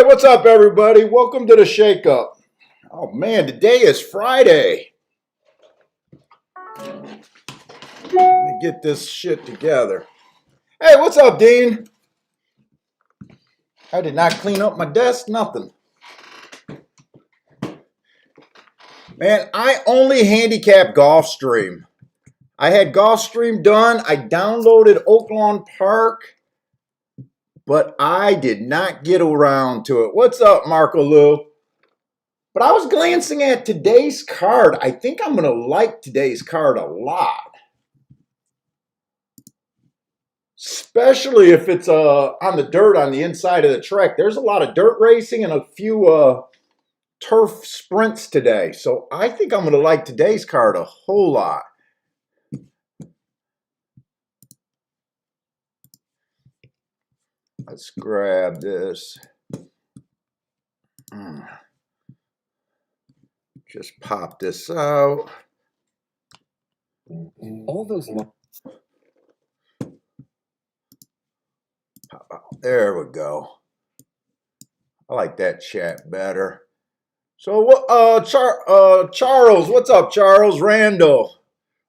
Hey, what's up, everybody? Welcome to the Shake Up. Oh man, today is Friday. Let me get this shit together. Hey, what's up, Dean? I did not clean up my desk, nothing. Man, I only handicap Gulfstream. I had Gulfstream done. I downloaded Oaklawn Park, but I did not get around to it. What's up, Marco Lou? But I was glancing at today's card. I think I'm going to like today's card a lot. Especially if it's on the dirt on the inside of the track. There's a lot of dirt racing and a few turf sprints today. So I think I'm going to like today's card a whole lot. Let's grab this. Just pop this out. All those. There we go. I like that chat better. So what? Charles, what's up, Charles? Randall,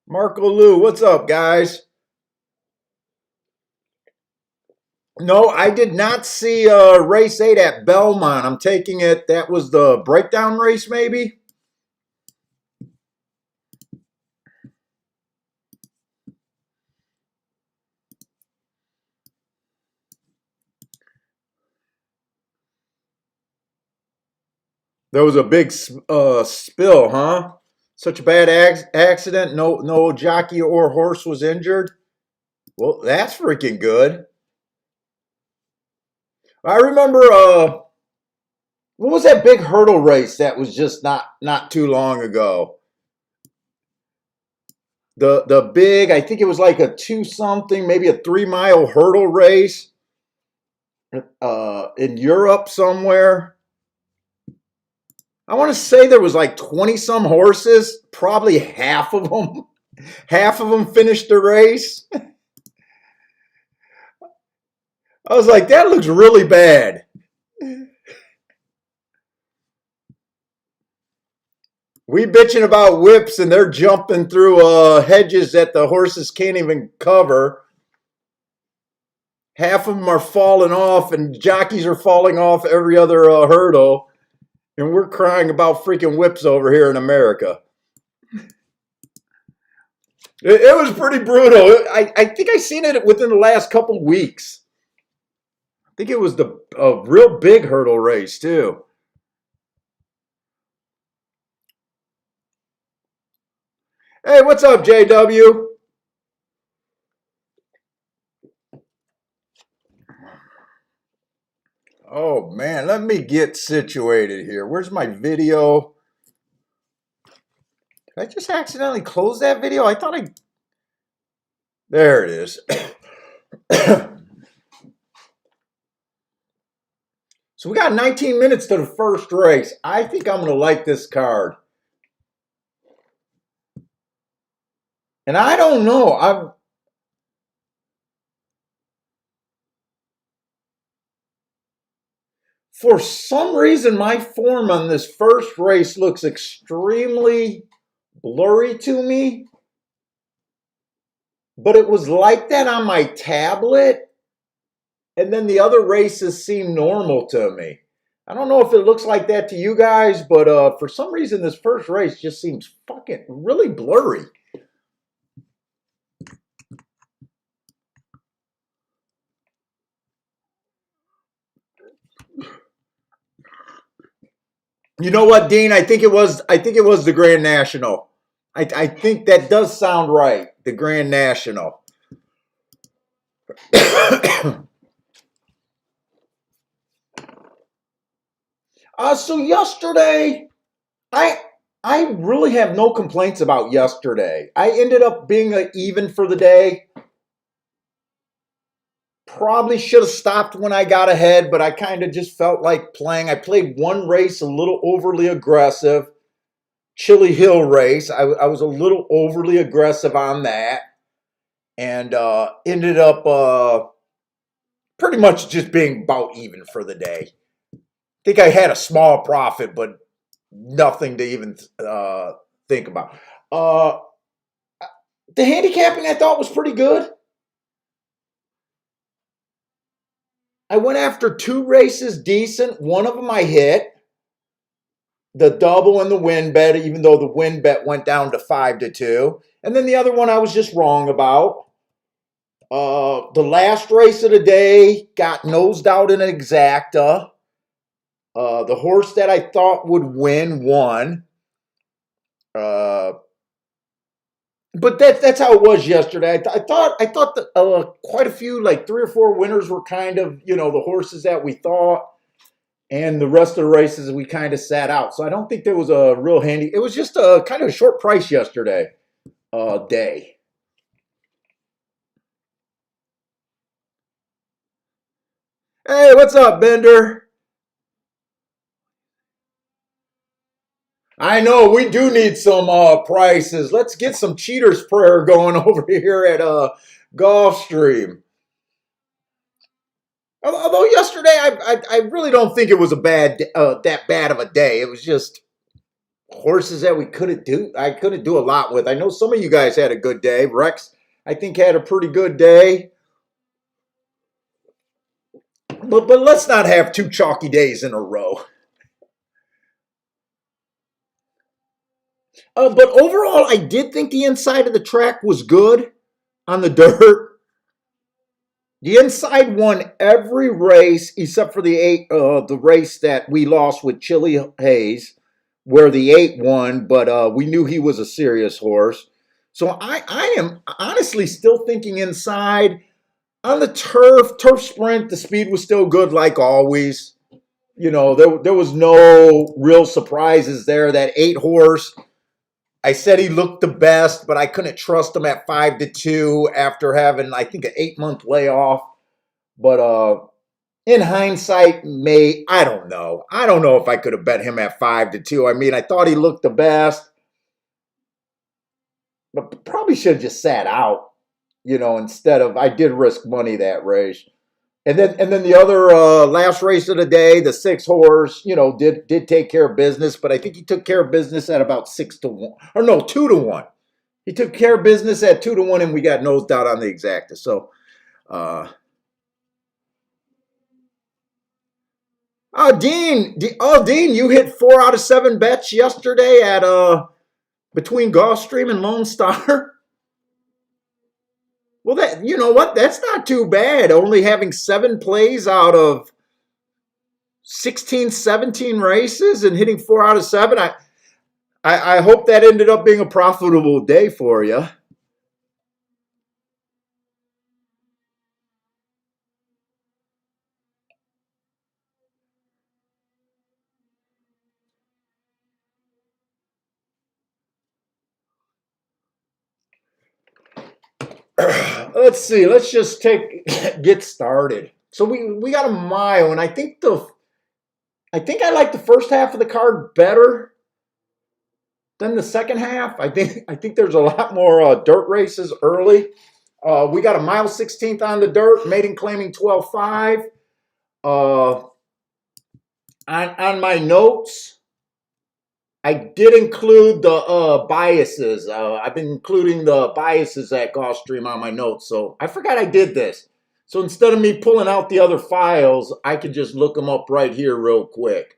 Marco Lou, what's up, guys? No, I did not see race 8 at Belmont. I'm taking it that was the breakdown race, maybe. There was a big spill, huh? Such a bad accident. No jockey or horse was injured. Well, that's freaking good. I remember what was that big hurdle race that was just not too long ago? The big, I think it was like a 2-something, maybe a 3-mile hurdle race in Europe somewhere. I want to say there was like 20-some horses. Probably half of them finished the race. I was like, that looks really bad. We bitching about whips and they're jumping through hedges that the horses can't even cover. Half of them are falling off and jockeys are falling off every other hurdle. And we're crying about freaking whips over here in America. It was pretty brutal. I think I seen it within the last couple weeks. I think it was a real big hurdle race too. Hey, what's up, JW? Oh man, let me get situated here. Where's my video? Did I just accidentally close that video? I thought there it is. So we got 19 minutes to the first race. I think I'm going to like this card. And I don't know. For some reason, my form on this first race looks extremely blurry to me. But it was like that on my tablet. And then the other races seem normal to me. I don't know if it looks like that to you guys, but for some reason, this first race just seems fucking really blurry. You know what, Dean? I think it was the Grand National. I think that does sound right. The Grand National. So yesterday, I really have no complaints about yesterday. I ended up being even for the day. Probably should have stopped when I got ahead, but I kind of just felt like playing. I played one race a little overly aggressive. Chili Hill race. I was a little overly aggressive on that. And ended up pretty much just being about even for the day. think I had a small profit, but nothing to even think about. Uh, the handicapping I thought was pretty good. I went after 2 races decent. One of them I hit. The double and the win bet, even though the win bet went down to 5-2. And then the other one I was just wrong about. The last race of the day got nosed out in an exacta. The horse that I thought would win won. But that's how it was yesterday. I thought that quite a few, like 3 or 4 winners were kind of, the horses that we thought. And the rest of the races we kind of sat out. So I don't think there was a real handy. It was just a kind of a short price yesterday day. Hey, what's up, Bender? I know we do need some prices. Let's get some cheaters prayer going over here at Gulfstream. Although yesterday, I really don't think it was a that bad of a day. It was just horses that we couldn't do. I couldn't do a lot with. I know some of you guys had a good day. Rex, I think, had a pretty good day. But let's not have 2 chalky days in a row. But overall, I did think the inside of the track was good on the dirt. The inside won every race except for the race that we lost with Chili Hayes, where the 8 won, but we knew he was a serious horse. So I am honestly still thinking inside. On the turf sprint, the speed was still good like always. There was no real surprises there. That 8 horse, I said he looked the best, but I couldn't trust him at 5-2 after having, I think, an 8-month layoff. But in hindsight, I don't know. I don't know if I could have bet him at 5-2. I mean, I thought he looked the best, but probably should have just sat out, instead of, I did risk money that race. And then the other last race of the day, the 6 horse, did take care of business, but I think he took care of business at about 6-1, or no, 2-1. He took care of business at 2-1, and we got nosed out on the exacta. So, Dean, you hit 4 out of 7 bets yesterday at between Gulfstream and Lone Star. Well, you know what? That's not too bad. Only having 7 plays out of 16, 17 races and hitting 4 out of 7. I hope that ended up being a profitable day for you. Let's see. Let's just get started. So we got a mile, and I think I like the first half of the card better than the second half. I think there's a lot more dirt races early. We got a mile 16th on the dirt, maiden claiming 12.5. On my notes, I did include the biases. I've been including the biases at Gulfstream on my notes, so I forgot I did this. So instead of me pulling out the other files, I could just look them up right here real quick.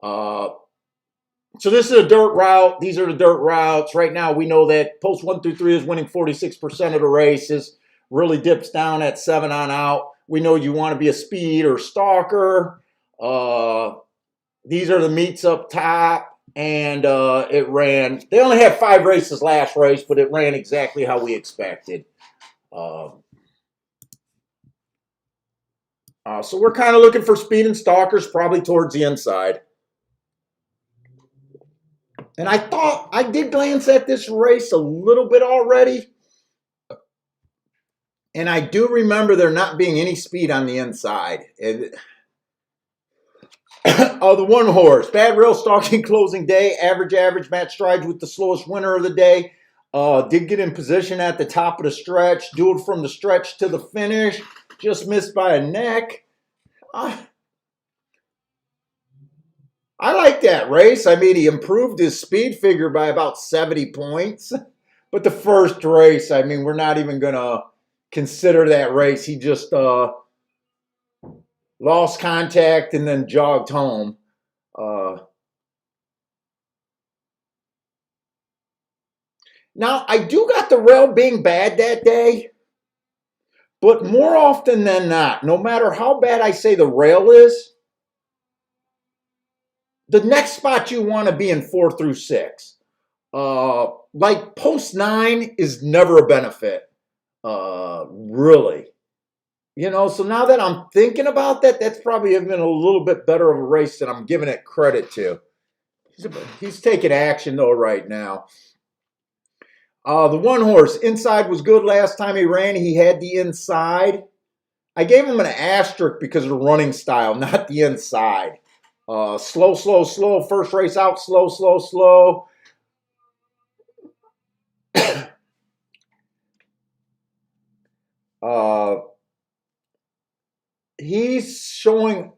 So this is a dirt route. These are the dirt routes. Right now, we know that post 1 through 3 is winning 46% of the races. Really dips down at 7 on out. We know you want to be a speed or stalker. These are the meets up top. And it ran. They only had 5 races last race, but it ran exactly how we expected. So we're kind of looking for speed and stalkers, probably towards the inside. And I thought I did glance at this race a little bit already. And I do remember there not being any speed on the inside. The 1 horse, bad rail stalking closing day, average match strides with the slowest winner of the day. Did get in position at the top of the stretch, dueled from the stretch to the finish, just missed by a neck. I like that race. I mean, he improved his speed figure by about 70 points. But the first race, I mean, we're not even going to consider that race. He just lost contact and then jogged home. Now, I do got the rail being bad that day, but more often than not, no matter how bad I say the rail is, the next spot you want to be in 4 through 6. Like post 9 is never a benefit, really. You know, so now that I'm thinking about that, that's probably even a little bit better of a race than I'm giving it credit to. He's taking action though right now. The one horse, inside was good last time he ran. He had the inside. I gave him an asterisk because of the running style, not the inside. Slow, slow, slow. First race out, slow, slow, slow. He's showing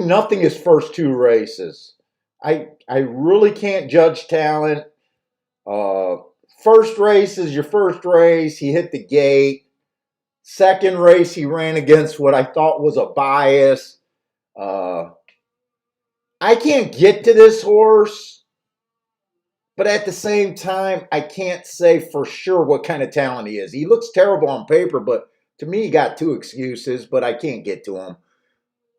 nothing his first 2 races. I really can't judge talent. First race is your first race. He hit the gate. Second race, he ran against what I thought was a bias. I can't get to this horse, but at the same time, I can't say for sure what kind of talent he is. He looks terrible on paper, but to me, he got 2 excuses, but I can't get to him.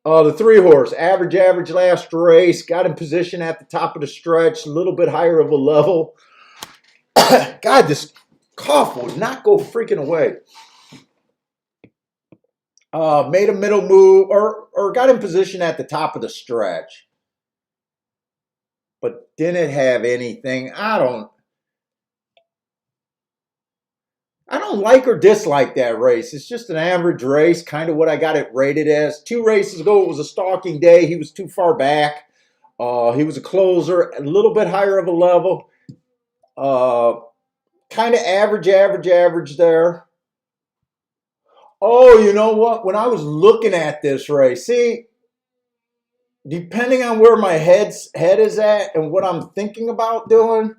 The 3 horse, average last race, got in position at the top of the stretch, a little bit higher of a level. God, this cough would not go freaking away. Made a middle move or got in position at the top of the stretch, but didn't have anything. I don't like or dislike that race. It's just an average race, kind of what I got it rated as. 2 races ago, it was a stalking day. He was too far back. He was a closer, a little bit higher of a level. Kind of average there. Oh, you know what? When I was looking at this race, see, depending on where my head is at and what I'm thinking about doing,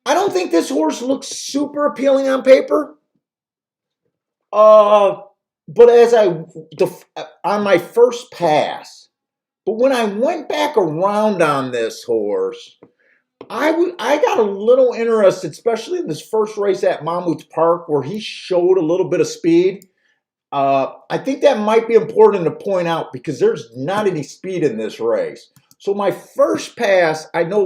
I don't think this horse looks super appealing on paper. But on my first pass, but when I went back around on this horse, I got a little interested, especially in this first race at Monmouth Park where he showed a little bit of speed. I think that might be important to point out because there's not any speed in this race. So my first pass, I know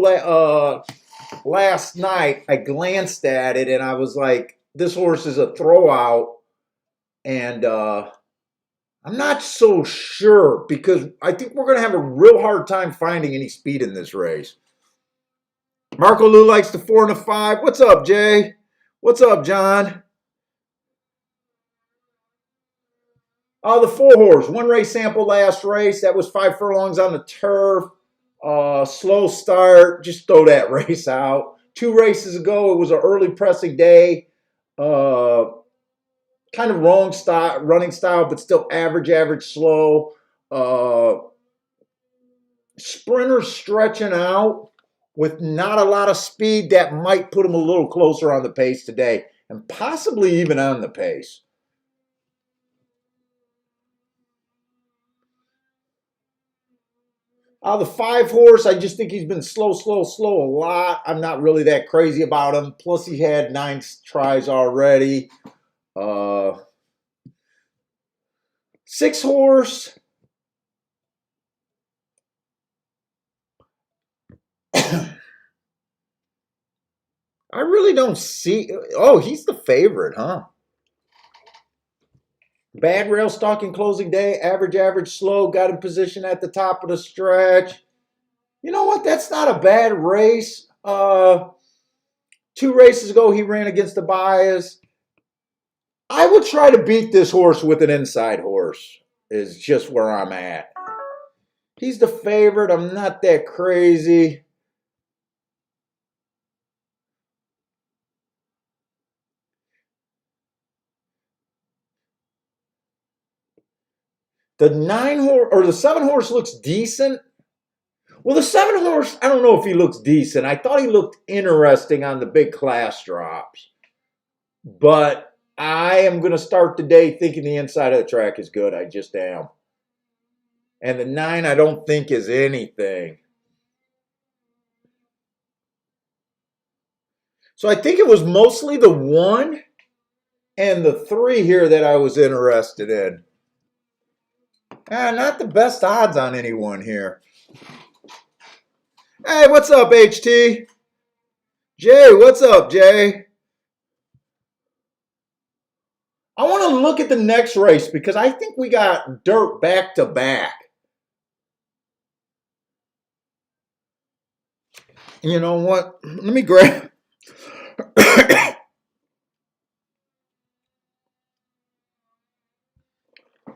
last night I glanced at it and I was like, this horse is a throwout. And I'm not so sure because I think we're going to have a real hard time finding any speed in this race. Marco Lou likes the 4 and the 5. What's up, Jay? What's up, John? The 4 horse. 1 race sample last race. That was 5 furlongs on the turf. Slow start. Just throw that race out. 2 races ago, it was an early pressing day. Kind of wrong style, running style, but still average, slow. Sprinter stretching out with not a lot of speed. That might put him a little closer on the pace today and possibly even on the pace. The 5 horse, I just think he's been slow a lot. I'm not really that crazy about him. Plus, he had 9 tries already. 6 horse. I really don't see. Oh, he's the favorite, huh? Bad rail stalking closing day. Average, slow. Got in position at the top of the stretch. You know what? That's not a bad race. 2 races ago, he ran against the bias. I would try to beat this horse with an inside horse, is just where I'm at. He's the favorite. I'm not that crazy. The 9 horse or the 7 horse looks decent. Well, the 7 horse, I don't know if he looks decent. I thought he looked interesting on the big class drops. But I am going to start the day thinking the inside of the track is good. I just am. And the 9, I don't think is anything. So I think it was mostly the 1 and the 3 here that I was interested in. Not the best odds on anyone here. Hey, what's up, HT? Jay, what's up, Jay? I want to look at the next race because I think we got dirt back to back. You know what? Let me grab.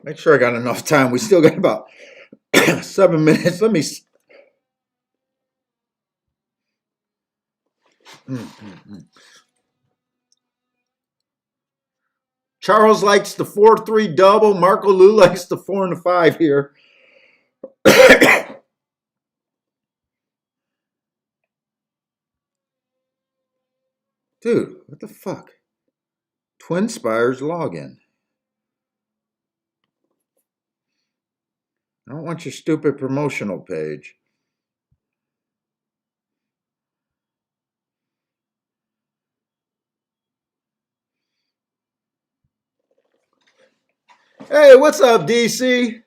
Make sure I got enough time. We still got about 7 minutes. Let me. Charles likes the 4-3 double. Marco Lou likes the 4 and the 5 here. Dude, what the fuck? Twin Spires login. I don't want your stupid promotional page. Hey, what's up, DC?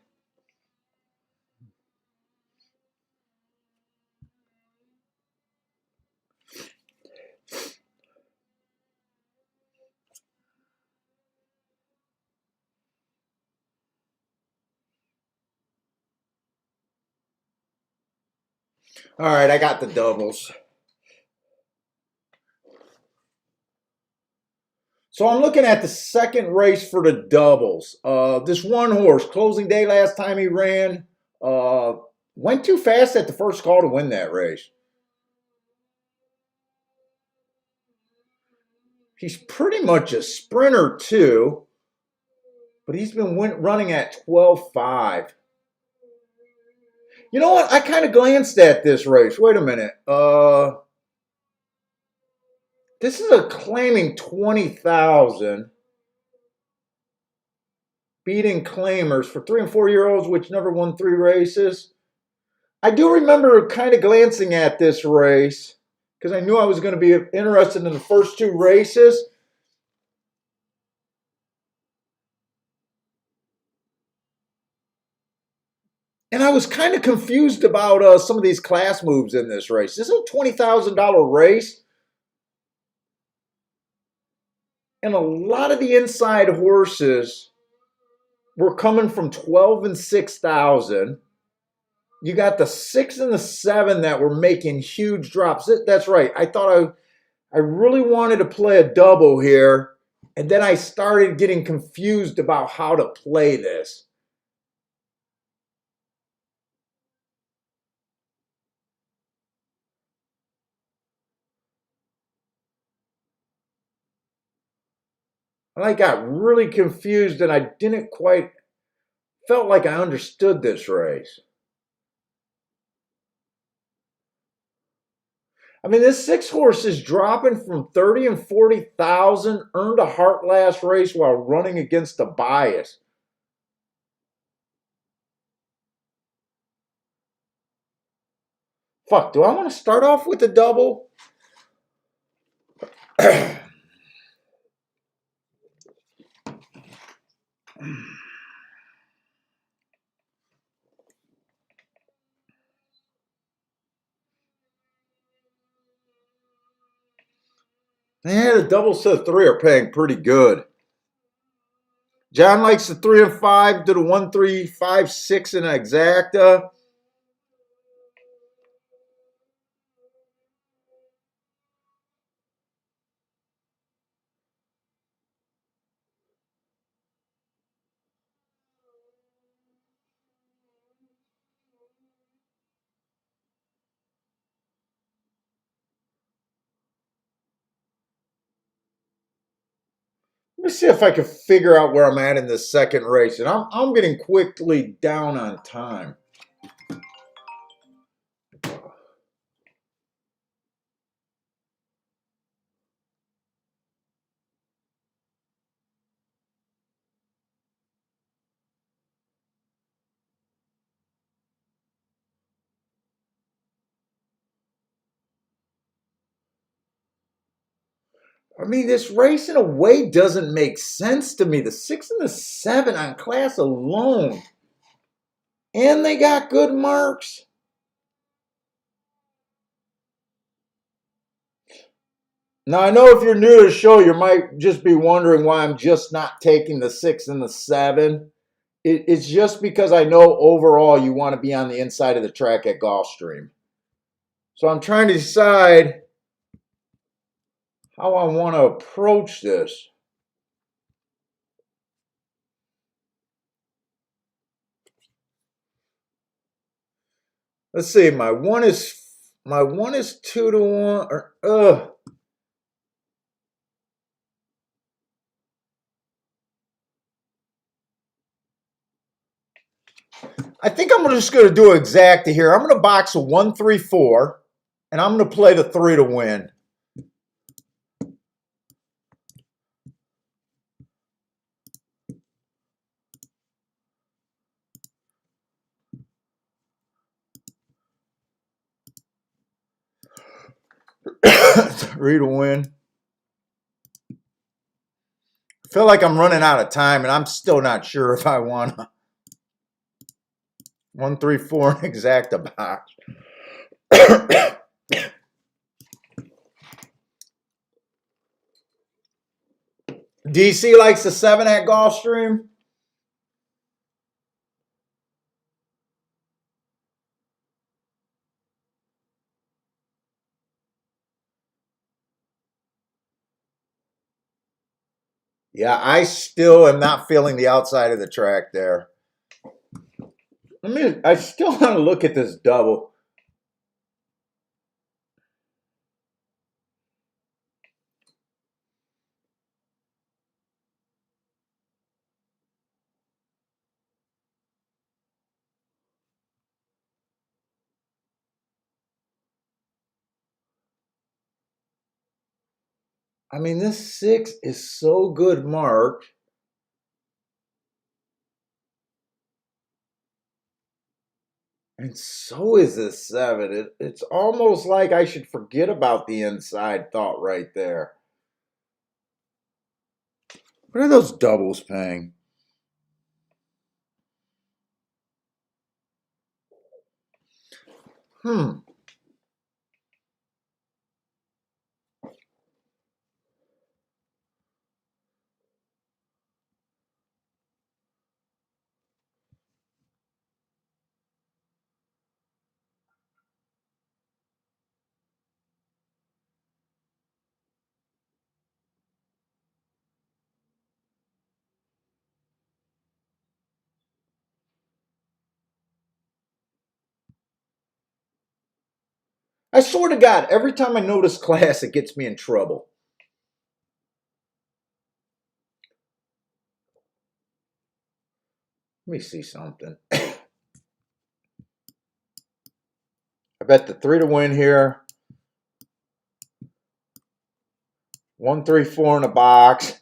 All right, I got the doubles. So I'm looking at the second race for the doubles. This 1 horse, closing day last time he ran, went too fast at the first call to win that race. He's pretty much a sprinter too, but he's been running at 12.5. You know what? I kind of glanced at this race. Wait a minute. This is a claiming 20,000. Beating claimers for 3 and 4-year-olds, which never won 3 races. I do remember kind of glancing at this race because I knew I was going to be interested in the first 2 races. And I was kind of confused about some of these class moves in this race. This is a $20,000 race. And a lot of the inside horses were coming from 12 and 6,000. You got the 6 and the 7 that were making huge drops. That's right. I thought I really wanted to play a double here. And then I started getting confused about how to play this. And I got really confused and I didn't quite felt like I understood this race. I mean, this 6 horse is dropping from 30 and 40,000, earned a heart last race while running against a bias. Fuck, do I want to start off with a double? Yeah, the doubles to the 3 are paying pretty good. John likes the 3 and 5 to the 1, 3, 5, 6 in exacta. me see if I can figure out where I'm at in this second race. And I'm getting quickly down on time. I mean, this race in a way doesn't make sense to me. The 6 and the 7 on class alone. And they got good marks. Now, I know if you're new to the show, you might just be wondering why I'm just not taking the 6 and the 7. It's just because I know overall you want to be on the inside of the track at Gulfstream. So I'm trying to decide how I want to approach this. Let's see, my one is 2-1 or I think I'm just going to do exacta here. I'm going to box a 1-3-4 and I'm going to play the 3 to win. Three to win. I feel like I'm running out of time, and I'm still not sure if I want to 1-3-4 and exacta box. DC likes the 7 at Gulfstream. Yeah, I still am not feeling the outside of the track there. I still want to look at this double. I mean, this 6 is so good marked. And so is this 7. It's almost like I should forget about the inside thought right there. What are those doubles paying? I swear to God, every time I notice class, it gets me in trouble. Let me see something. I bet the 3 to win here. 1-3-4 in a box.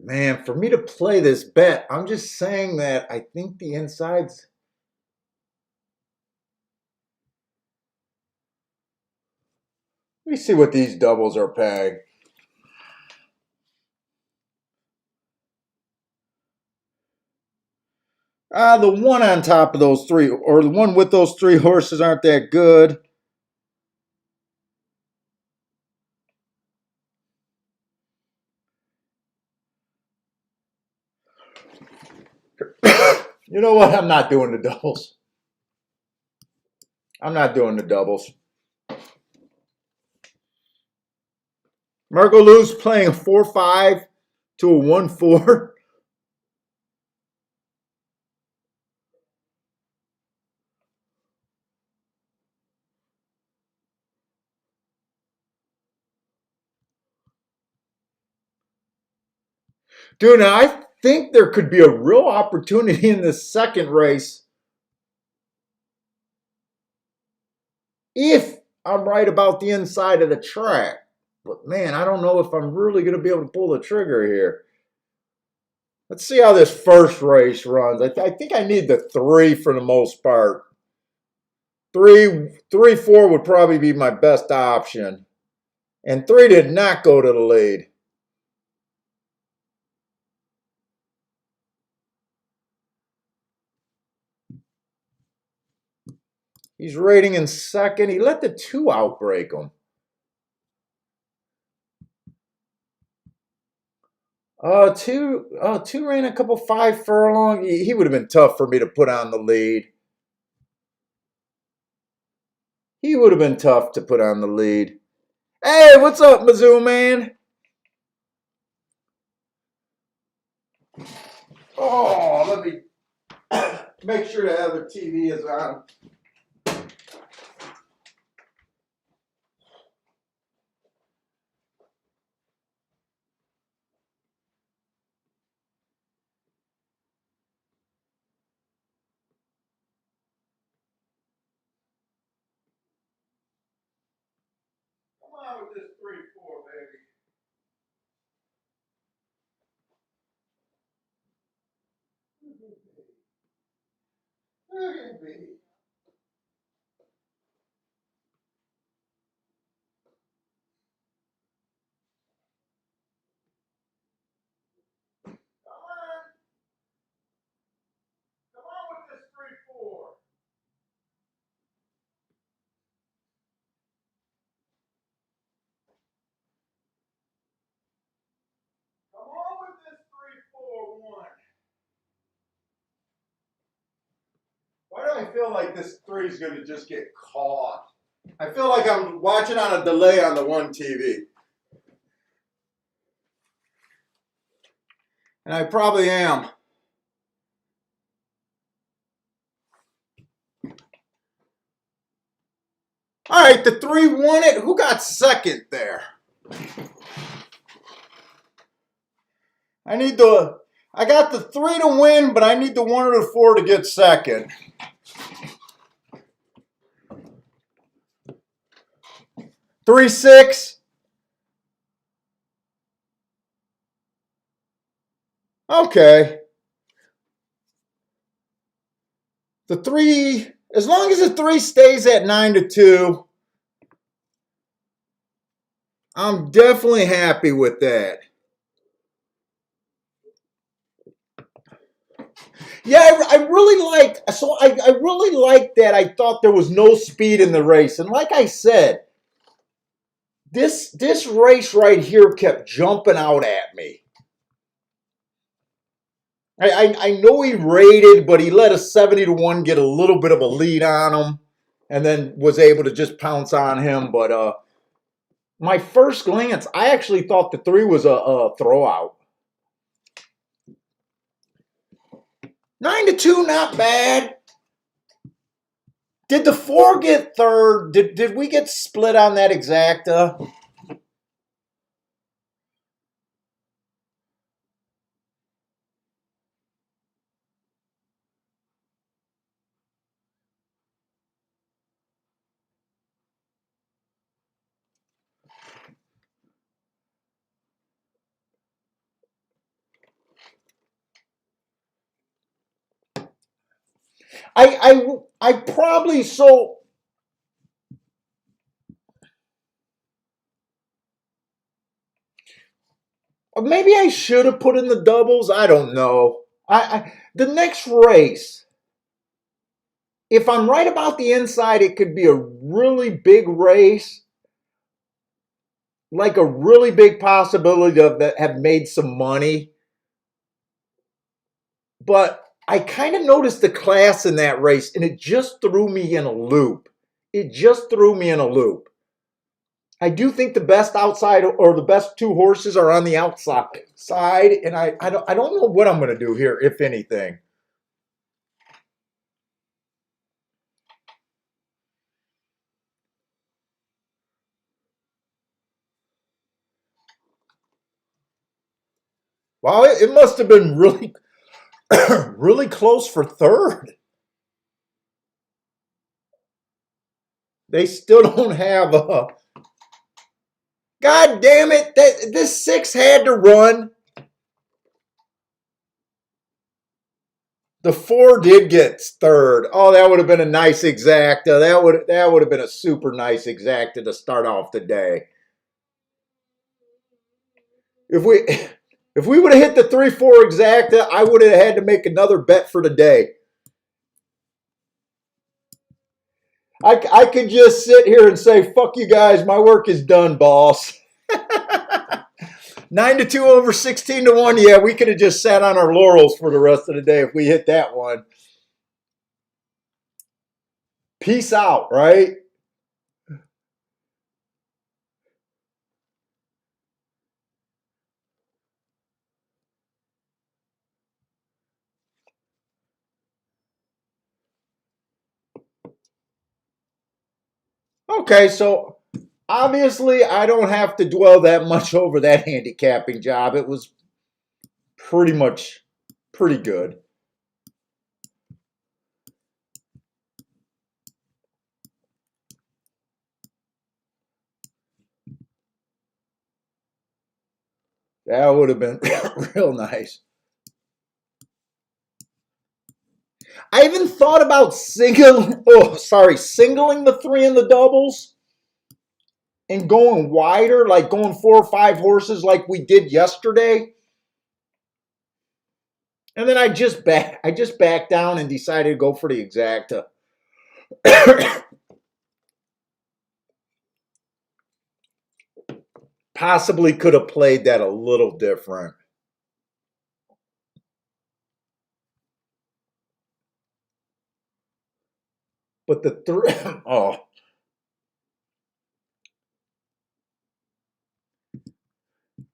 Man, for me to play this bet, I'm just saying that I think the insides. Let me see what these doubles are paying. The one on top of those three, or the one with those three horses aren't that good. You know what? I'm not doing the doubles. I'm not doing the doubles. Marco Lou's playing a 4-5 to a 1-4. Dude, now I think there could be a real opportunity in this second race if I'm right about the inside of the track. But man, I don't know if I'm really going to be able to pull the trigger here. Let's see how this first race runs. I think I need the 3 for the most part. 3-4 would probably be my best option. And 3 did not go to the lead. He's rating in second. He let the 2 outbreak him. 2 ran a couple 5 furlong. He would have been tough for me to put on the lead. He would have been tough to put on the lead. Hey, what's up, Mizzou man? Oh, let me make sure the other TV is on. Come on with this 3-4, baby. Look at me. Come on. Come on with this 3-4. Come on with this 3-4-1. Why do I feel like this 3 is going to just get caught? I feel like I'm watching on a delay on the one TV. And I probably am. All right, the 3 won it. Who got second there? I got the 3 to win, but I need the 1 or the 4 to get second. Three, 6. Okay. The 3, as long as the 3 stays at 9-2, I'm definitely happy with that. Yeah, I really like that. I thought there was no speed in the race. And like I said, this race right here kept jumping out at me. I know he rated, but he let a 70-1 get a little bit of a lead on him and then was able to just pounce on him. But my first glance, I actually thought the 3 was a throwout. 9-2, not bad. Did the 4 get third? Did we get split on that exacta? I probably so. Maybe I should have put in the doubles. I don't know. The next race, if I'm right about the inside, it could be a really big race, like a really big possibility of that have made some money. But I kind of noticed the class in that race, and it just threw me in a loop. It just threw me in a loop. I do think the best outside or the best two horses are on the outside, and I don't know what I'm going to do here, if anything. Wow, it must have been really, really close for third. They still don't have a. God damn it! This 6 had to run. The 4 did get third. Oh, that would have been a nice exacta. That would have been a super nice exacta to start off the day. If we would have hit the 3-4 exacta, I would have had to make another bet for the day. I could just sit here and say, fuck you guys, my work is done, boss. 9-2 over 16-1. Yeah, we could have just sat on our laurels for the rest of the day if we hit that one. Peace out, right? Okay, so obviously I don't have to dwell that much over that handicapping job. It was pretty much pretty good. That would have been real nice. I even thought about singling the 3 in the doubles and going wider, like going 4 or 5 horses like we did yesterday. And then I just backed down and decided to go for the exacta. Possibly could have played that a little different. But the 3, oh.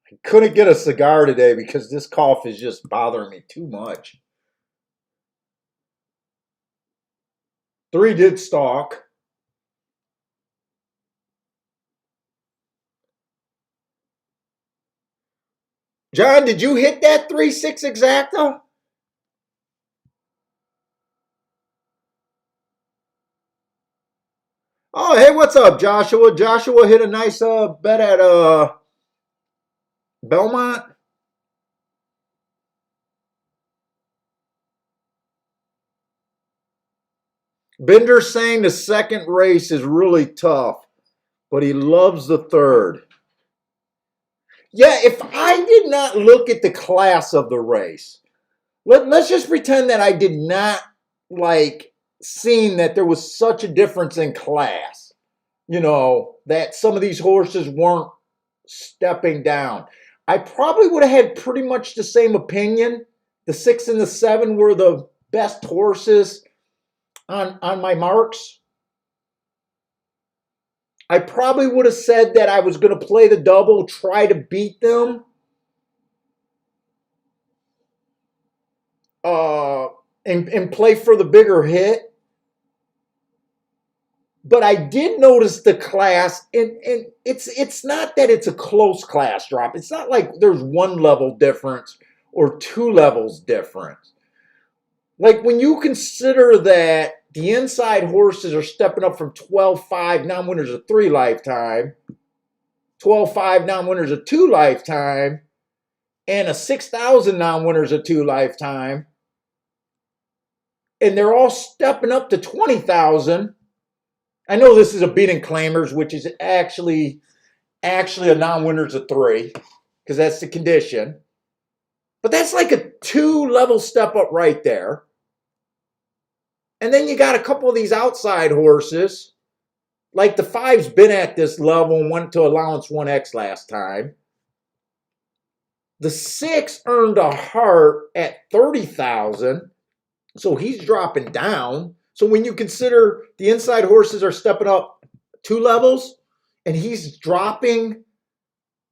I couldn't get a cigar today because this cough is just bothering me too much. 3 did stalk. John, did you hit that 3-6 exacta? Oh, hey, what's up, Joshua? Joshua hit a nice bet at Belmont. Bender's saying the second race is really tough, but he loves the third. Yeah, if I did not look at the class of the race, let's just pretend that I did not seeing that there was such a difference in class. You know, that some of these horses weren't stepping down. I probably would have had pretty much the same opinion. The 6 and the 7 were the best horses on my marks. I probably would have said that I was going to play the double, try to beat them. And play for the bigger hit. But I did notice the class, and it's not that it's a close class drop. It's not like there's 1 level difference or 2 levels difference. Like when you consider that the inside horses are stepping up from 12-5 non-winners of 3 lifetime, 12-5 non-winners of 2 lifetime, and a 6,000 non-winners of 2 lifetime, and they're all stepping up to 20,000. I know this is a beating claimers, which is actually a non-winners of 3, because that's the condition. But that's like a 2 level step up right there. And then you got a couple of these outside horses. Like the 5's been at this level and went to allowance 1X last time. The 6 earned a heart at 30,000. So he's dropping down. So when you consider the inside horses are stepping up 2 levels and he's dropping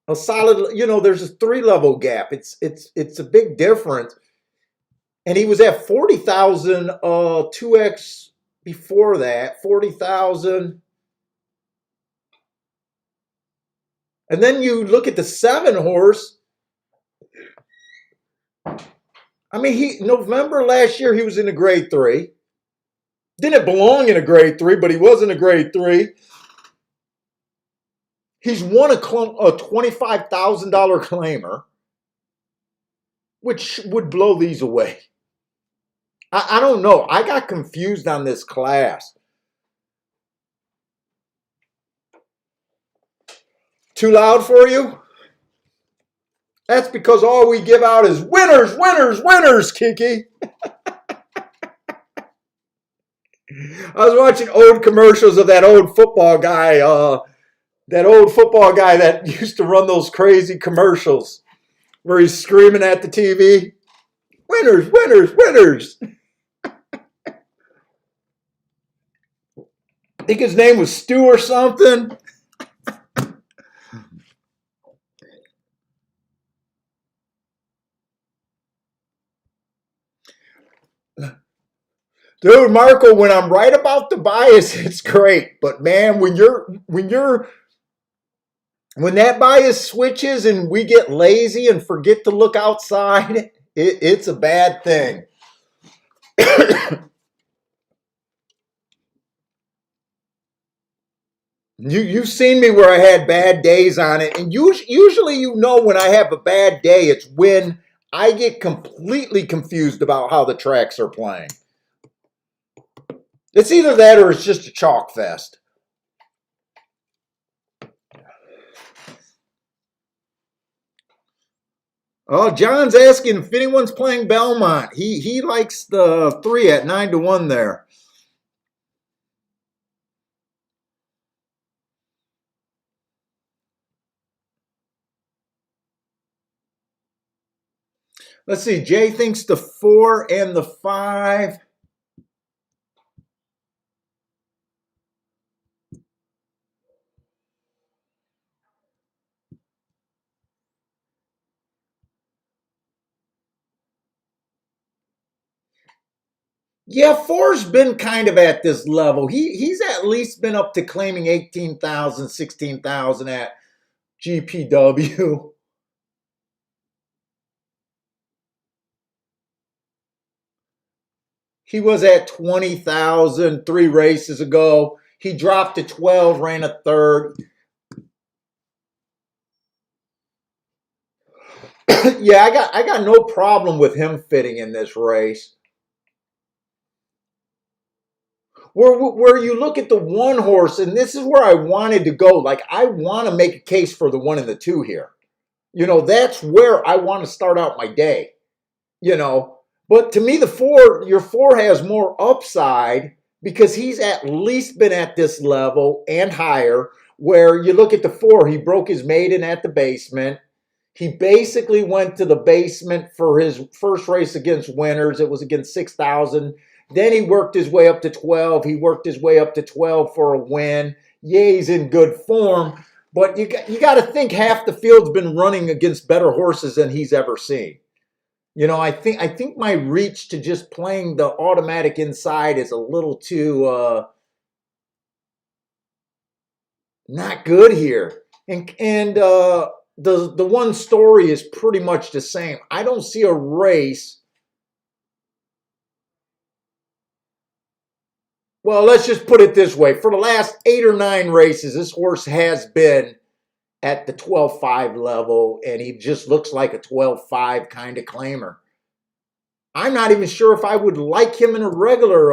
a solid, there's a 3 level gap. It's a big difference. And he was at 40,000 2X before that, 40,000. And then you look at the 7 horse. I mean, November last year, he was in a grade 3. Didn't belong in a grade 3, but he was in a grade 3. He's won a $25,000 claimer, which would blow these away. I don't know. I got confused on this class. Too loud for you? That's because all we give out is winners, winners, winners, Kiki. I was watching old commercials of that old football guy, that used to run those crazy commercials where he's screaming at the TV. Winners, winners, winners. I think his name was Stu or something. Dude, Marco, when I'm right about the bias, it's great. But man, when that bias switches and we get lazy and forget to look outside, it's a bad thing. You've seen me where I had bad days on it. And usually when I have a bad day, it's when I get completely confused about how the tracks are playing. It's either that or it's just a chalk fest. Oh, John's asking if anyone's playing Belmont. He likes the 3 at 9-1 there. Let's see. Jay thinks the 4 and the 5. Yeah, 4's been kind of at this level. He's at least been up to claiming 18,000, 16,000 at GPW. He was at 20,000 3 races ago. He dropped to 12, ran a third. Yeah, I got no problem with him fitting in this race. Where you look at the 1 horse, and this is where I wanted to go. Like, I want to make a case for the 1 and the 2 here. That's where I want to start out my day. But to me, your 4 has more upside because he's at least been at this level and higher. Where you look at the 4, he broke his maiden at the basement. He basically went to the basement for his first race against winners. It was against 6,000. Then he worked his way up to 12. He worked his way up to 12 for a win. Yeah, he's in good form. But you got to think half the field's been running against better horses than he's ever seen. I think my reach to just playing the automatic inside is a little too not good here. And the 1 story is pretty much the same. I don't see a race. Well, let's just put it this way. For the last 8 or 9 races, this horse has been at the 12.5 level, and he just looks like a 12.5 kind of claimer. I'm not even sure if I would like him in a regular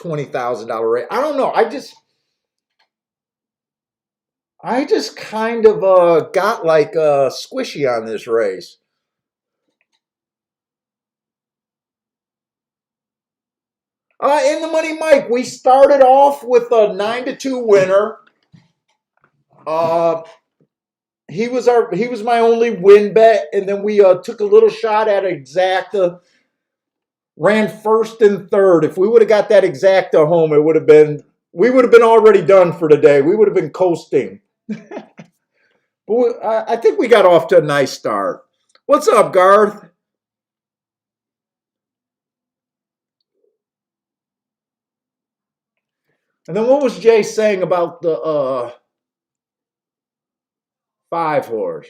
$20,000 race. I don't know. I just kind of got like squishy on this race. In the money, Mike, we started off with a 9-2 winner. Uh, he was my only win bet, and then we took a little shot at exacta. Ran first and third. If we would have got that exacta home, we would have been already done for the day. We would have been coasting. But I think we got off to a nice start. What's up, Garth? And then what was Jay saying about the 5 horse?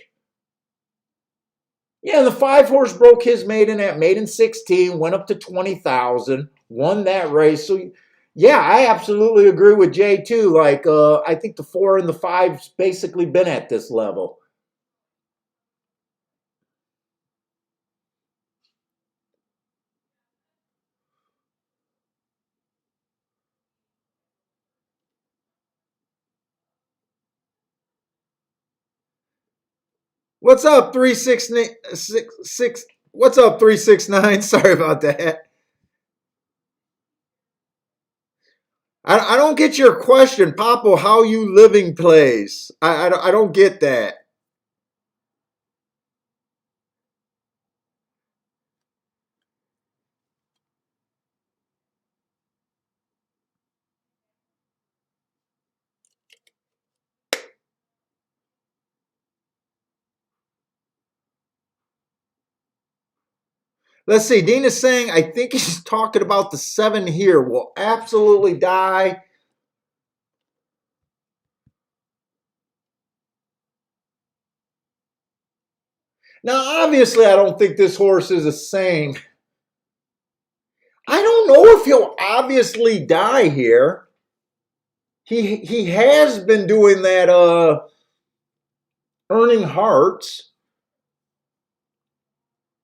Yeah, the 5 horse broke his maiden at maiden 16, went up to 20,000, won that race. So yeah, I absolutely agree with Jay too. Like I think the 4 and the 5's basically been at this level. What's up, 366? What's up, 369? Sorry about that. I don't get your question, Papo. How you living plays? I don't get that. Let's see. Dean is saying, I think he's talking about the 7 here. Will absolutely die. Now, obviously, I don't think this horse is a saying. I don't know if he'll obviously die here. He has been doing that earning hearts.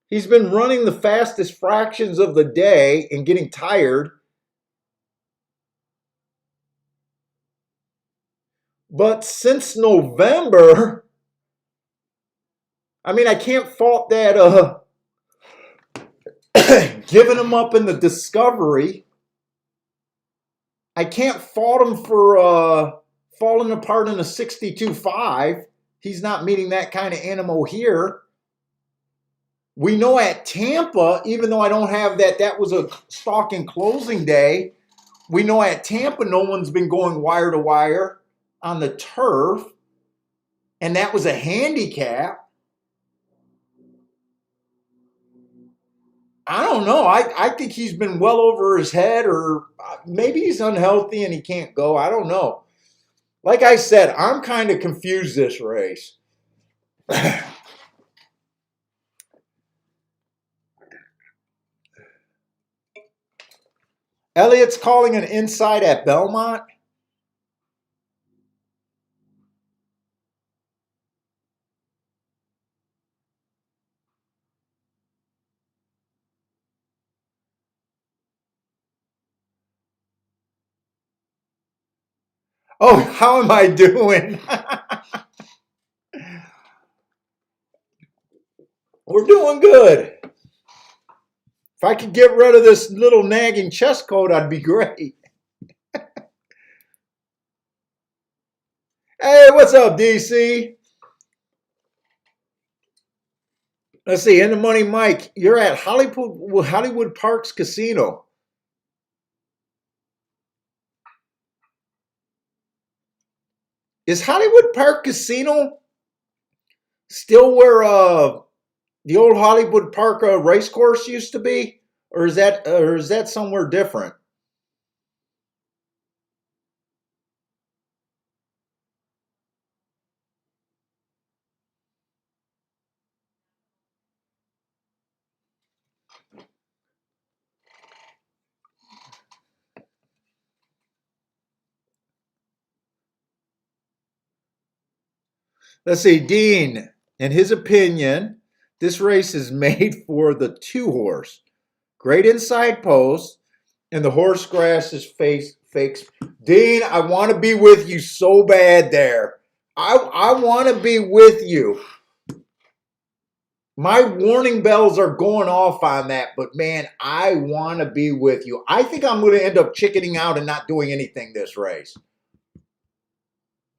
He's been running the fastest fractions of the day and getting tired. But since November, I mean, I can't fault that giving him up in the discovery. I can't fault him for falling apart in a 62.5. He's not meeting that kind of animal here. We know at Tampa, even though I don't have that was a stalking closing day. We know at Tampa, no one's been going wire to wire on the turf. And that was a handicap. I don't know. I think he's been well over his head, or maybe he's unhealthy and he can't go. I don't know. Like I said, I'm kind of confused this race. Elliott's calling an inside at Belmont. Oh, how am I doing? We're doing good. If I could get rid of this little nagging chest coat, I'd be great. Hey, what's up, DC? Let's see, in the money, Mike. You're at Hollywood Parks Casino. Is Hollywood Park Casino still where the old Hollywood Park race course used to be, or is that somewhere different? Let's see, Dean. In his opinion, this race is made for the 2 horse. Great inside post, and the horse grass is fakes. Dean, I want to be with you so bad there. I want to be with you. My warning bells are going off on that, but man, I want to be with you. I think I'm going to end up chickening out and not doing anything this race.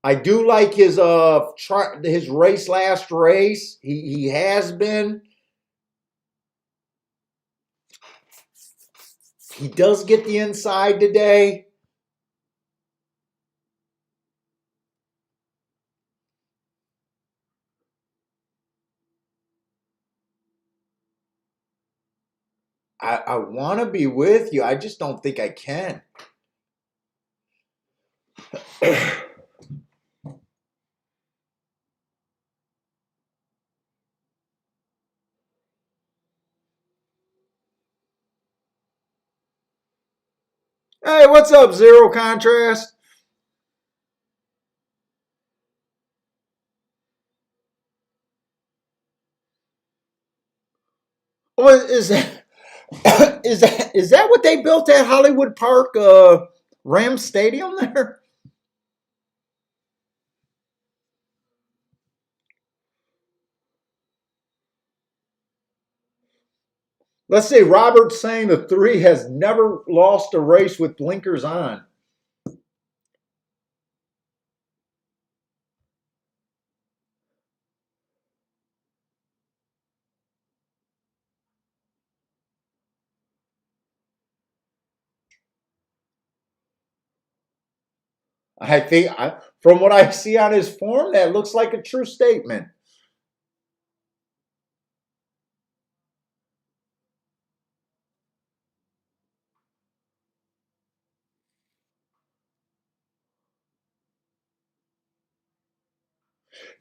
I do like his race last race. He has been. He does get the inside today. I want to be with you. I just don't think I can. Hey, what's up, Zero Contrast? What is that? Is that what they built at Hollywood Park, Rams Stadium there? Let's see. Robert's saying the three has never lost a race with blinkers on. I think, from what I see on his form, that looks like a true statement.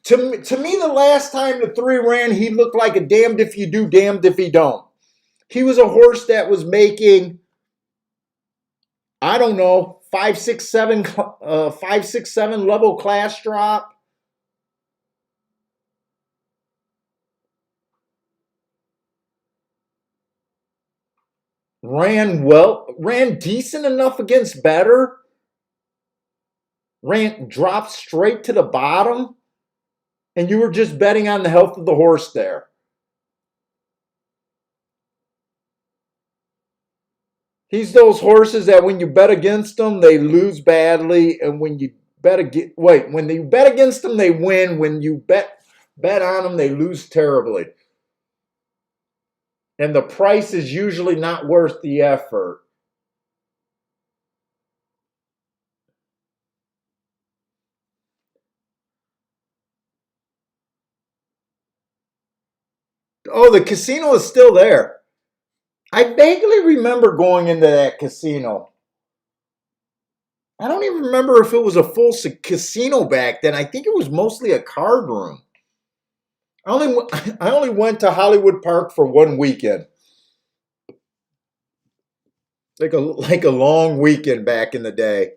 To me, the last time the three ran, he looked like a damned if you do, damned if he don't. He was a horse that was making, I don't know, 5, 6, 7 level class drop. Ran well, ran decent enough against better. Dropped straight to the bottom, and you were just betting on the health of the horse there. He's those horses that when you bet against them, they lose badly, and when you when you bet against them, they win. When you bet on them, they lose terribly, and the price is usually not worth the effort. Oh, the casino is still there. I vaguely remember going into that casino. I don't even remember if it was a full casino back then. I think it was mostly a card room. I only went to Hollywood Park for one weekend. Like a long weekend back in the day.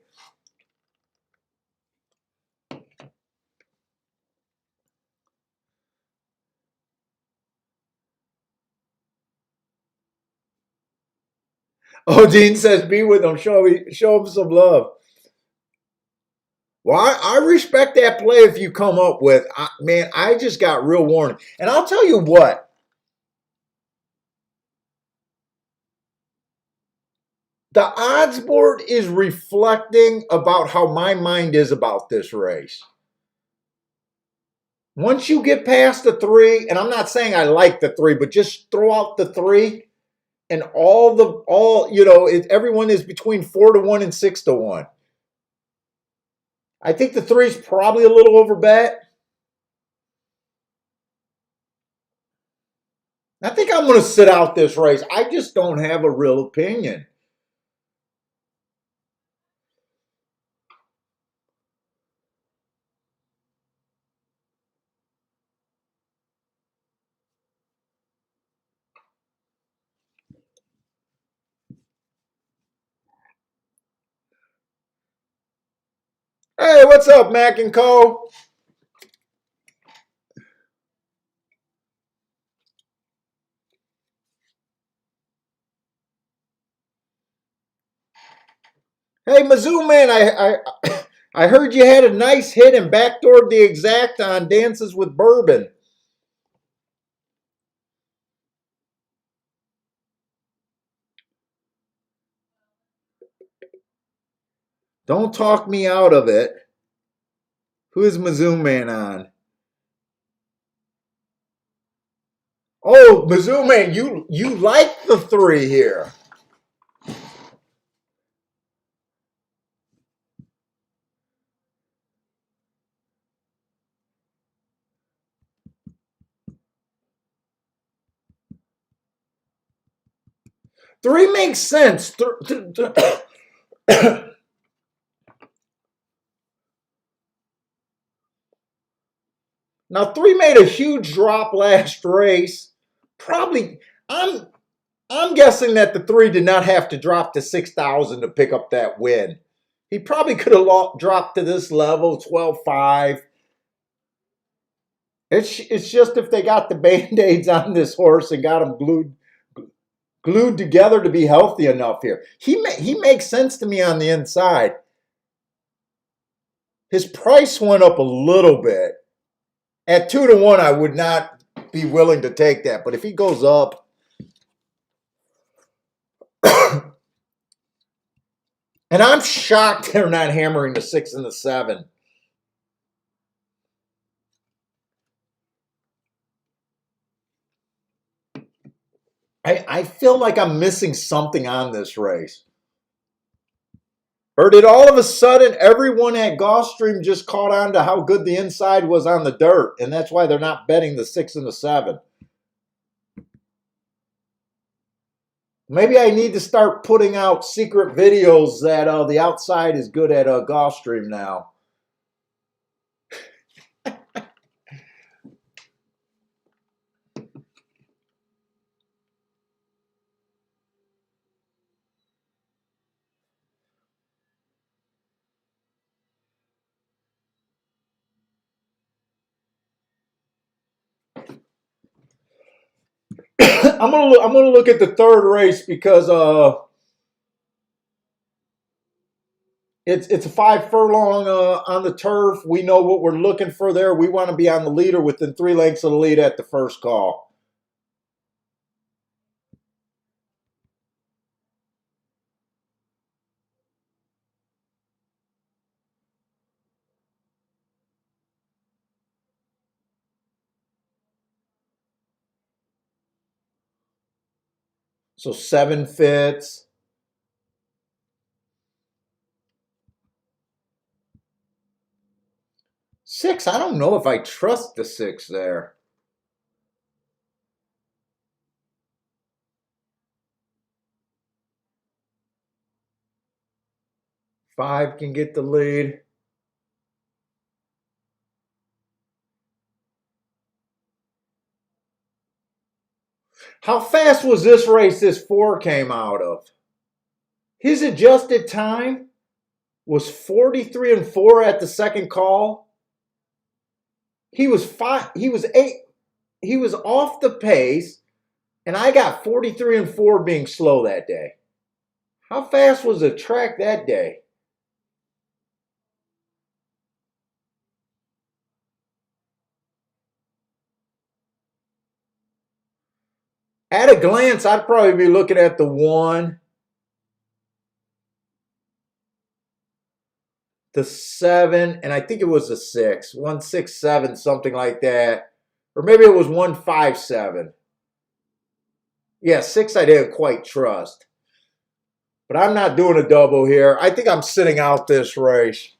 Oh, Dean says be with him. Show him some love. Well, I respect that play if you come up with. Man, I just got real warning. And I'll tell you what. The odds board is reflecting about how my mind is about this race. Once you get past the three, and I'm not saying I like the three, but just throw out the three, and everyone is between 4-1 and 6-1. I think the three is probably a little over bet. I think I'm going to sit out this race. I just don't have a real opinion. Hey, what's up, Mac and Co? Hey, Mizzou man, I heard you had a nice hit and backdoored the exact on Dances with Bourbon. Don't talk me out of it. Who is Mizzou Man on? Oh, Mizzou Man, you like the 3 here. Three makes sense. Now, 3 made a huge drop last race. Probably, I'm guessing that the 3 did not have to drop to 6,000 to pick up that win. He probably could have dropped to this level, 12.5. It's just if they got the Band-Aids on this horse and got him glued together to be healthy enough here. He makes sense to me on the inside. His price went up a little bit. At 2-1, I would not be willing to take that. But if he goes up, and I'm shocked they're not hammering the 6 and the 7. I feel like I'm missing something on this race. Or did all of a sudden everyone at Gulfstream just caught on to how good the inside was on the dirt, and that's why they're not betting the 6 and the 7? Maybe I need to start putting out secret videos that the outside is good at Gulfstream now. I'm gonna look at the 3rd race because it's a 5 furlong on the turf. We know what we're looking for there. We want to be on the leader within 3 lengths of the lead at the first call. So 7 fits. 6, I don't know if I trust the 6 there. 5 can get the lead. How fast was this race this 4 came out of? His adjusted time was 43 and 4 at the second call. He was 5. He was 8. He was off the pace, and I got 43 and 4 being slow that day. How fast was the track that day? At a glance, I'd probably be looking at the 1, the 7, and I think it was the 6. 167, something like that. Or maybe it was 157. Yeah, 6 I didn't quite trust. But I'm not doing a double here. I think I'm sitting out this race.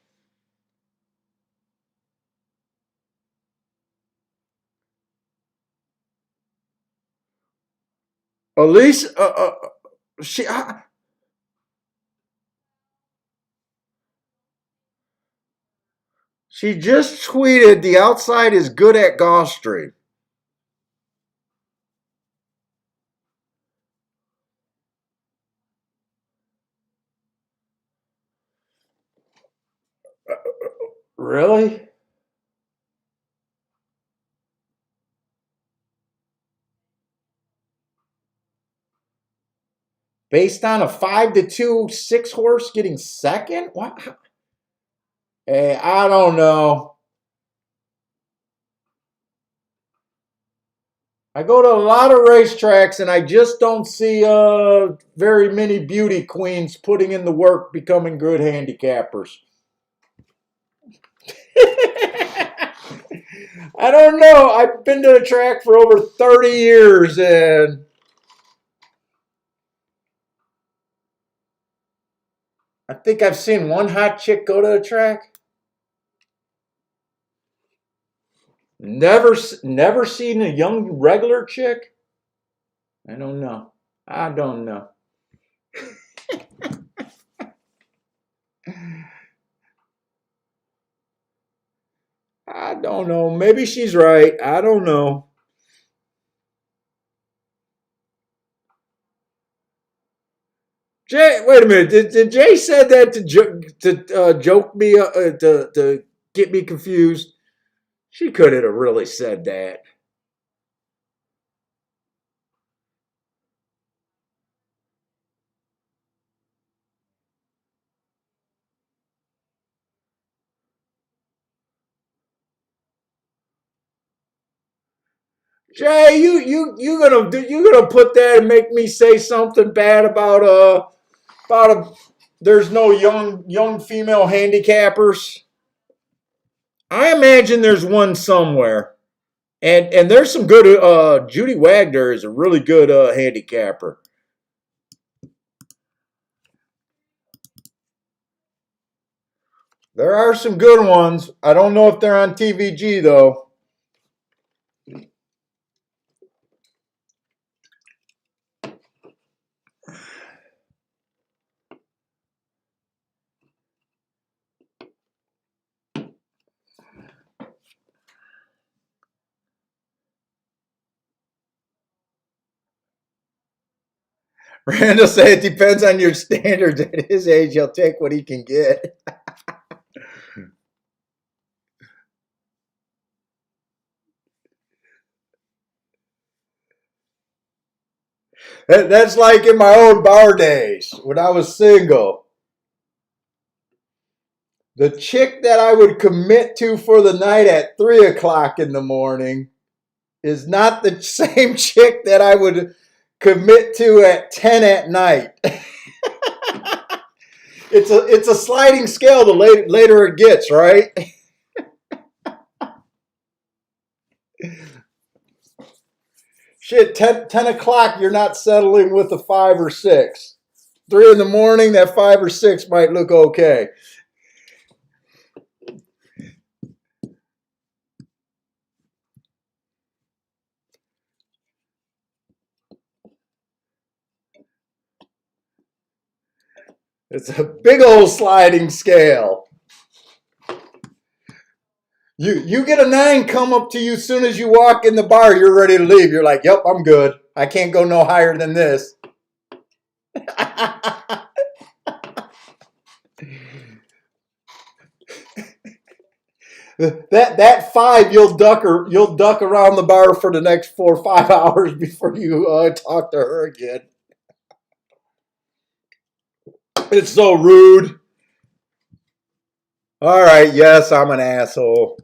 Elise, she just tweeted the outside is good at Gulfstream. Really? Based on a 5-2 6 horse getting second? What? Hey, I don't know. I go to a lot of racetracks and I just don't see very many beauty queens putting in the work becoming good handicappers. I don't know. I've been to the track for over 30 years and I think I've seen one hot chick go to the track. Never seen a young regular chick. I don't know. I don't know. I don't know. Maybe she's right. I don't know. Jay, wait a minute. Did Jay said that to joke me to get me confused? She couldn't have really said that. Jay, you gonna put that and make me say something bad about there's no young female handicappers. I imagine there's one somewhere. And there's some good Judy Wagner is a really good handicapper. There are some good ones. I don't know if they're on TVG though. Randall said it depends on your standards. At his age, he'll take what he can get. That's like in my old bar days when I was single. The chick that I would commit to for the night at 3 o'clock in the morning is not the same chick that I would commit to at 10 at night. It's a sliding scale the later it gets, right? Shit, 10 o'clock, you're not settling with a 5 or 6. 3 in the morning, that 5 or 6 might look okay. It's a big old sliding scale. You get a 9 come up to you as soon as you walk in the bar, you're ready to leave. You're like, yep, I'm good. I can't go no higher than this. that 5 you'll duck around the bar for the next 4 or 5 hours before you talk to her again. It's so rude. All right, yes, I'm an asshole.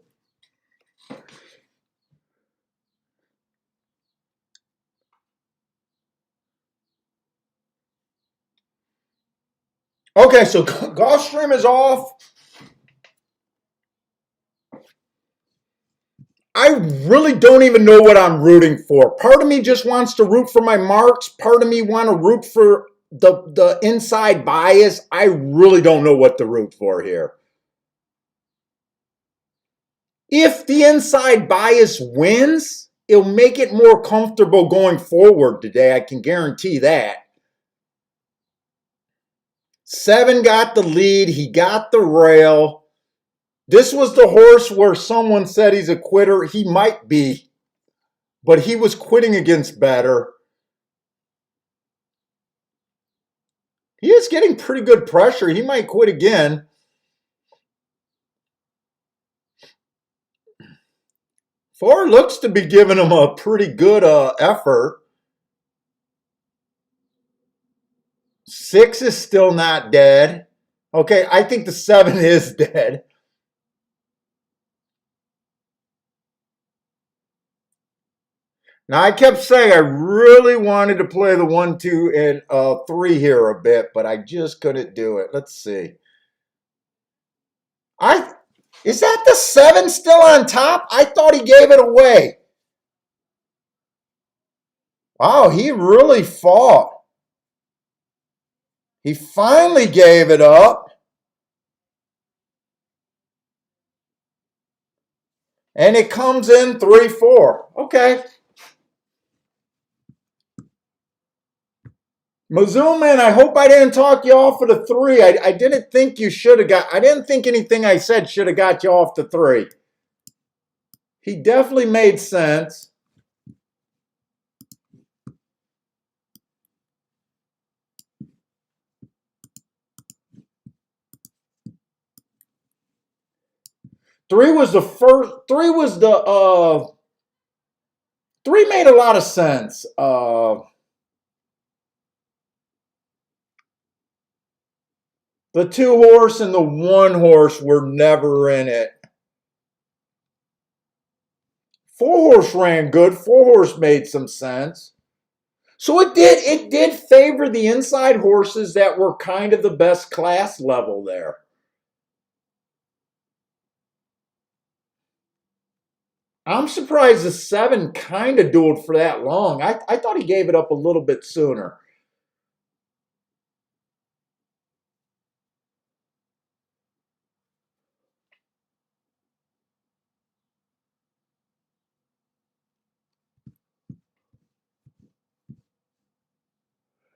Okay, so Gulfstream is off. I really don't even know what I'm rooting for. Part of me just wants to root for my marks. Part of me want to root for the inside bias. I really don't know what to root for here. If the inside bias wins, it'll make it more comfortable going forward today. I can guarantee that. 7 got the lead. He got the rail. This was the horse where someone said he's a quitter. He might be, but he was quitting against better. He is getting pretty good pressure. He might quit again. 4 looks to be giving him a pretty good effort. 6 is still not dead. Okay, I think the 7 is dead. Now, I kept saying I really wanted to play the 1, 2, and 3 here a bit, but I just couldn't do it. Let's see. I Is that the 7 still on top? I thought he gave it away. Wow, he really fought. He finally gave it up. And it comes in 3, 4. Okay. Mizzouman, I hope I didn't talk you off of the 3. I didn't think you should have got, I didn't think anything I said should have got you off the 3. He definitely made sense. Three was the first, 3 made a lot of sense. The 2 horse and the 1 horse were never in it. 4 horse ran good. 4 horse made some sense. So it did favor the inside horses that were kind of the best class level there. I'm surprised the 7 kind of dueled for that long. I thought he gave it up a little bit sooner.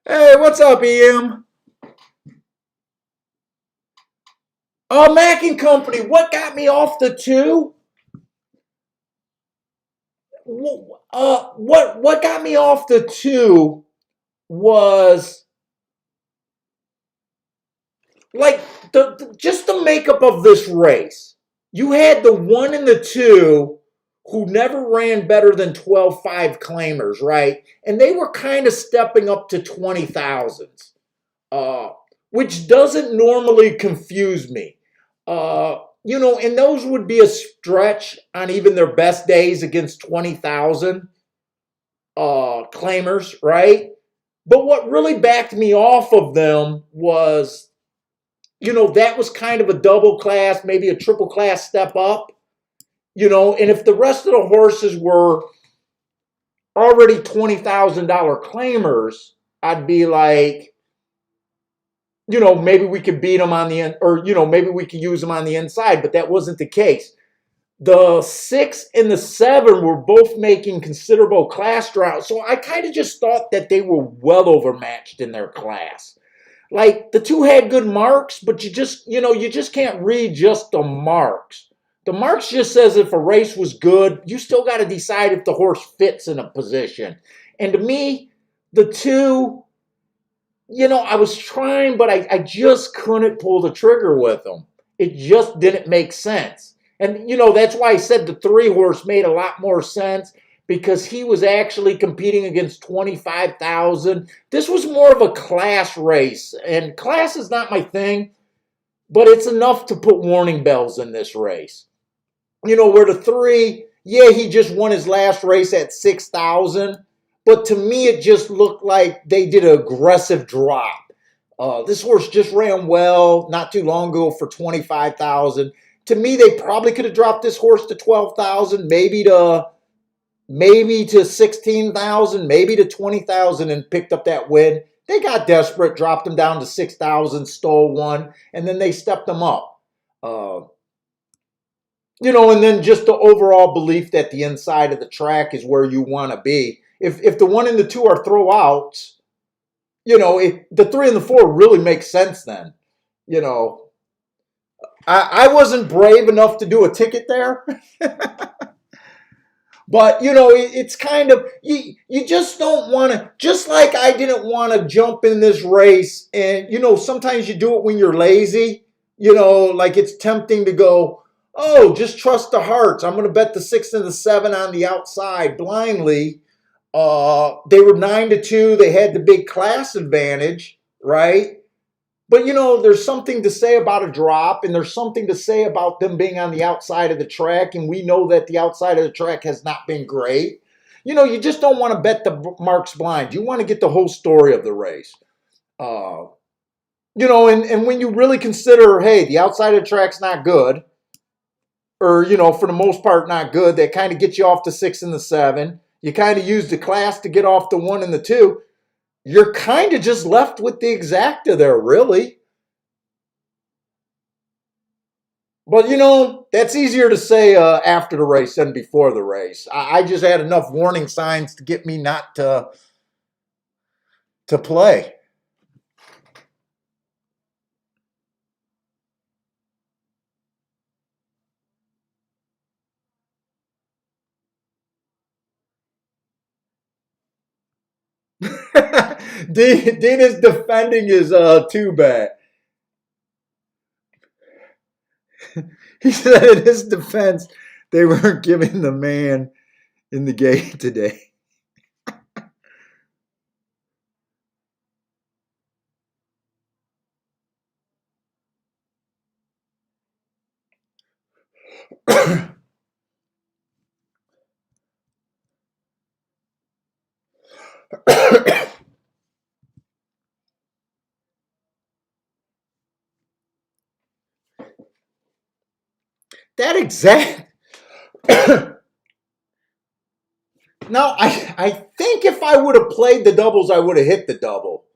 Hey, what's up, EM? Mac and Company, what got me off the 2? What got me off the 2 was like just the makeup of this race. You had the 1 and the 2 who never ran better than 12.5 claimers, right? And they were kind of stepping up to 20,000s, which doesn't normally confuse me. And those would be a stretch on even their best days against 20,000 claimers, right? But what really backed me off of them was, that was kind of a double class, maybe a triple class step up, and if the rest of the horses were already $20,000 claimers, I'd be like, maybe we could beat them on the end, or, maybe we could use them on the inside, but that wasn't the case. The 6 and the 7 were both making considerable class drought, so I kind of just thought that they were well overmatched in their class. Like, the 2 had good marks, but you just can't read just the marks. The marks just says if a race was good, you still got to decide if the horse fits in a position. And to me, the 2, I was trying, but I just couldn't pull the trigger with them. It just didn't make sense. And, that's why I said the 3 horse made a lot more sense, because he was actually competing against 25,000. This was more of a class race, and class is not my thing, but it's enough to put warning bells in this race. Where the 3, yeah, he just won his last race at 6,000, but to me it just looked like they did an aggressive drop. This horse just ran well not too long ago for 25,000. To me, they probably could have dropped this horse to 12,000, maybe to 16,000, maybe to 20,000, and picked up that win. They got desperate, dropped him down to 6,000, stole one, and then they stepped them up. And then just the overall belief that the inside of the track is where you want to be. If the 1 and the 2 are throwouts, the 3 and the 4 really make sense then. I wasn't brave enough to do a ticket there. But, it's kind of, you just don't want to, just like I didn't want to jump in this race. And, sometimes you do it when you're lazy, like it's tempting to go, oh, just trust the hearts. I'm going to bet the 6 and the 7 on the outside blindly. They were 9-2. They had the big class advantage, right? But, there's something to say about a drop, and there's something to say about them being on the outside of the track, and we know that the outside of the track has not been great. you just don't want to bet the marks blind. You want to get the whole story of the race. And when you really consider, hey, the outside of the track's not good, or, for the most part, not good, that kind of gets you off the 6 and the 7. You kind of use the class to get off the 1 and the 2. You're kind of just left with the exacta there, really. But, that's easier to say after the race than before the race. I just had enough warning signs to get me not to play. Dean is defending his two bet. He said in his defense, they weren't giving the man in the gate today. That exact. Now, I think if I would have played the doubles, I would have hit the double.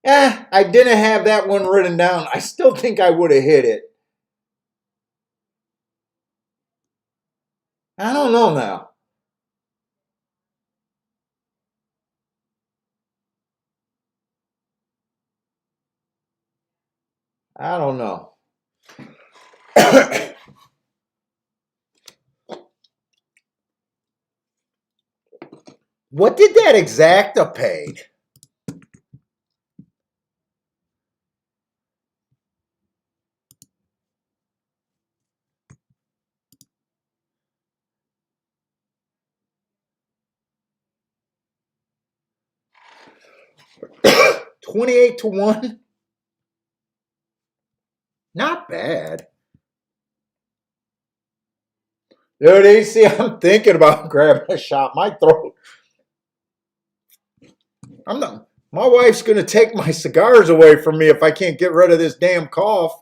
I didn't have that one written down. I still think I would have hit it. I don't know now. I don't know. What did that exacta pay? $28-1? Not bad. Dude, you see, I'm thinking about grabbing a shot. My throat. I'm not. My wife's gonna take my cigars away from me if I can't get rid of this damn cough.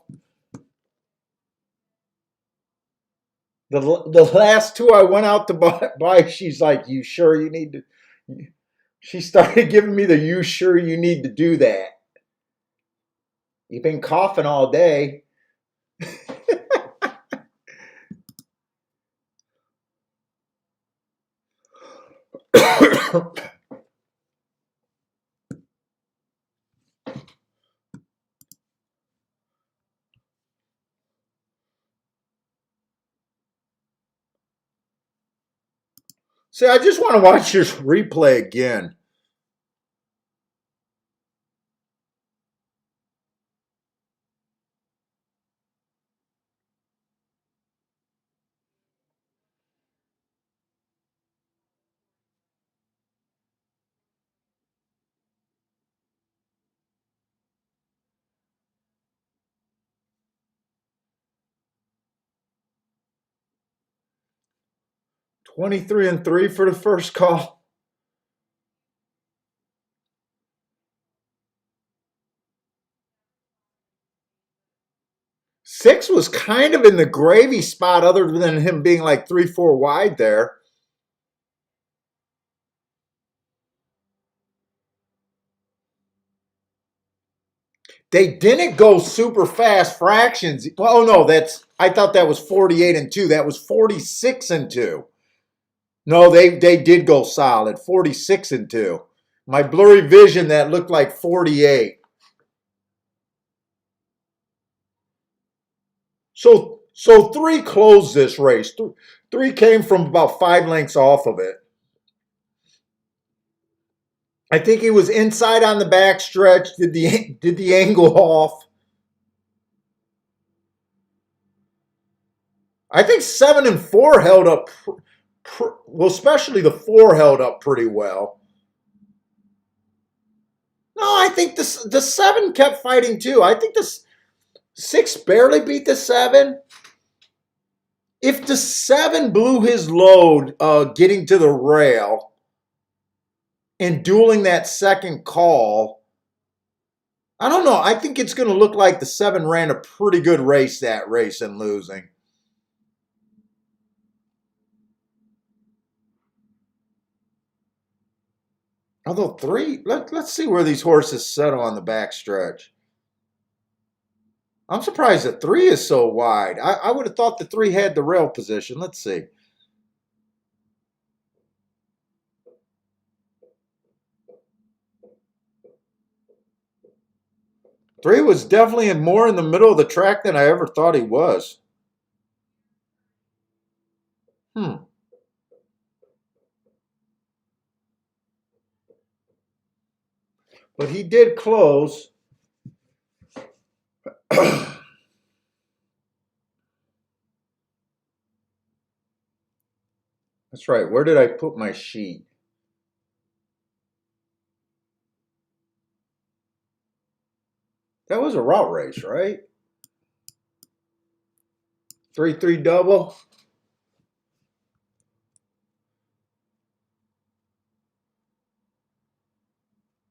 The last two I went out to buy, she's like, "You sure you need to?" She started giving me the "You sure you need to do that?" You've been coughing all day. See, I just want to watch this replay again. $23-3 for the first call. Six was kind of in the gravy spot, other than him being like 3-4 wide there. They didn't go super fast fractions. Oh no, I thought that was 48-2. That was 46-2. No, they did go solid. 46-2. My blurry vision, that looked like 48. So three closed this race. Three came from about 5 lengths off of it. I think he was inside on the back stretch. Did the angle off? I think 7 and 4 held up. Well, especially the 4 held up pretty well. No, I think the 7 kept fighting too. I think the 6 barely beat the 7. If the 7 blew his load getting to the rail and dueling that second call, I don't know. I think it's going to look like the 7 ran a pretty good race that race and losing. Although 3, let's see where these horses settle on the backstretch. I'm surprised that 3 is so wide. I would have thought the 3 had the rail position. Let's see. Three was definitely more in the middle of the track than I ever thought he was. But he did close. That's right. Where did I put my sheet? That was a route race, right? 3-3 double.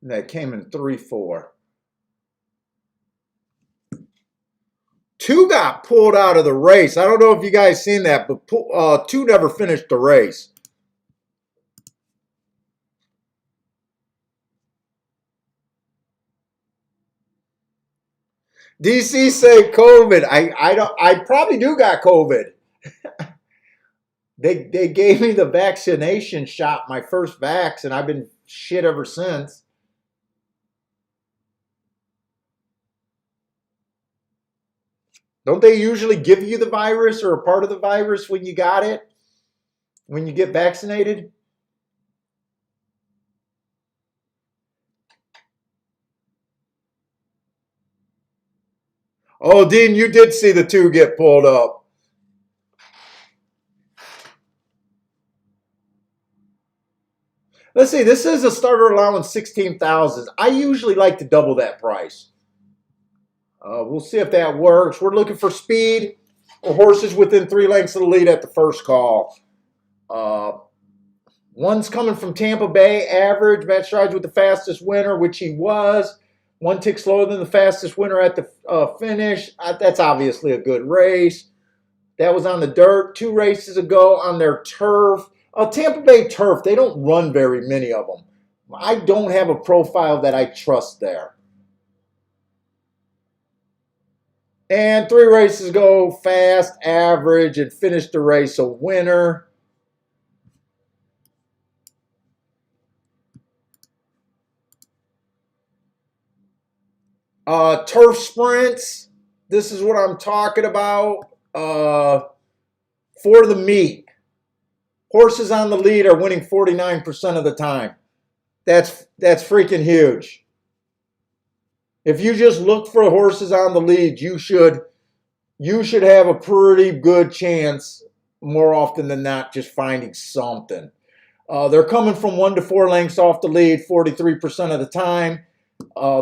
And that came in 3-4. 2 got pulled out of the race. I don't know if you guys seen that, but 2 never finished the race. DC say COVID. I probably do got COVID. They gave me the vaccination shot, my first vax, and I've been shit ever since. Don't they usually give you the virus or a part of the virus when you got it? When you get vaccinated? Oh, Dean, you did see the 2 get pulled up. Let's see, this is a starter allowance 16,000. I usually like to double that price. We'll see if that works. We're looking for speed or horses within 3 lengths of the lead at the first call. One's coming from Tampa Bay, average. Matt strides with the fastest winner, which he was. 1 tick slower than the fastest winner at the finish. That's obviously a good race. That was on the dirt 2 races ago on their turf. Tampa Bay turf, they don't run very many of them. I don't have a profile that I trust there. And 3 races ago, fast, average, and finished the race a winner. Turf sprints. This is what I'm talking about. For the meet. Horses on the lead are winning 49% of the time. That's freaking huge. If you just look for horses on the lead, you should have a pretty good chance more often than not just finding something. They're coming from 1 to 4 lengths off the lead 43% of the time.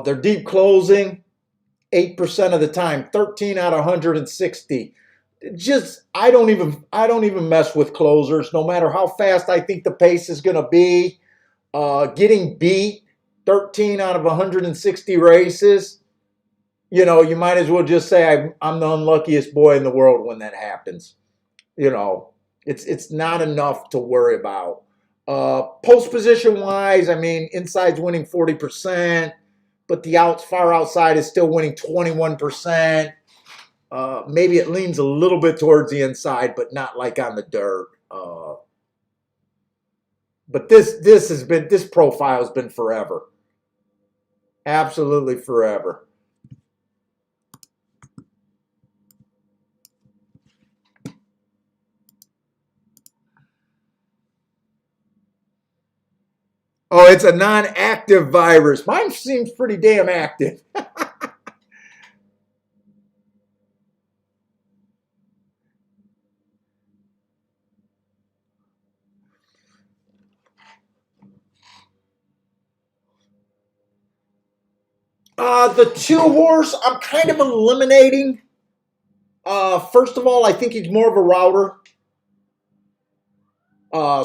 They're deep closing 8% of the time, 13 out of 160. Just I don't even mess with closers, no matter how fast I think the pace is going to be. Getting beat 13 out of 160 races, you might as well just say I'm the unluckiest boy in the world when that happens. It's not enough to worry about. Post position wise, I mean, inside's winning 40%, but the far outside is still winning 21%. Maybe it leans a little bit towards the inside, but not like on the dirt. But this profile has been forever. Absolutely forever. Oh, it's a non-active virus. Mine seems pretty damn active. The 2 horse, I'm kind of eliminating. First of all, I think he's more of a router.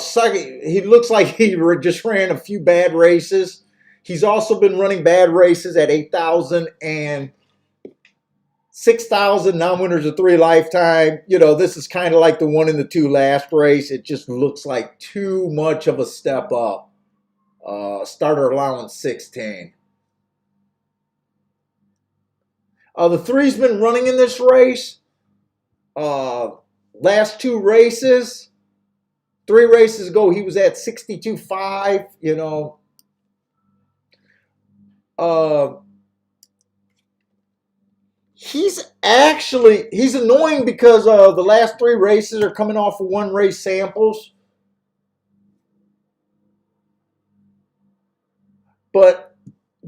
Second, he looks like he just ran a few bad races. He's also been running bad races at 8,000 and 6,000 non-winners of 3 lifetime. You know, this is kind of like the 1 and the 2 last race. It just looks like too much of a step up. Starter allowance 16. The 3's been running in this race. Last 2 races, 3 races ago, he was at 62.5, you know. He's annoying because the last 3 races are coming off of 1 race samples. But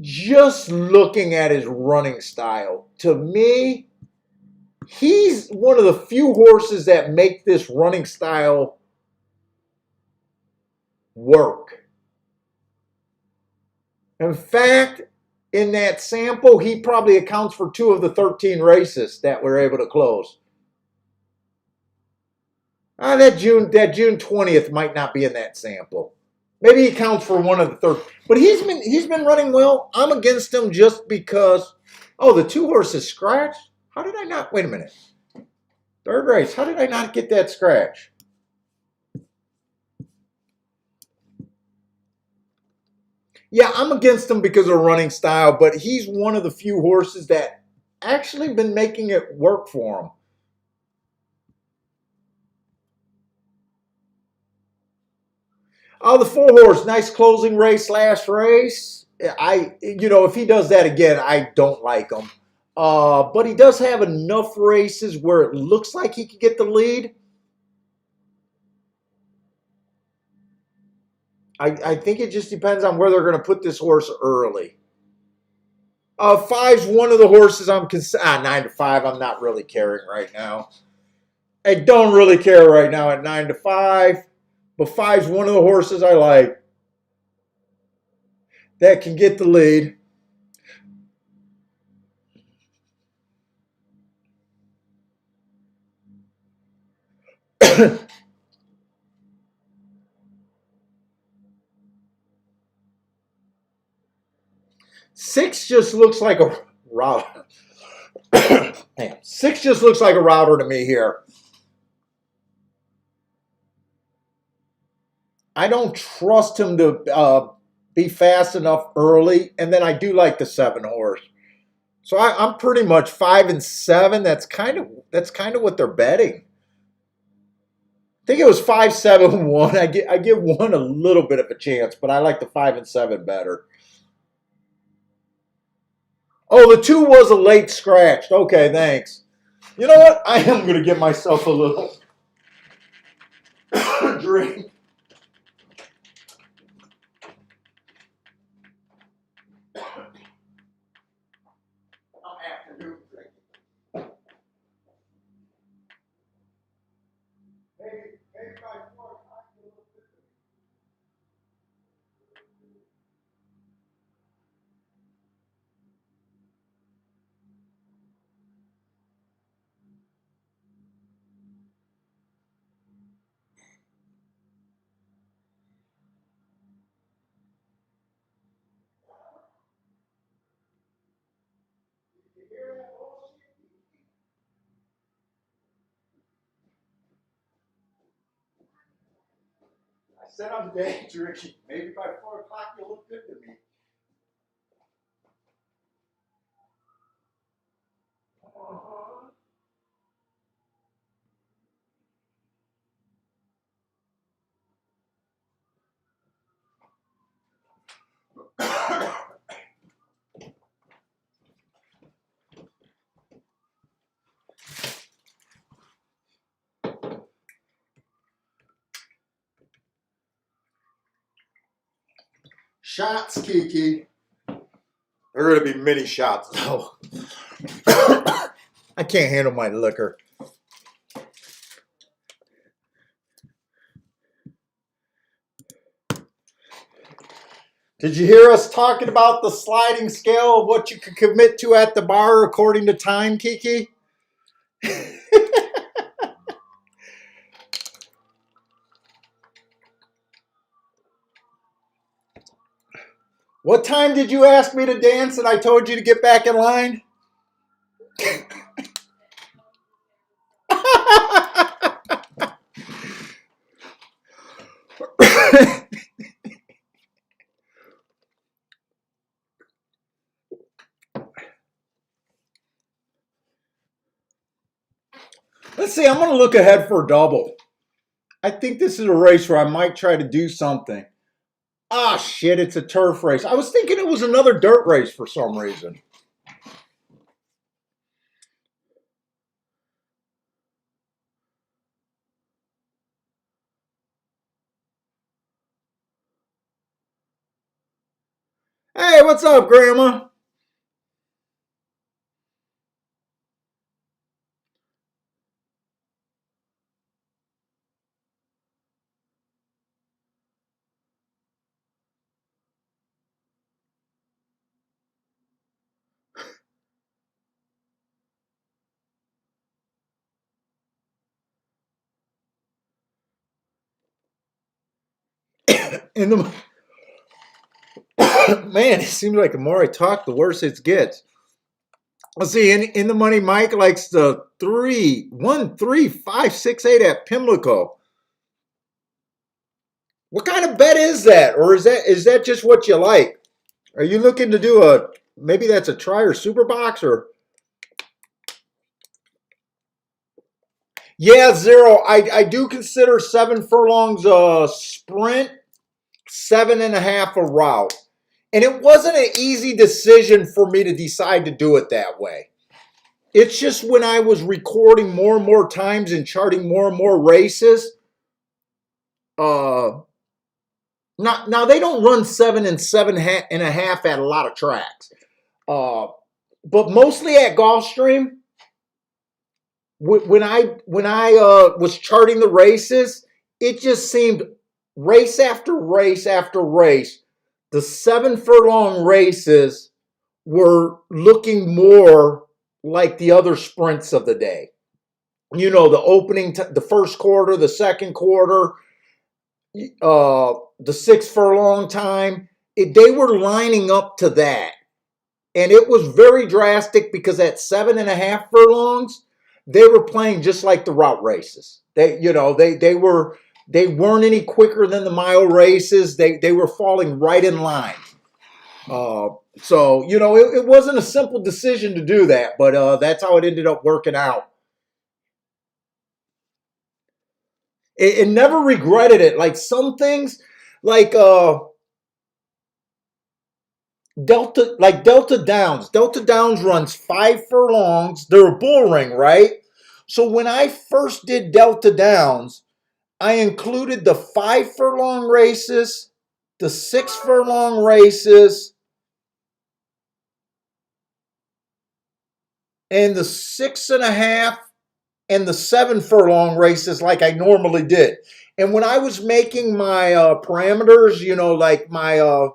just looking at his running style, to me, he's one of the few horses that make this running style work. In fact, in that sample, he probably accounts for 2 of the 13 races that we're able to close. That June 20th might not be in that sample. Maybe he counts for 1 of the 13. But he's been running well. I'm against him just because. Oh, the 2 horses scratched? How did I not? Wait a minute. 3rd race. How did I not get that scratch? Yeah, I'm against him because of running style, but he's one of the few horses that actually been making it work for him. Oh, the 4 horse, nice closing race last race. If he does that again, I don't like him. But he does have enough races where it looks like he could get the lead. I think it just depends on where they're going to put this horse early. 5's one of the horses I'm 9 to 5. I'm not really caring right now. I don't really care right now at 9 to 5. But 5's one of the horses I like that can get the lead. Six just looks like a router. Damn. 6 just looks like a router to me here. I don't trust him to be fast enough early, and then I do like the 7 horse. So I'm pretty much 5 and 7. That's kind of what they're betting. I think it was 5, 7, 1. I give 1 a little bit of a chance, but I like the 5 and 7 better. Oh, the 2 was a late scratch. Okay, thanks. You know what? I am going to give myself a little drink. Afternoon drink. Maybe by 4 o'clock you'll look good. You hear that bullshit? I said I'm day drinking. Maybe by 4 o'clock you'll look good to me. Shots, Kiki. They're going to be mini shots, though. I can't handle my liquor. Did you hear us talking about the sliding scale of what you could commit to at the bar according to time, Kiki? What time did you ask me to dance and I told you to get back in line? Let's see, I'm going to look ahead for a double. I think this is a race where I might try to do something. Ah, shit, it's a turf race. I was thinking it was another dirt race for some reason. Hey, what's up, Grandma? In the Man, it seems like the more I talk, the worse it gets. Let's see. In the money, Mike likes the 3-1-3-5-6-8 at Pimlico. What kind of bet is that, or is that just what you like? Are you looking to do a maybe that's a try or super box or? Yeah, zero. I do consider 7 furlongs a sprint, 7.5 a route. And it wasn't an easy decision for me to decide to do it that way. It's just when I was recording more and more times and charting more and more races. Uh, now they don't run 7 and 7.5 at a lot of tracks. Uh, but mostly at Gulfstream, when I was charting the races, it just seemed race after race after race, the 7 furlong races were looking more like the other sprints of the day. You know, the opening, the first quarter, the second quarter, the 6 furlong time. They were lining up to that. And it was very drastic because at 7.5 furlongs, they were playing just like the route races. They weren't any quicker than the mile races. They were falling right in line. So it wasn't a simple decision to do that, but that's how it ended up working out. It never regretted it. Like some things, like Delta Downs. Delta Downs runs 5 furlongs. They're a bull ring, right? So when I first did Delta Downs, I included the 5 furlong races, the 6 furlong races, and the 6.5 and the 7 furlong races like I normally did. And when I was making my parameters, like my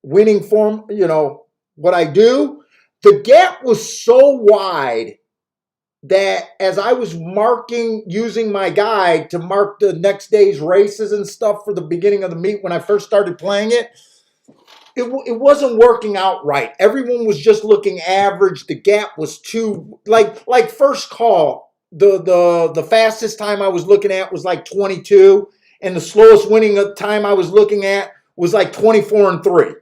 winning form, what I do, the gap was so wide that as I was marking, using my guide to mark the next day's races and stuff for the beginning of the meet when I first started playing it, it wasn't working out right. Everyone was just looking average. The gap was too like first call. The fastest time I was looking at was like 22, and the slowest winning time I was looking at was like 24-3.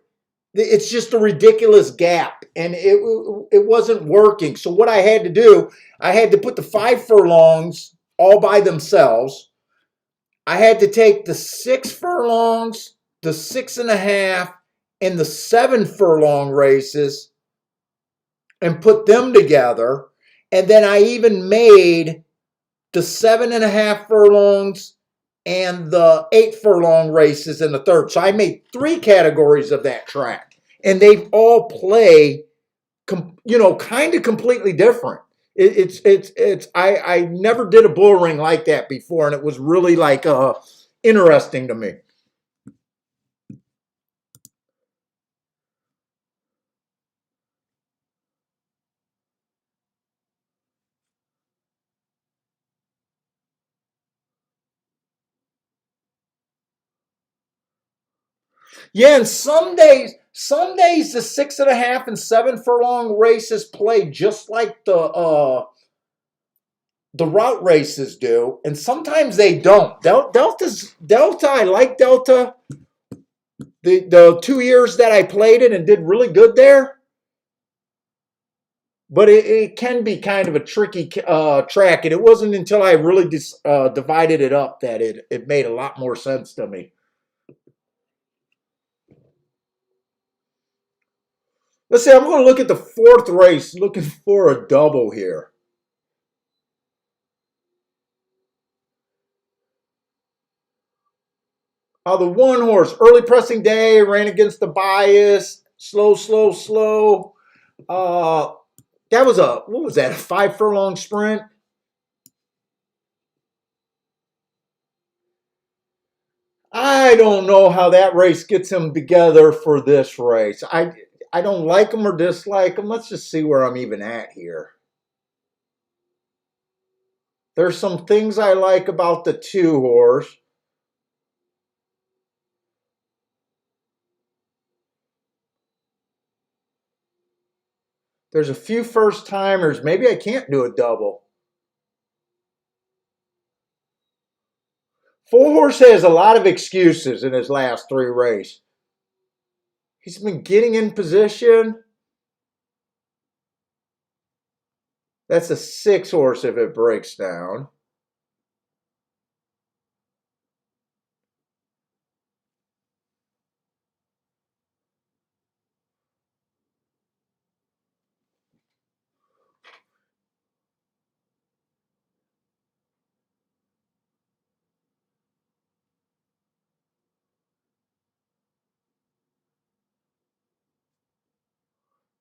It's just a ridiculous gap, and it wasn't working. So what I had to do, I had to put the 5 furlongs all by themselves. I had to take the 6 furlongs, the 6.5, and the 7 furlong races and put them together. And then I even made the 7.5 furlongs and the 8 furlong races in the third. So I made 3 categories of that track. And they all play, kind of completely different. I never did a bull ring like that before, and it was really like interesting to me. Yeah, and some days the 6.5 and 7 furlong races play just like the route races do, and sometimes they don't. Delta. I like Delta. The 2 years that I played it and did really good there, but it can be kind of a tricky track, and it wasn't until I really divided it up that it made a lot more sense to me. Let's see. I'm going to look at the fourth race, looking for a double here. The one horse, early pressing day, ran against the bias, slow, slow, slow. That was what was that, a 5 furlong sprint? I don't know how that race gets him together for this race. I don't like him or dislike him. Let's just see where I'm even at here. There's some things I like about the 2 horse. There's a few first timers. Maybe I can't do a double. 4 horse has a lot of excuses in his last 3 races. He's been getting in position. That's a 6 horse if it breaks down.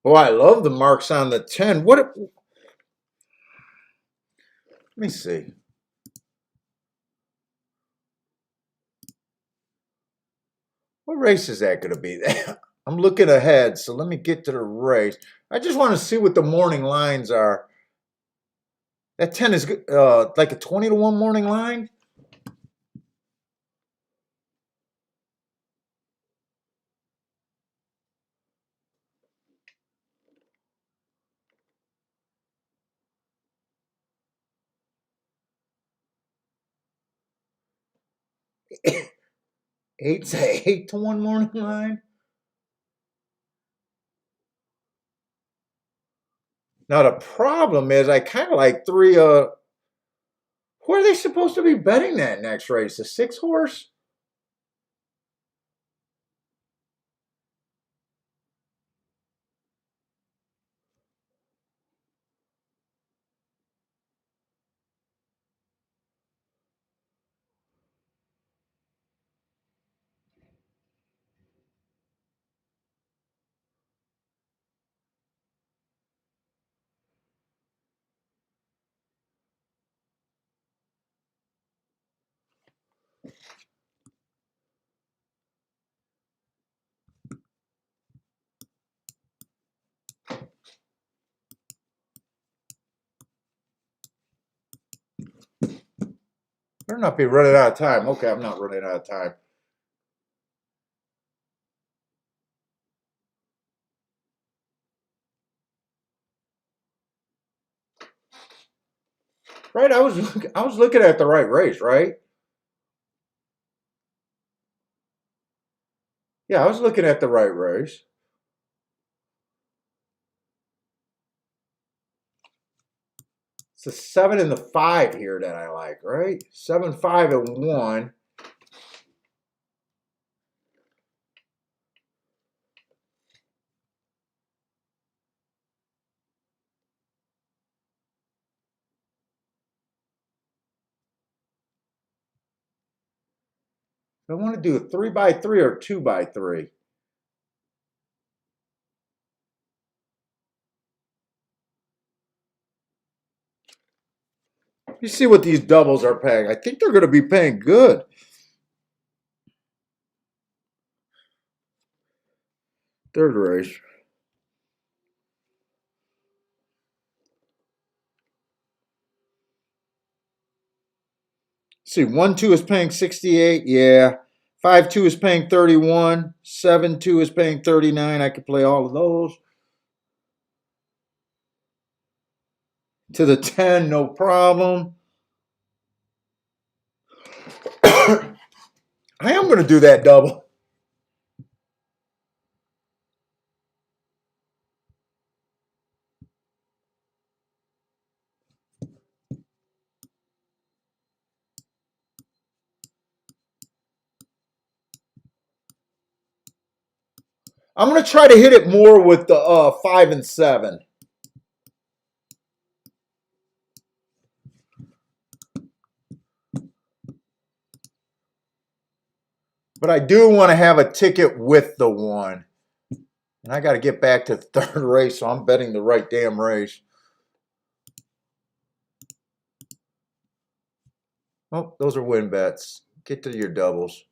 Oh, I love the marks on the 10. Let me see. What race is that going to be? I'm looking ahead, so let me get to the race. I just want to see what the morning lines are. That 10 is like a 20-1 morning line. Eight's a 8-1 morning line. Now the problem is I kind of like 3. Who are they supposed to be betting that next race? The 6 horse? Better not be running out of time. Okay, I'm not running out of time. Right, I was looking at the right race, right? Yeah, I was looking at the right race. It's the 7 and the 5 here that I like, right? 7, 5, and 1. I want to do a 3x3 or 2x3. You see what these doubles are paying. I think they're going to be paying good. Third race. See, 1, 2 is paying 68. Yeah. 5-2 is paying 31. 7-2 is paying 39. I could play all of those. To the 10, no problem. I am going to do that double. I'm going to try to hit it more with the 5 and 7. But I do want to have a ticket with the 1. And I got to get back to the third race, so I'm betting the right damn race. Oh, those are win bets. Get to your doubles.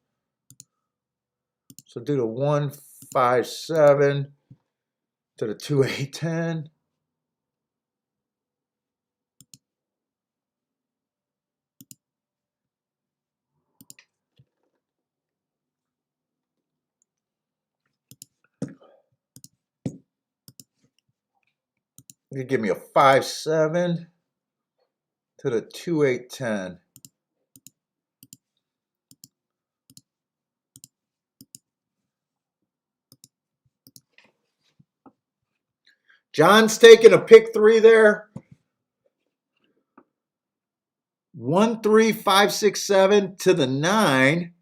So do the 1, 5, 7 to the 2, 8, 10. You give me a 5, 7 to the 2, 8, 10. John's taking a pick 3 there. 1, 3, 5, 6, 7 to the 9.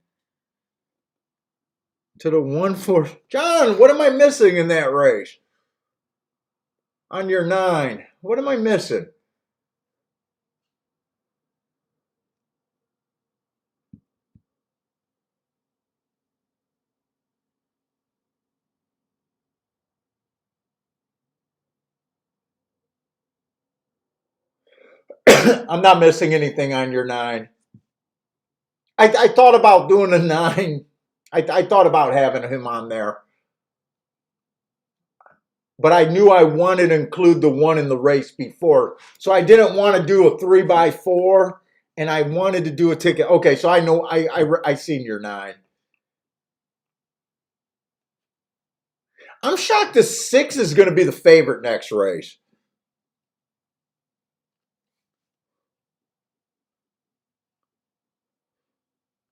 To the 1, 4. John, what am I missing in that race? On your 9. What am I missing? I'm not missing anything on your 9. I thought about doing a 9. I thought about having him on there. But I knew I wanted to include the 1 in the race before. So I didn't want to do a 3x4, and I wanted to do a ticket. Okay, so I know I seen your 9. I'm shocked the 6 is going to be the favorite next race.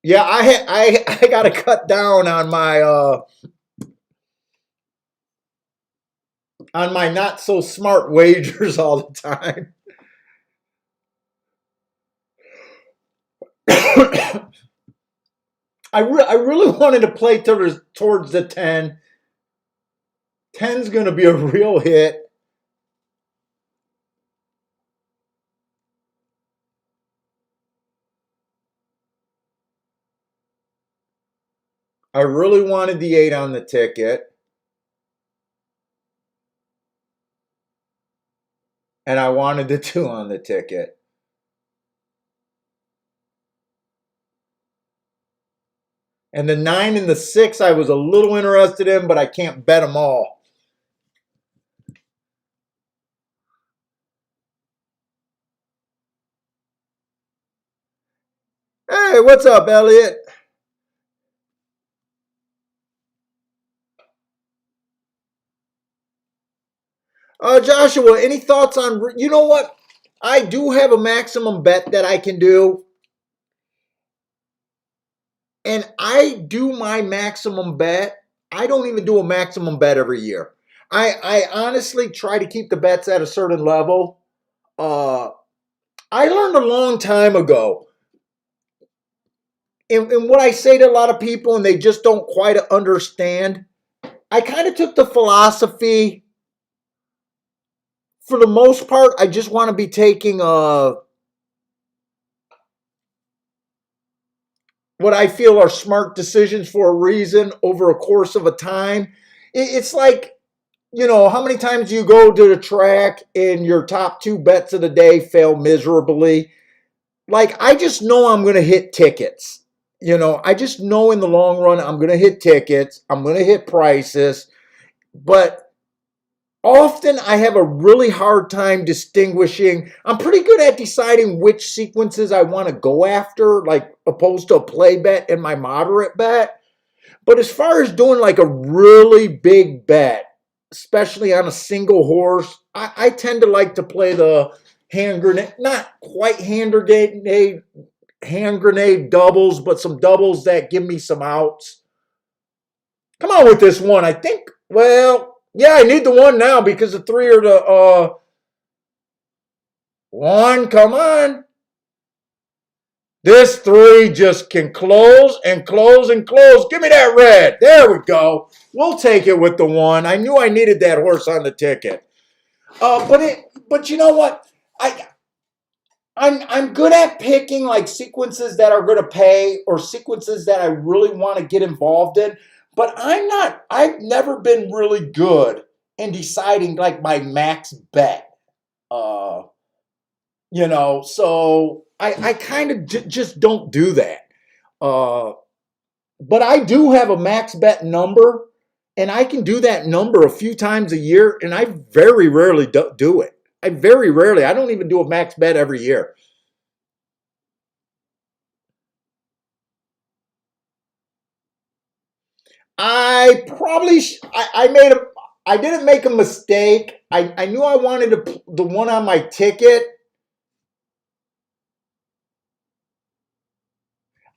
Yeah, I got to cut down on my not so smart wagers all the time. I really wanted to play towards the 10. 10's going to be a real hit. I really wanted the 8 on the ticket. And I wanted the 2 on the ticket. And the 9 and the 6 I was a little interested in, but I can't bet them all. Hey, what's up, Elliot? Joshua, any thoughts on, you know what? I do have a maximum bet that I can do. And I do my maximum bet. I don't even do a maximum bet every year. I honestly try to keep the bets at a certain level. I learned a long time ago. And what I say to a lot of people, and they just don't quite understand, I kind of took the philosophy, for the most part, I just want to be taking what I feel are smart decisions for a reason over a course of a time. It's like, how many times do you go to the track and your top 2 bets of the day fail miserably? Like, I just know I'm going to hit tickets. I just know in the long run I'm going to hit tickets. I'm going to hit prices. But often I have a really hard time distinguishing. I'm pretty good at deciding which sequences I want to go after, like opposed to a play bet and my moderate bet. But as far as doing like a really big bet, especially on a single horse, I tend to like to play the hand grenade, not quite hand grenade doubles, but some doubles that give me some outs. Come on with this one. I think, well, yeah, I need the one now because the three are the one. Come on. This three just can close and close and close. Give me that red. There we go. We'll take it with the one. I knew I needed that horse on the ticket. But you know what? I'm good at picking like sequences that are going to pay or sequences that I really want to get involved in. But I'm not. I've never been really good in deciding like my max bet. Uh, so I kind of just don't do that. Uh, but I do have a max bet number, and I can do that number a few times a year, and I very rarely do it. I don't even do a max bet every year. I probably, I didn't make a mistake. I knew I wanted the one on my ticket.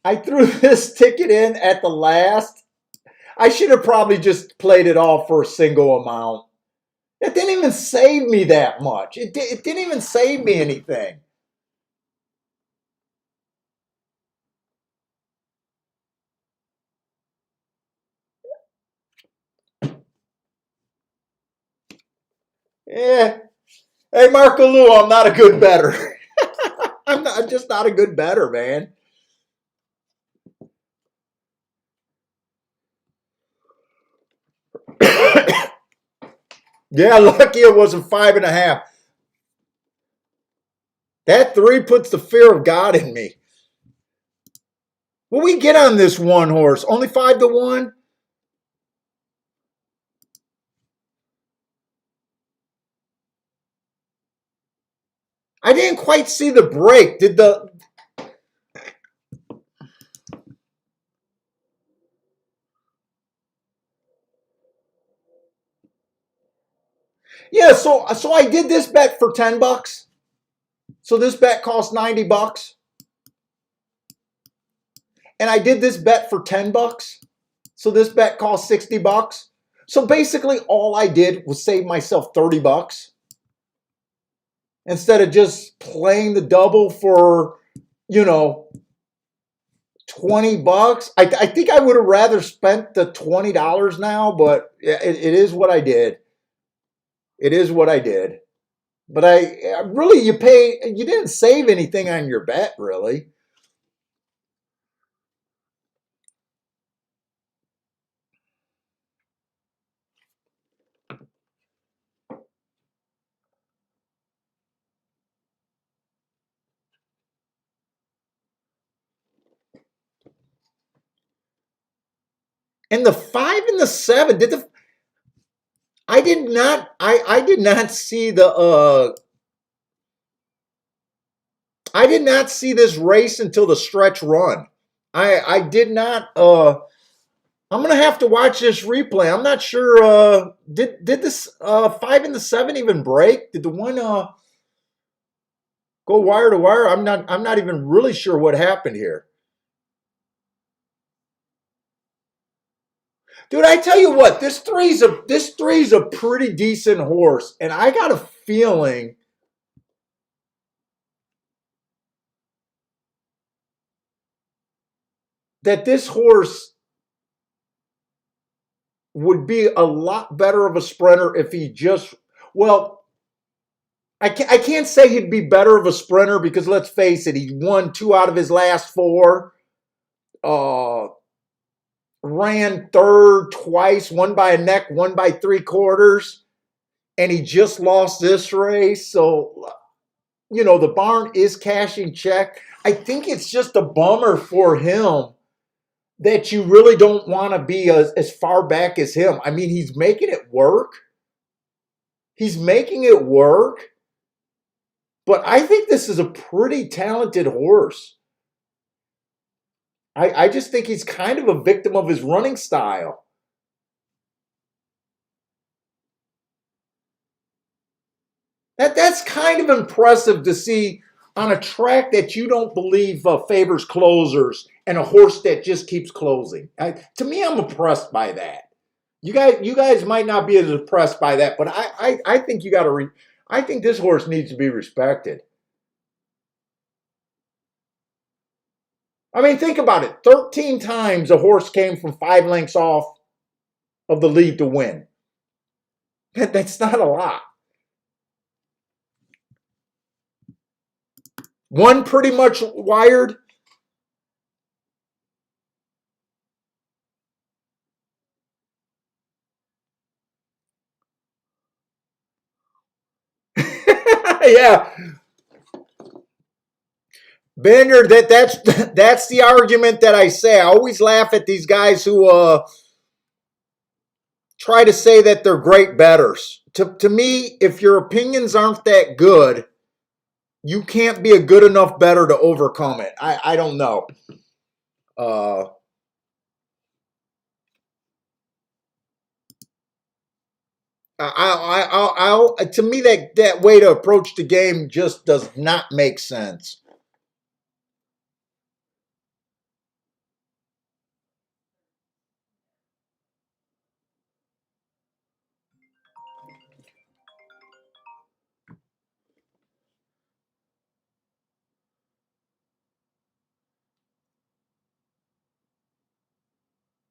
I threw this ticket in at the last. I should have probably just played it all for a single amount. It didn't even save me that much. It didn't even save me anything. Yeah. Hey, Marco Lou, I'm not a good bettor. I'm just not a good bettor, man. Yeah, lucky it wasn't 5.5. That three puts the fear of God in me. What we get on this one horse? Only 5-1? I didn't quite see the break. Did the Yeah, so I did this bet for $10. So this bet cost $90. And I did this bet for $10. So this bet cost $60. So basically all I did was save myself $30 instead of just playing the double for, you know, $20. I think I would have rather spent the $20 now, but it is what I did. It is what I did. But really, you didn't save anything on your bet, really. And the 5 and the 7, I did not see I did not see this race until the stretch run. I did not I'm gonna have to watch this replay. I'm not sure did this 5 and the 7 even break? Did the one go wire to wire? I'm not even really sure what happened here. Dude, I tell you what, this three's a pretty decent horse, and I got a feeling that this horse would be a lot better of a sprinter if he just, well, I can't say he'd be better of a sprinter because let's face it, he won 2 out of his last 4. Uh, ran third twice, one by a neck, one by 3/4, and he just lost this race. So, the barn is cashing check. I think it's just a bummer for him that you really don't want to be as far back as him. I mean, he's making it work. He's making it work, but I think this is a pretty talented horse. I just think he's kind of a victim of his running style. That's kind of impressive to see on a track that you don't believe favors closers and a horse that just keeps closing. To me, I'm impressed by that. You guys might not be as impressed by that, but I think you got to. I think this horse needs to be respected. I mean, think about it. 13 times a horse came from 5 lengths off of the lead to win. That's not a lot. One pretty much wired. Yeah, Bender. That's the argument that I say. I always laugh at these guys who try to say that they're great bettors. To me, if your opinions aren't that good, you can't be a good enough bettor to overcome it. I don't know. Uh, to me, that way to approach the game just does not make sense.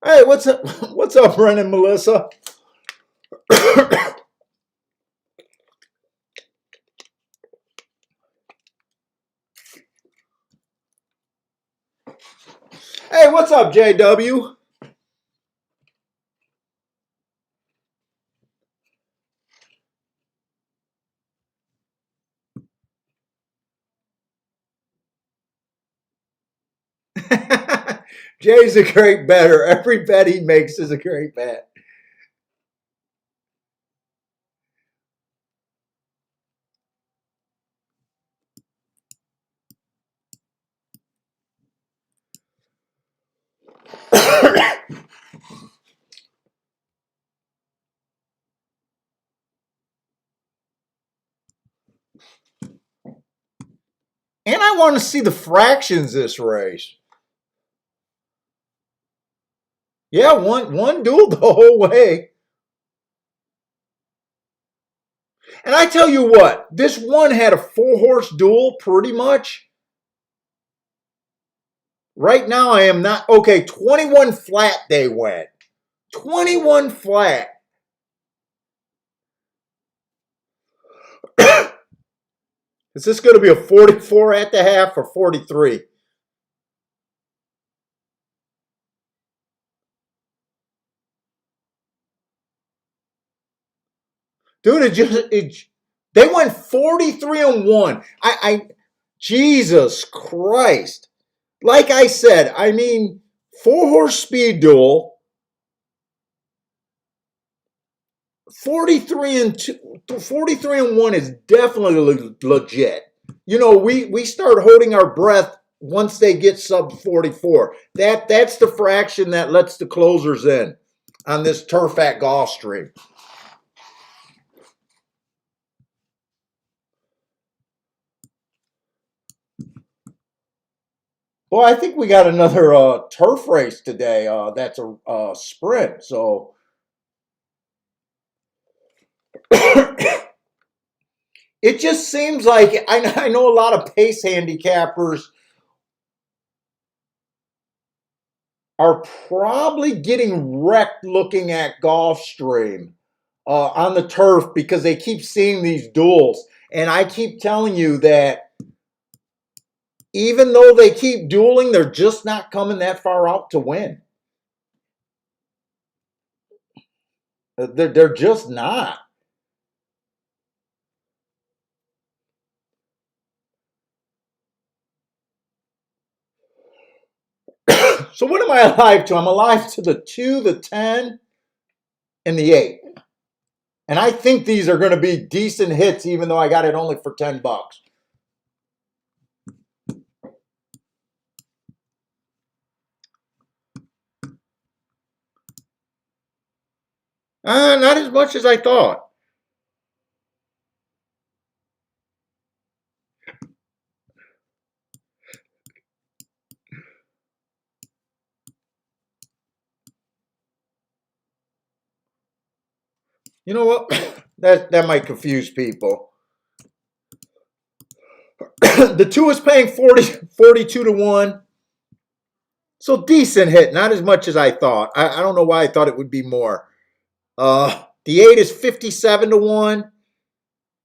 Hey, what's up? What's up, Brennan, Melissa? Hey, what's up, JW? Jay's a great better. Every bet he makes is a great bet. And I want to see the fractions this race. Yeah, one duel the whole way. And I tell you what, this one had a 4-horse duel pretty much. Right now, I am not. Okay, 21 flat they went. 21 flat. Is this going to be a 44 at the half or 43? Dude, they went 43-1. Jesus Christ. Like I said, I mean, 4-horse speed duel, 43-1 is definitely legit. You know, we start holding our breath once they get sub 44. That's the fraction that lets the closers in on this turf at Gulfstream. Well, I think we got another turf race today. That's a sprint. So it just seems like I know a lot of pace handicappers are probably getting wrecked looking at Gulfstream on the turf because they keep seeing these duels. And I keep telling you that even though they keep dueling, they're just not coming that far out to win. They're just not. So what am I alive to? I'm alive to the 2, the 10, and the 8. And I think these are going to be decent hits, even though I got it only for $10. Not as much as I thought. You know what? That might confuse people. The 2 is paying 42 to 1. So decent hit, not as much as I thought. I don't know why I thought it would be more. The 8 is 57 to 1.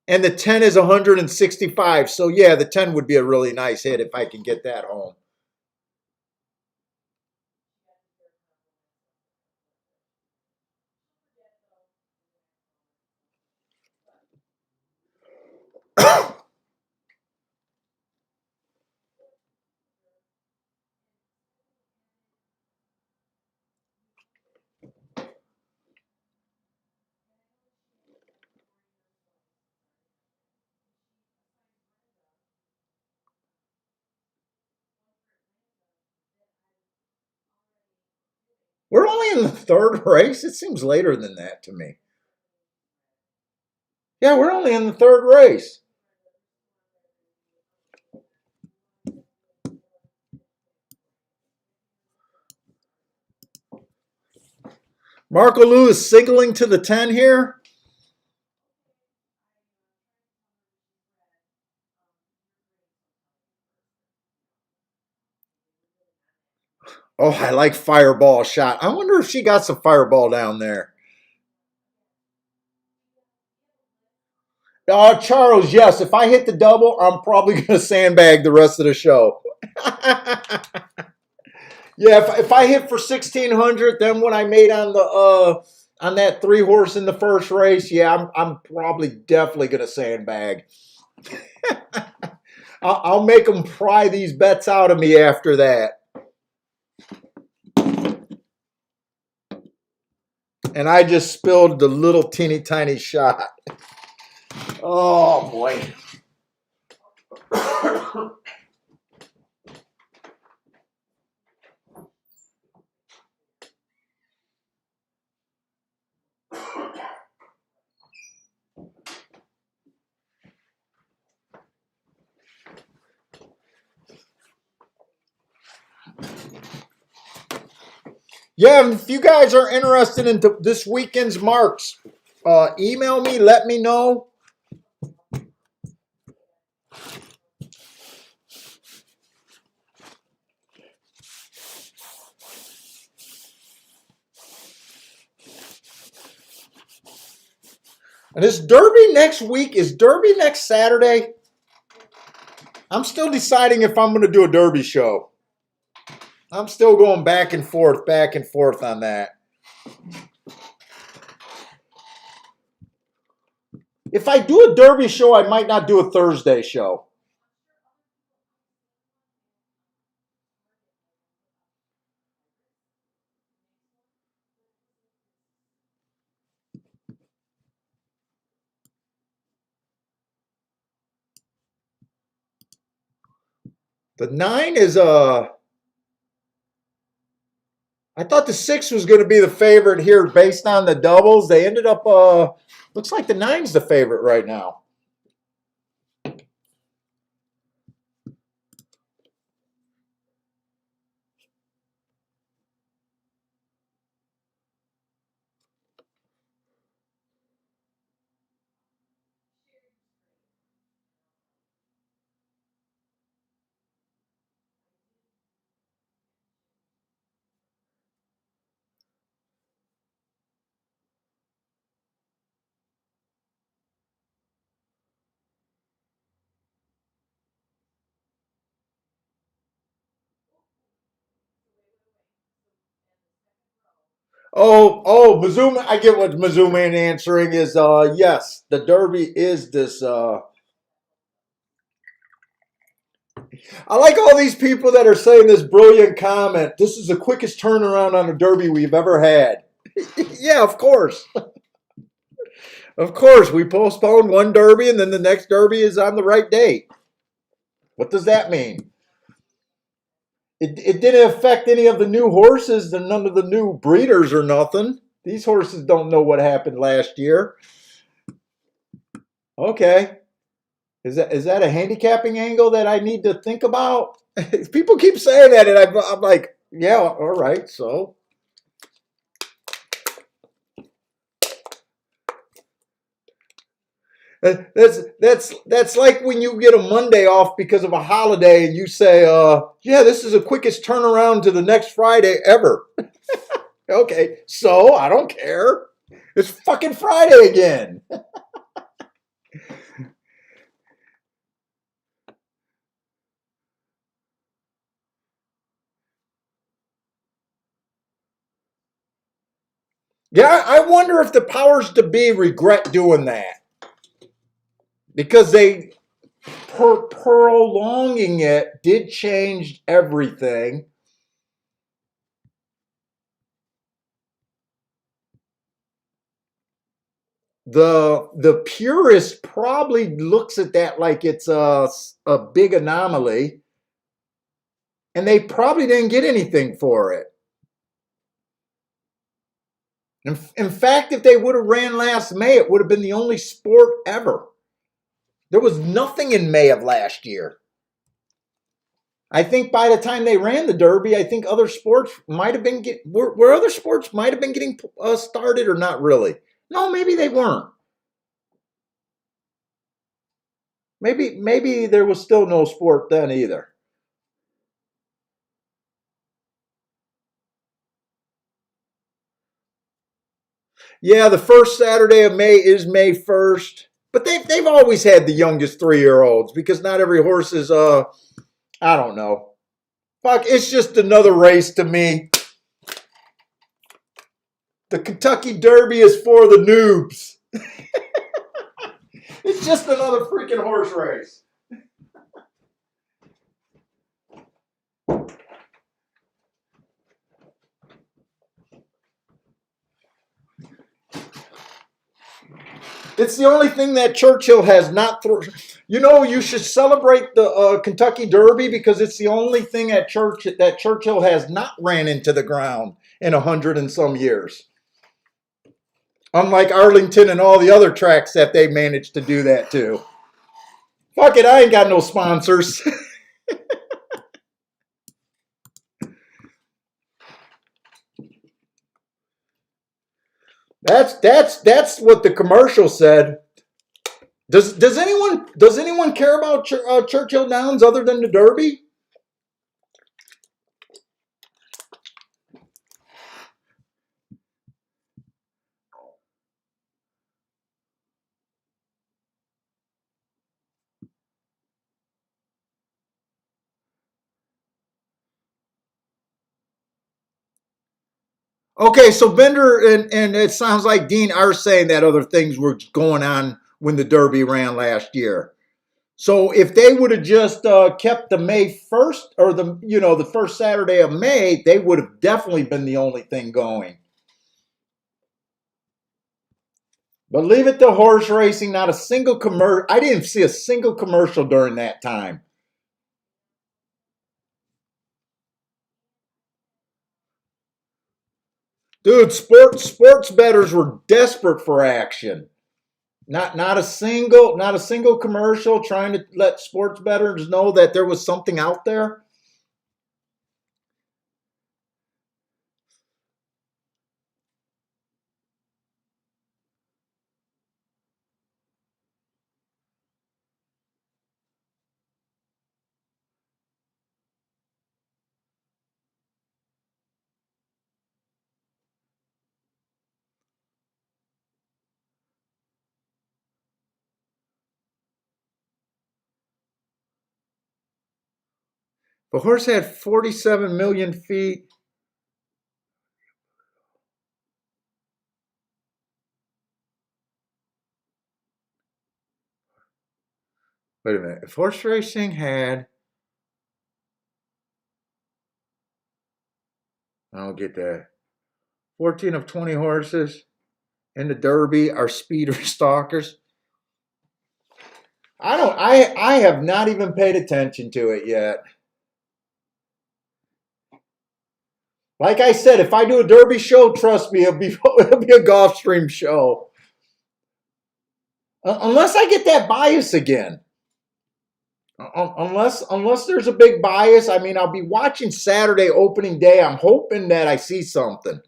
And the 10 is 165. So yeah, the 10 would be a really nice hit if I can get that home. We're only in the third race. It seems later than that to me. Yeah, we're only in the third race. Marco Lou is signaling to the 10 here. Oh, I like fireball shot. I wonder if she got some fireball down there. Charles, yes. If I hit the double, I'm probably going to sandbag the rest of the show. Yeah, if I hit for 1,600, then what I made on the on that 3 horse in the first race, yeah, I'm probably definitely going to sandbag. I'll make them pry these bets out of me after that. And I just spilled the little teeny tiny shot. Oh boy. Yeah, if you guys are interested in this weekend's marks, email me, let me know. And is Derby next week? Is Derby next Saturday? I'm still deciding if I'm going to do a Derby show. I'm still going back and forth on that. If I do a Derby show, I might not do a Thursday show. The 9 is I thought the 6 was going to be the favorite here based on the doubles. They ended up looks like the 9's the favorite right now. Mizzou. I get what Mizzou man answering is. Yes, the Derby is this. I like all these people that are saying this brilliant comment. This is the quickest turnaround on a Derby we've ever had. Yeah, of course. Of course, we postponed one derby and then the next derby is on the right date. What does that mean? It didn't affect any of the new horses and none of the new breeders or nothing. These horses don't know what happened last year. Okay. Is that a handicapping angle that I need to think about? People keep saying that, and I'm like, yeah, all right. So that's like when you get a Monday off because of a holiday, and you say, yeah, this is the quickest turnaround to the next Friday ever. Okay, so I don't care. It's fucking Friday again. Yeah, I wonder if the powers to be regret doing that because they prolonging it did change everything. The purist probably looks at that like it's a big anomaly, and they probably didn't get anything for it. In fact, if they would have ran last May, it would have been the only sport ever. There was nothing in May of last year. I think by the time they ran the Derby, I think other sports might have been were other sports might have been getting started or not really. No, maybe they weren't. Maybe there was still no sport then either. Yeah, the first Saturday of May is May 1st. But they've always had the youngest 3 year olds because not every horse is I don't know. Fuck, it's just another race to me. The Kentucky Derby is for the noobs. It's just another freaking horse race. It's the only thing that Churchill has not thrown. You know, you should celebrate the Kentucky Derby because it's the only thing that Churchill has not ran into the ground in 100 and some years. Unlike Arlington and all the other tracks that they managed to do that to. Fuck it, I ain't got no sponsors. That's what the commercial said. Does anyone care about Churchill Downs other than the Derby? Okay, so Bender and it sounds like Dean are saying that other things were going on when the Derby ran last year. So if they would have just kept the May 1st or the first Saturday of May, they would have definitely been the only thing going. But leave it to horse racing. Not a single commercial. I didn't see a single commercial during that time. Dude, sports bettors were desperate for action. Not a single commercial trying to let sports bettors know that there was something out there. The horse had 47 million feet. Wait a minute. If horse racing had, I don't get that. 14 of 20 horses. in the Derby are speeder stalkers. I have not even paid attention to it yet. Like I said, if I do a Derby show, trust me, it'll be a Gulfstream show. Unless I get that bias again. Unless there's a big bias, I mean, I'll be watching Saturday opening day. I'm hoping that I see something.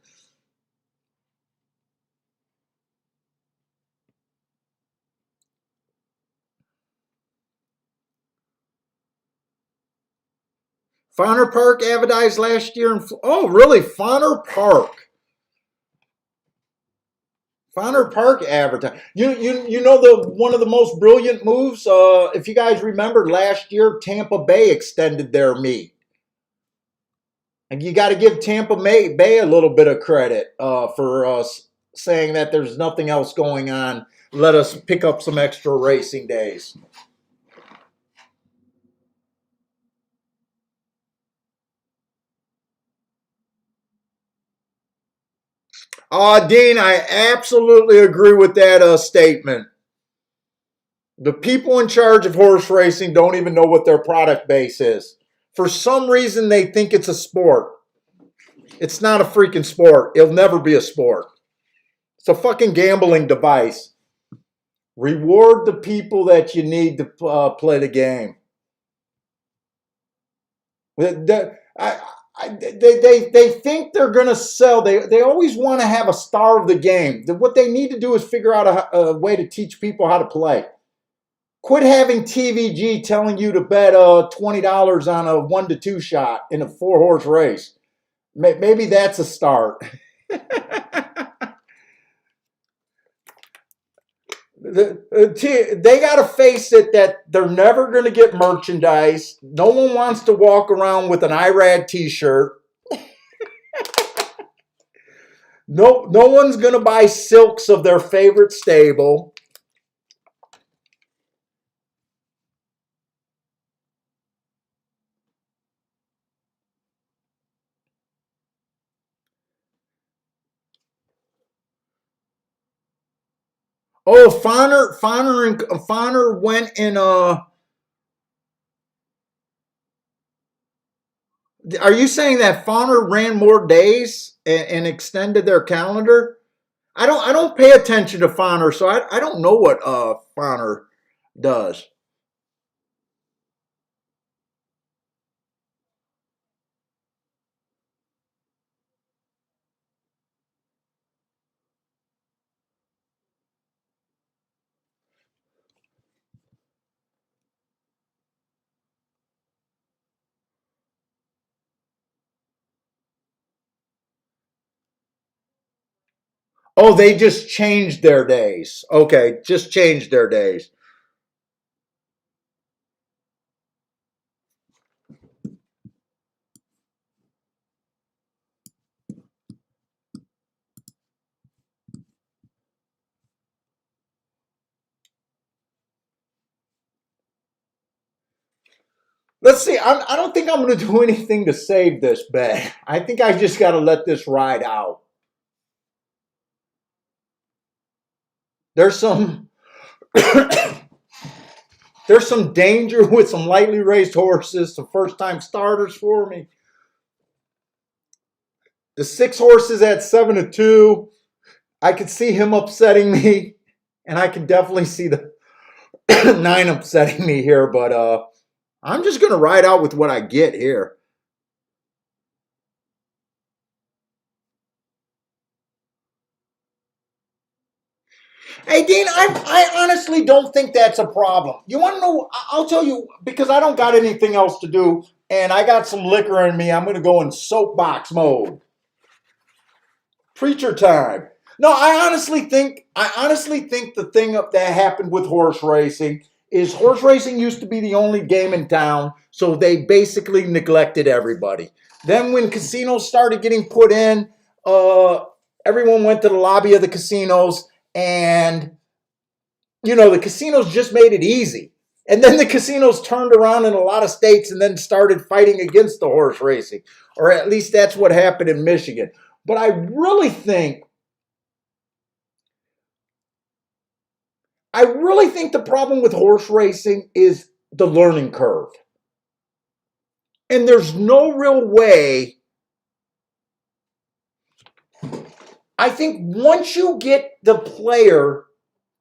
Fauner Park advertised last year. Oh, really? Fauner Park. Fauner Park advertised. You know the one of the most brilliant moves. If you guys remember last year, Tampa Bay extended their meet. And you got to give Tampa Bay a little bit of credit for saying that there's nothing else going on. Let us pick up some extra racing days. Dean, I absolutely agree with that statement. The people in charge of horse racing don't even know what their product base is. For some reason, they think it's a sport. It's not a freaking sport. It'll never be a sport. It's a fucking gambling device. Reward the people that you need to play the game. They think they're going to sell. They always want to have a star of the game. What they need to do is figure out a way to teach people how to play. Quit having TVG telling you to bet $20 on a 1-2 shot in a 4-horse race. Maybe that's a start. They got to face it that they're never going to get merchandise. No one wants to walk around with an IRAD t-shirt. No one's going to buy silks of their favorite stable. Oh, Fauner went in Are you saying that Fauner ran more days and extended their calendar? I don't pay attention to Fauner, so I don't know what Fauner does. Oh, they just changed their days. Okay, just changed their days. Let's see. I don't think I'm going to do anything to save this bet. I think I just got to let this ride out. There's some there's some danger with some lightly raced horses, some first time starters for me. The 6 horses at 7-2, I could see him upsetting me, and I can definitely see the 9 upsetting me here. But I'm just going to ride out with what I get here. Hey, Dean, I honestly don't think that's a problem. You want to know? I'll tell you, because I don't got anything else to do, and I got some liquor in me. I'm going to go in soapbox mode. Preacher time. No, I honestly think the thing that happened with horse racing is horse racing used to be the only game in town, so they basically neglected everybody. Then when casinos started getting put in, everyone went to the lobby of the casinos, and the casinos just made it easy. And then the casinos turned around in a lot of states and then started fighting against the horse racing, or at least that's what happened in Michigan. But I really think I really think the problem with horse racing is the learning curve. And there's no real way. I think once you get the player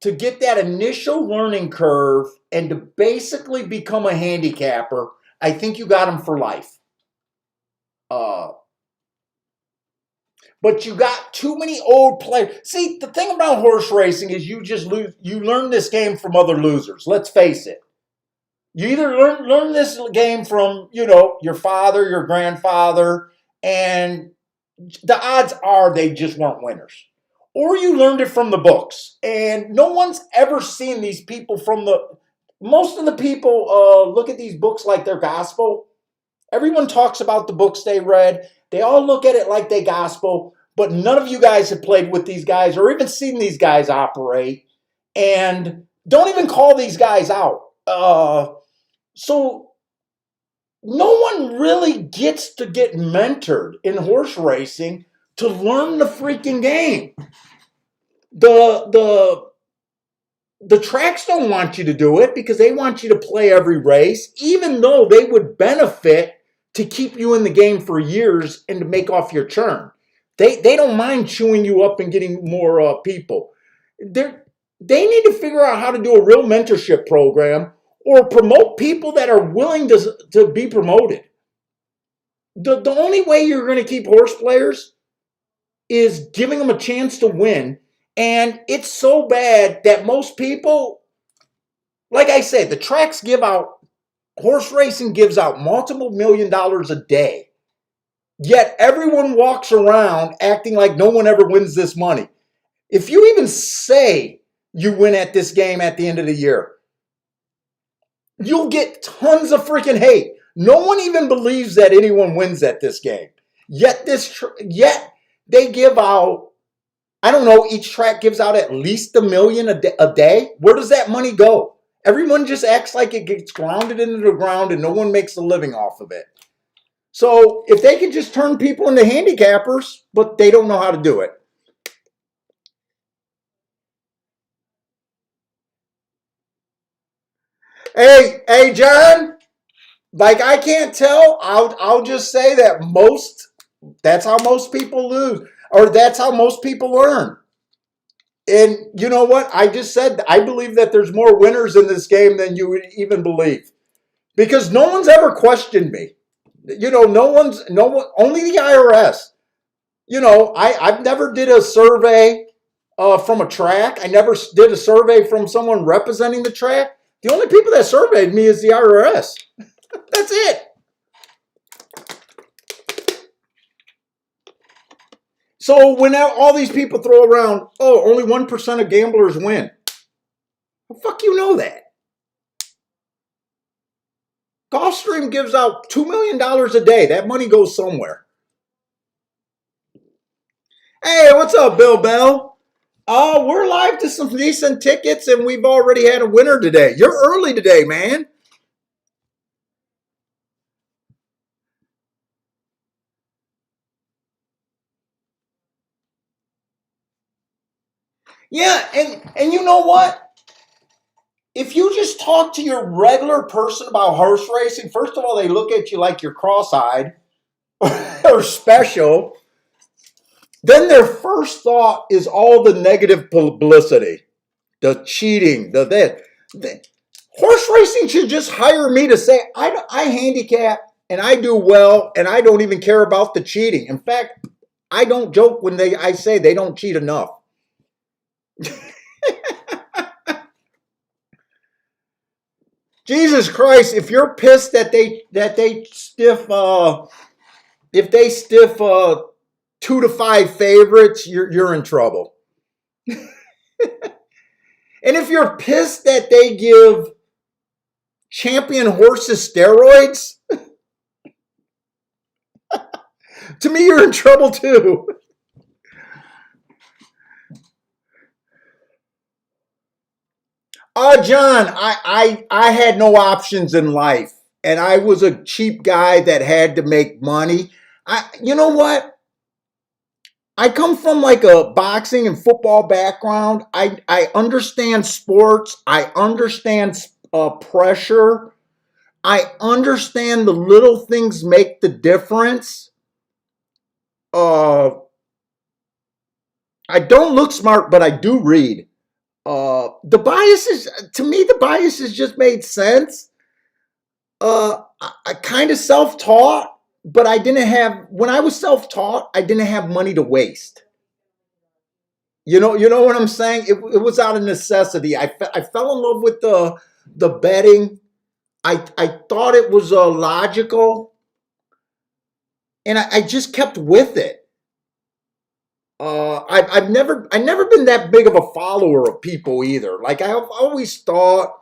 to get that initial learning curve and to basically become a handicapper, I think you got them for life. But you got too many old players. See, the thing about horse racing is you just lose. You learn this game from other losers. Let's face it. You either learn this game from, your father, your grandfather, and the odds are they just weren't winners. Or you learned it from the books. And no one's ever seen these people most of the people look at these books like they're gospel. Everyone talks about the books they read. They all look at it like they gospel, but none of you guys have played with these guys or even seen these guys operate, and don't even call these guys out. So no one really gets to get mentored in horse racing to learn the freaking game. The tracks don't want you to do it because they want you to play every race, even though they would benefit to keep you in the game for years and to make off your churn. They don't mind chewing you up and getting more people. They need to figure out how to do a real mentorship program or promote people that are willing to be promoted. The only way you're going to keep horse players is giving them a chance to win. And it's so bad that most people, like I said, the tracks horse racing gives out multiple $1 million a day. Yet everyone walks around acting like no one ever wins this money. If you even say you win at this game at the end of the year, you'll get tons of freaking hate. No one even believes that anyone wins at this game. Yet they give out, I don't know, each track gives out at least $1 million a day. Where does that money go? Everyone just acts like it gets grounded into the ground and no one makes a living off of it. So if they could just turn people into handicappers, but they don't know how to do it. Hey, John, like I can't tell. I'll just say that that's how most people lose, or that's how most people learn. And you know what? I just said, I believe that there's more winners in this game than you would even believe. Because no one's ever questioned me. Only the IRS. I've never did a survey from a track. I never did a survey from someone representing the track. The only people that surveyed me is the IRS. That's it. So when all these people throw around, only 1% of gamblers win. Well, fuck you know that. Gulfstream gives out $2 million a day. That money goes somewhere. Hey, what's up, Bill Bell? We're live to some decent tickets, and we've already had a winner today. You're early today, man. Yeah, and you know what? If you just talk to your regular person about horse racing, first of all, they look at you like you're cross-eyed or special. Then their first thought is all the negative publicity, the cheating, the horse racing should just hire me to say, I handicap and I do well and I don't even care about the cheating. In fact, I don't joke when I say they don't cheat enough. Jesus Christ, if you're pissed that they stiff if they stiff 2 to 5 favorites, you're in trouble. And if you're pissed that they give champion horses steroids, to me you're in trouble too. John, I had no options in life, and I was a cheap guy that had to make money. You know what? I come from like a boxing and football background. I understand sports. I understand pressure. I understand the little things make the difference. Uh, I don't look smart, but I do read. The biases, to me, the biases just made sense. I kind of self-taught, but I didn't have, when I was self-taught, I didn't have money to waste. You know what I'm saying? It was out of necessity. I fell in love with the betting. I thought it was logical, and I just kept with it. I've never been that big of a follower of people either. Like I've always thought,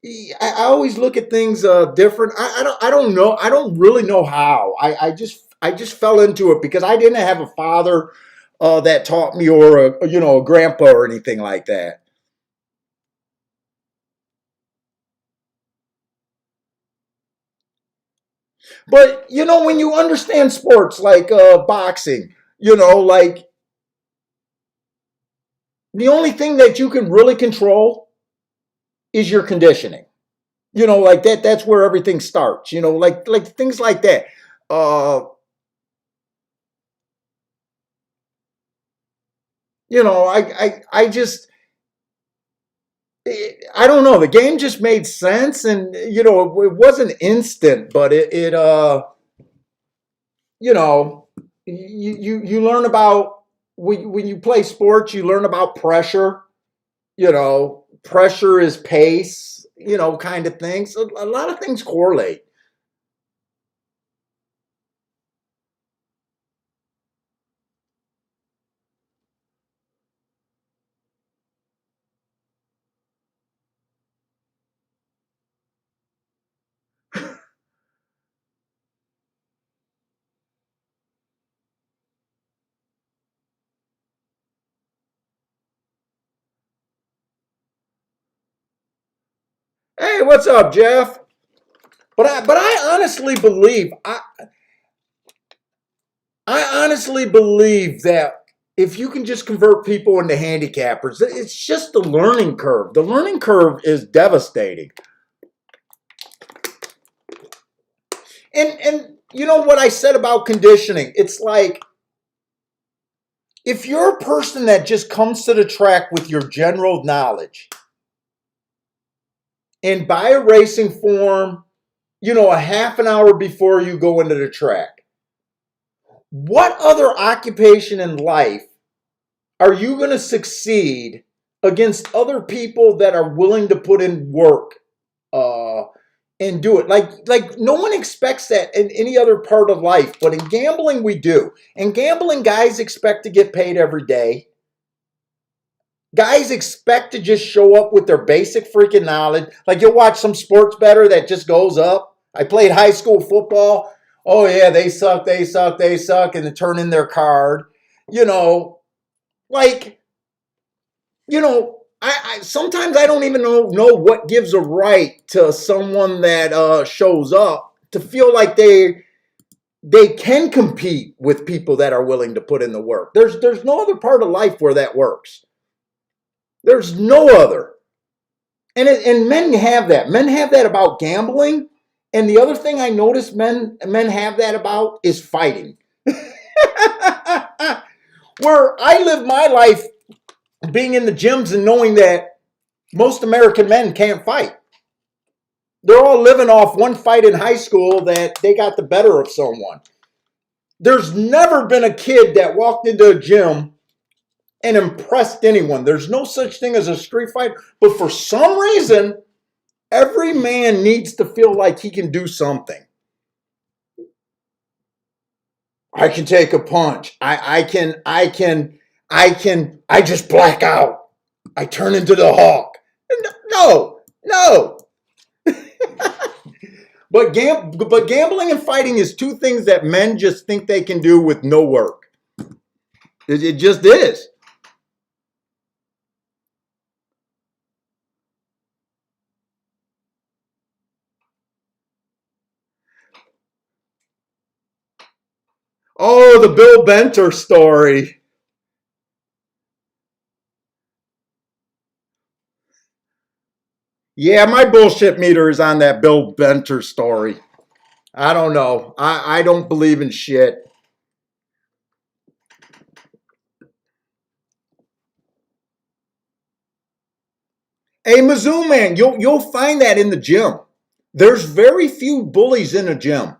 I always look at things different. I don't know. I don't really know how. I just fell into it because I didn't have a father that taught me, or a grandpa or anything like that. But when you understand sports like boxing, like the only thing that you can really control is your conditioning. Like that's where everything starts. Like things like that. Uh, I just I don't know. The game just made sense, and it wasn't instant, but you know, you learn about, when you play sports, you learn about pressure. Pressure is pace. Kind of things. A lot of things correlate. Hey, what's up, Jeff? But I honestly believe I honestly believe that if you can just convert people into handicappers, it's just the learning curve. The learning curve is devastating. And you know what I said about conditioning? It's like, if you're a person that just comes to the track with your general knowledge and buy a racing form, a half an hour before you go into the track, what other occupation in life are you going to succeed against other people that are willing to put in work uh, and do it? Like no one expects that in any other part of life, but in gambling we do. In gambling, guys expect to get paid every day. Guys expect to just show up with their basic freaking knowledge. Like, you'll watch some sports better that just goes up. I played high school football. Oh yeah, they suck, they suck, they suck, and then turn in their card. You know, like I sometimes I don't even know what gives a right to someone that shows up to feel like they can compete with people that are willing to put in the work. There's no other part of life where that works. There's no other. And men have that. Men have that about gambling. And the other thing I notice men have that about is fighting. Where I live my life being in the gyms and knowing that most American men can't fight. They're all living off one fight in high school that they got the better of someone. There's never been a kid that walked into a gym and impressed anyone. There's no such thing as a street fight. But for some reason, every man needs to feel like he can do something. I can take a punch. I just black out. I turn into the hawk. No, no. But gambling and fighting is two things that men just think they can do with no work. It just is. Oh, the Bill Benter story. Yeah, my bullshit meter is on that Bill Benter story. I don't know. I don't believe in shit. Hey, Mizzou man, you'll find that in the gym. There's very few bullies in a gym.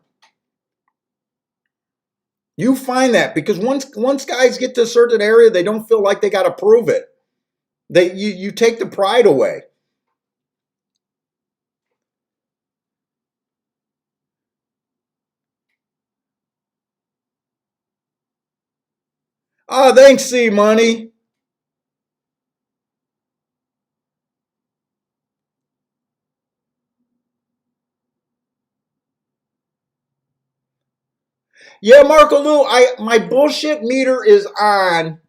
You find that because once guys get to a certain area, they don't feel like they got to prove it. You take the pride away. Oh, thanks, C Money. Yeah, Marco Lou, my bullshit meter is on.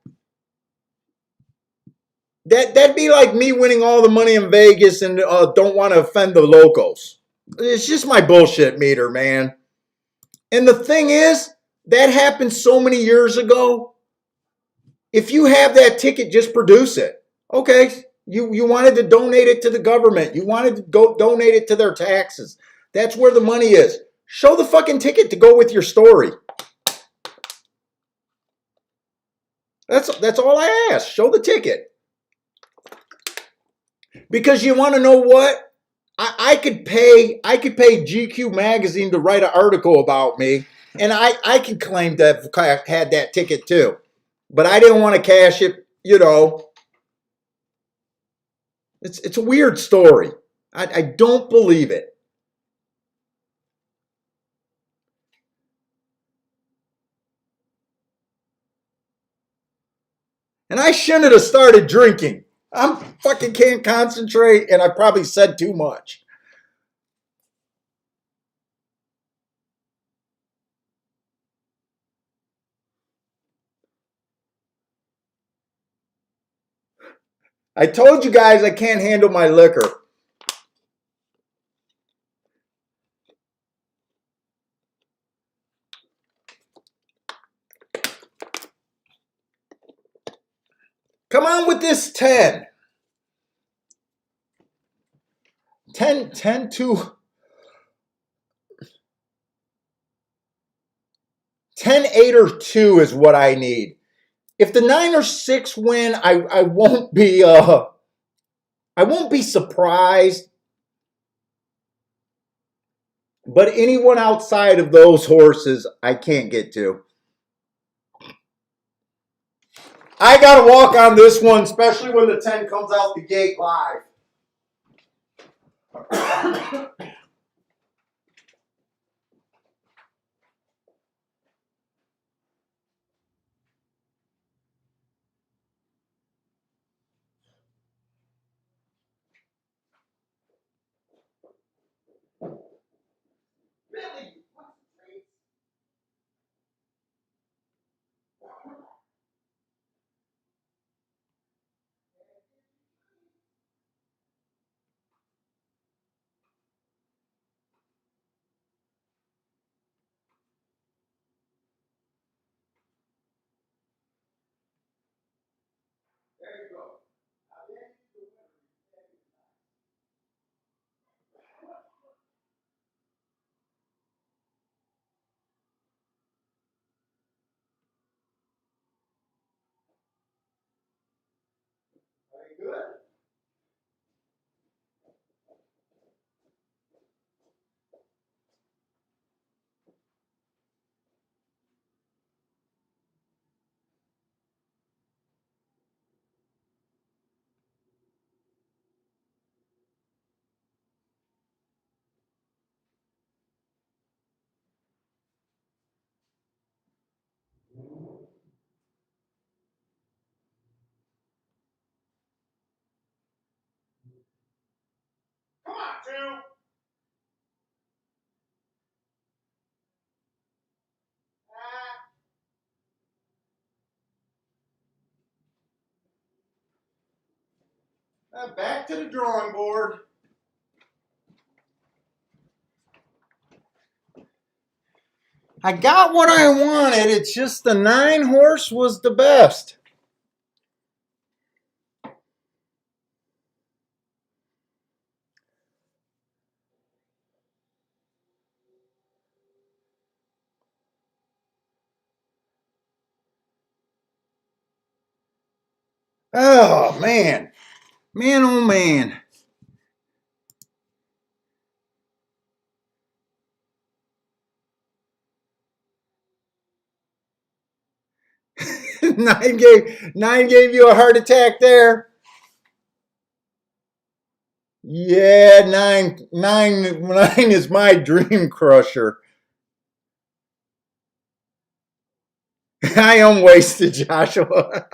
That'd be like me winning all the money in Vegas and don't want to offend the locals. It's just my bullshit meter, man. And the thing is, that happened so many years ago. If you have that ticket, just produce it. Okay, you wanted to donate it to the government. You wanted to go donate it to their taxes. That's where the money is. Show the fucking ticket to go with your story. That's all I ask. Show the ticket. Because you want to know what? I could pay GQ magazine to write an article about me, and I can claim to have had that ticket too. But I didn't want to cash it, you know. It's a weird story. I don't believe it. And I shouldn't have started drinking. I'm fucking can't concentrate, and I probably said too much. I told you guys I can't handle my liquor. Come on with this 10. 10, 10 to 10, 8, or 2 is what I need. If the 9 or 6 win, I won't be surprised. But anyone outside of those horses, I can't get to. I got to walk on this one, especially when the 10 comes out the gate live. Really? There you go. Very good. Come on, 2. Back to the drawing board. I got what I wanted. It's just the 9 horse was the best. Oh man, man, oh man. 9 gave you a heart attack there. Yeah, nine is my dream crusher. I am wasted, Joshua.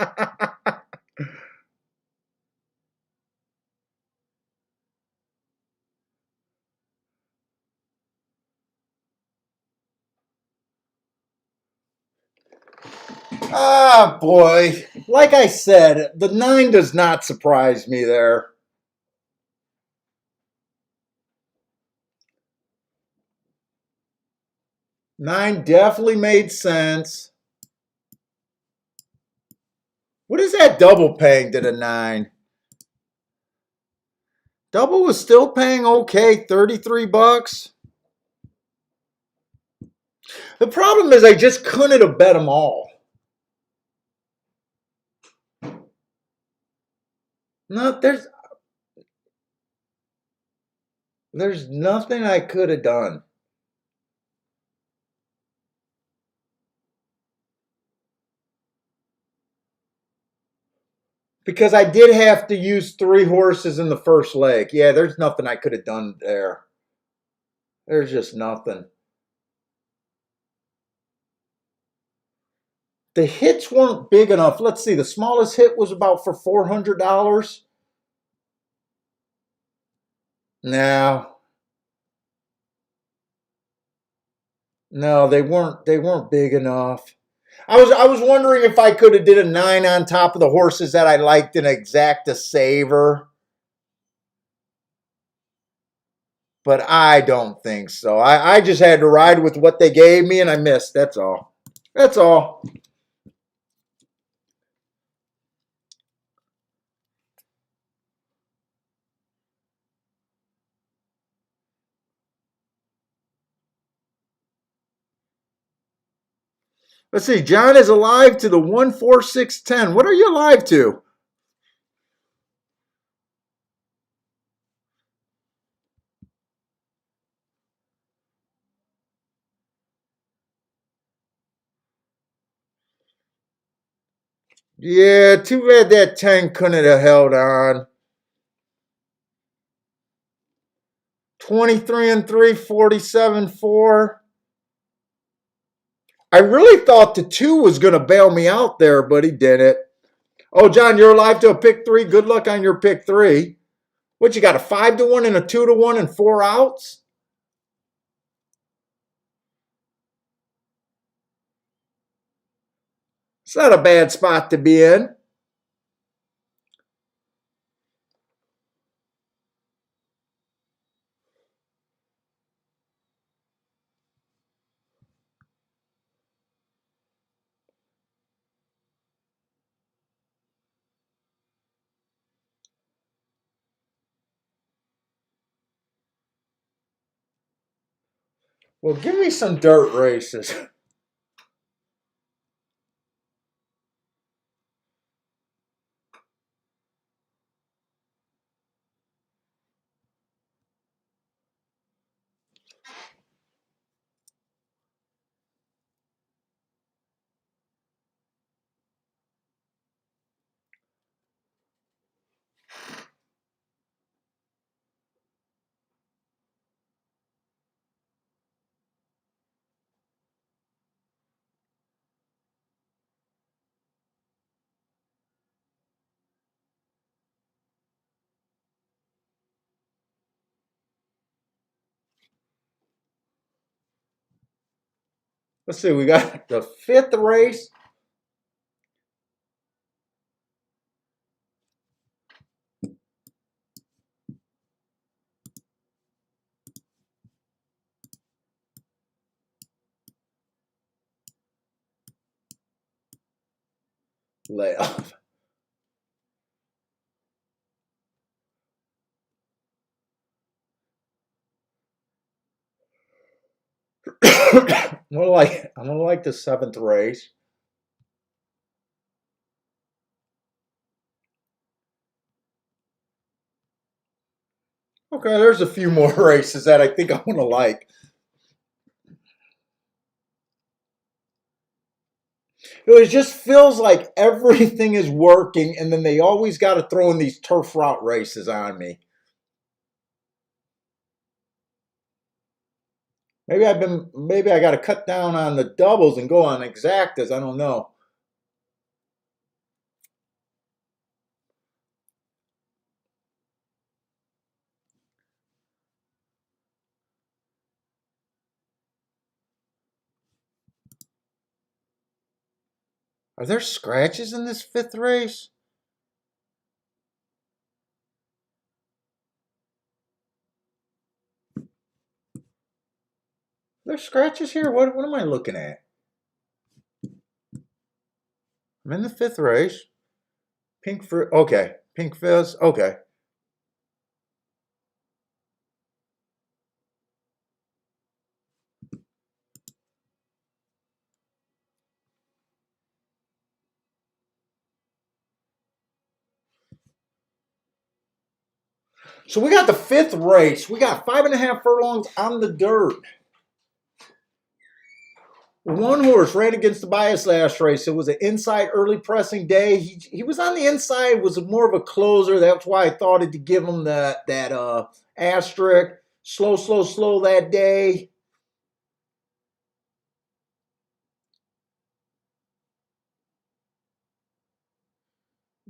Ah, boy. Like I said, the 9 does not surprise me there. Nine definitely made sense. What is that double paying to the 9? Double was still paying okay, 33 bucks. The problem is I just couldn't have bet them all. No, there's nothing I could have done. Because I did have to use 3 horses in the first leg. Yeah, there's nothing I could have done there. There's just nothing. The hits weren't big enough. Let's see, the smallest hit was about for $400. No, no, they weren't big enough. I was wondering if I could have did a 9 on top of the horses that I liked and exact a saver, but I don't think so. I just had to ride with what they gave me and I missed. That's all. That's all. Let's see. John is alive to the 14610. What are you alive to? Yeah, too bad that 10 couldn't have held on. 23 and 3, 47 4. I really thought the 2 was going to bail me out there, but he didn't. Oh, John, you're alive to a pick 3. Good luck on your pick 3. What, you got a 5 to 1 and a 2 to 1 and 4 outs? It's not a bad spot to be in. Well, give me some dirt races. Let's see, we got the 5th race. layoff. I'm gonna like the seventh race. Okay, there's a few more races that I think I'm gonna like. It just feels like everything is working, and then they always got to throw in these turf route races on me. Maybe I got to cut down on the doubles and go on exactas. I don't know. Are there scratches in this fifth race? There's scratches here. What am I looking at? I'm in the fifth race. Pink for okay. Pink fizz. Okay. So we got the fifth race. We got 5.5 furlongs on the dirt. One horse ran against the bias last race. It was an inside early pressing day. He was on the inside, was more of a closer. That's why I thought it to give him that asterisk. Slow, slow, slow that day.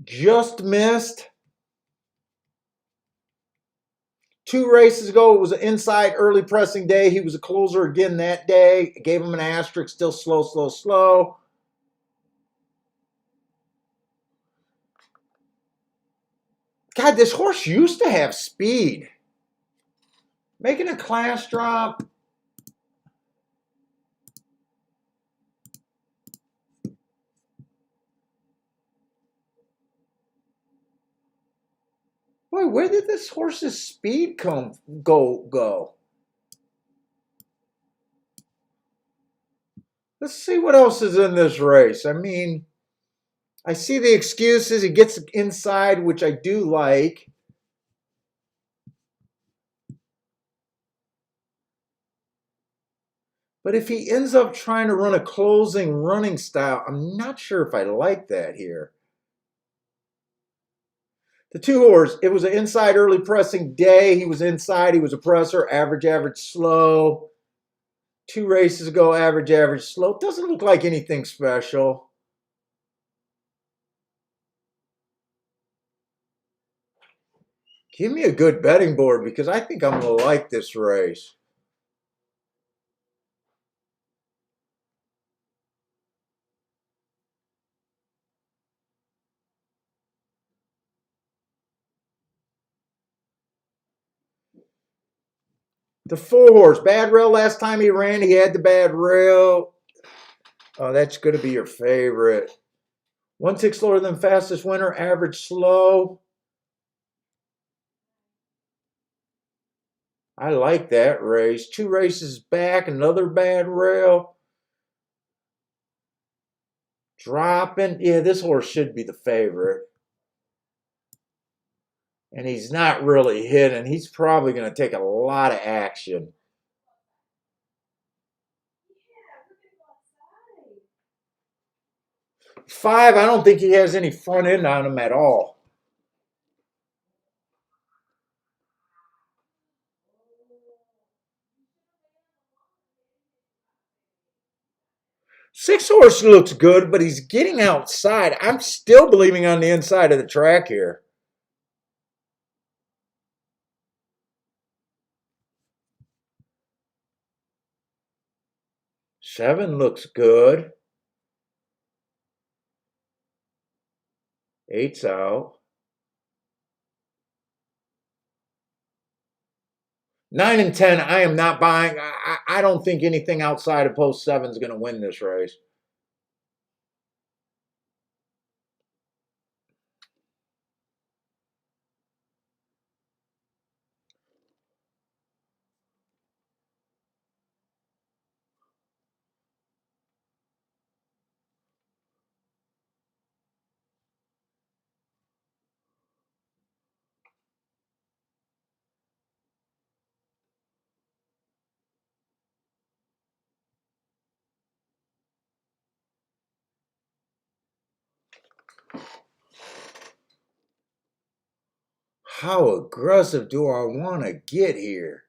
Just missed. 2 races ago, it was an inside early pressing day. He was a closer again that day. Gave him an asterisk, still slow, slow, slow. God, this horse used to have speed. Making a class drop. Boy, where did this horse's speed go? Let's see what else is in this race. I mean, I see the excuses. He gets inside, which I do like. But if he ends up trying to run a closing running style, I'm not sure if I like that here. The 2 horse, it was an inside early pressing day. He was inside. He was a presser. Average, average, slow. 2 races ago, average, average, slow. Doesn't look like anything special. Give me a good betting board because I think I'm going to like this race. The 4 horse, bad rail last time he ran. He had the bad rail. Oh, that's going to be your favorite. 1/6 slower than fastest winner, average slow. I like that race. 2 races back, another bad rail. Dropping. Yeah, this horse should be the favorite. And he's not really hitting. He's probably going to take a lot of action. 5, I don't think he has any front end on him at all. Six horse looks good, but he's getting outside. I'm still believing on the inside of the track here. 7 looks good. 8's out. 9 and 10, I am not buying. I don't think anything outside of post 7 is going to win this race. How aggressive do I want to get here?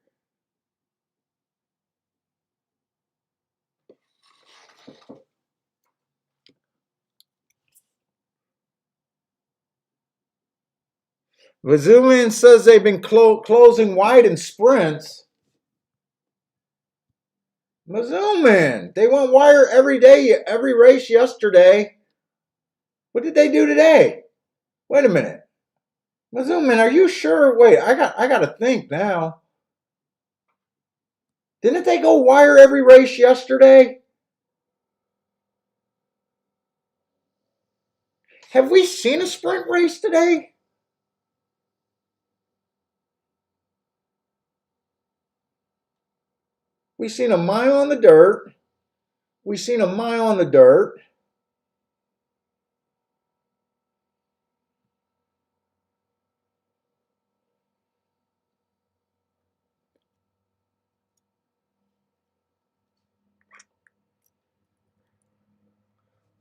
Vazulian says they've been closing wide in sprints. Mizzouman, they went wire every day, every race yesterday. What did they do today? Wait a minute. Mizzouman, are you sure? Wait, I got to think now. Didn't they go wire every race yesterday? Have we seen a sprint race today? We seen a mile on the dirt. We seen a mile on the dirt.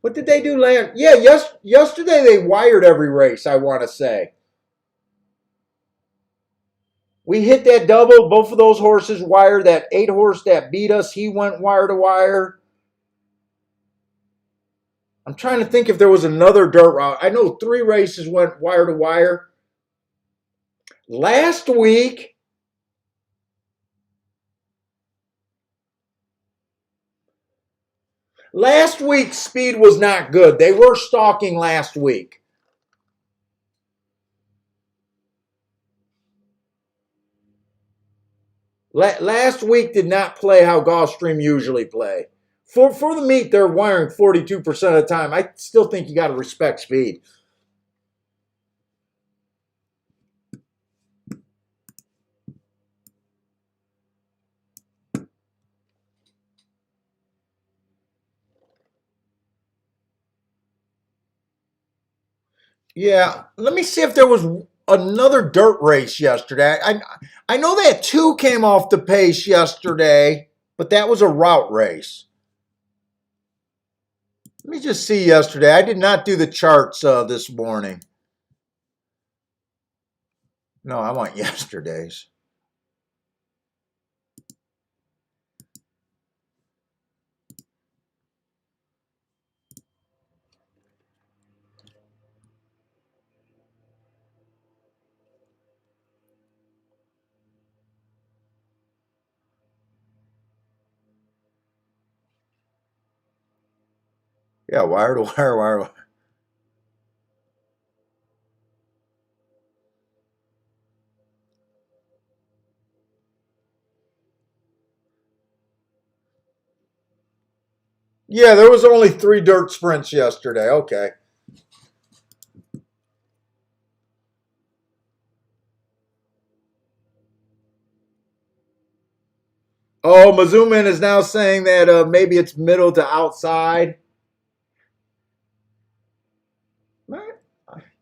What did they do last? Yeah, yesterday they wired every race, I want to say. We hit that double. Both of those horses wired. That 8 horse that beat us, he went wire to wire. I'm trying to think if there was another dirt route. I know 3 races went wire to wire. Last week, speed was not good. They were stalking last week. Last week did not play how Gulfstream usually play. For the meet, they're wiring 42% of the time. I still think you got to respect speed. Yeah, let me see if there was another dirt race yesterday. I know that 2 came off the pace yesterday, but that was a route race. Let me just see yesterday. I did not do the charts this morning. No, I want yesterday's. Yeah, wire to wire, wire to wire. Yeah, there was only 3 dirt sprints yesterday. Okay. Oh, Mizzouman is now saying that maybe it's middle to outside.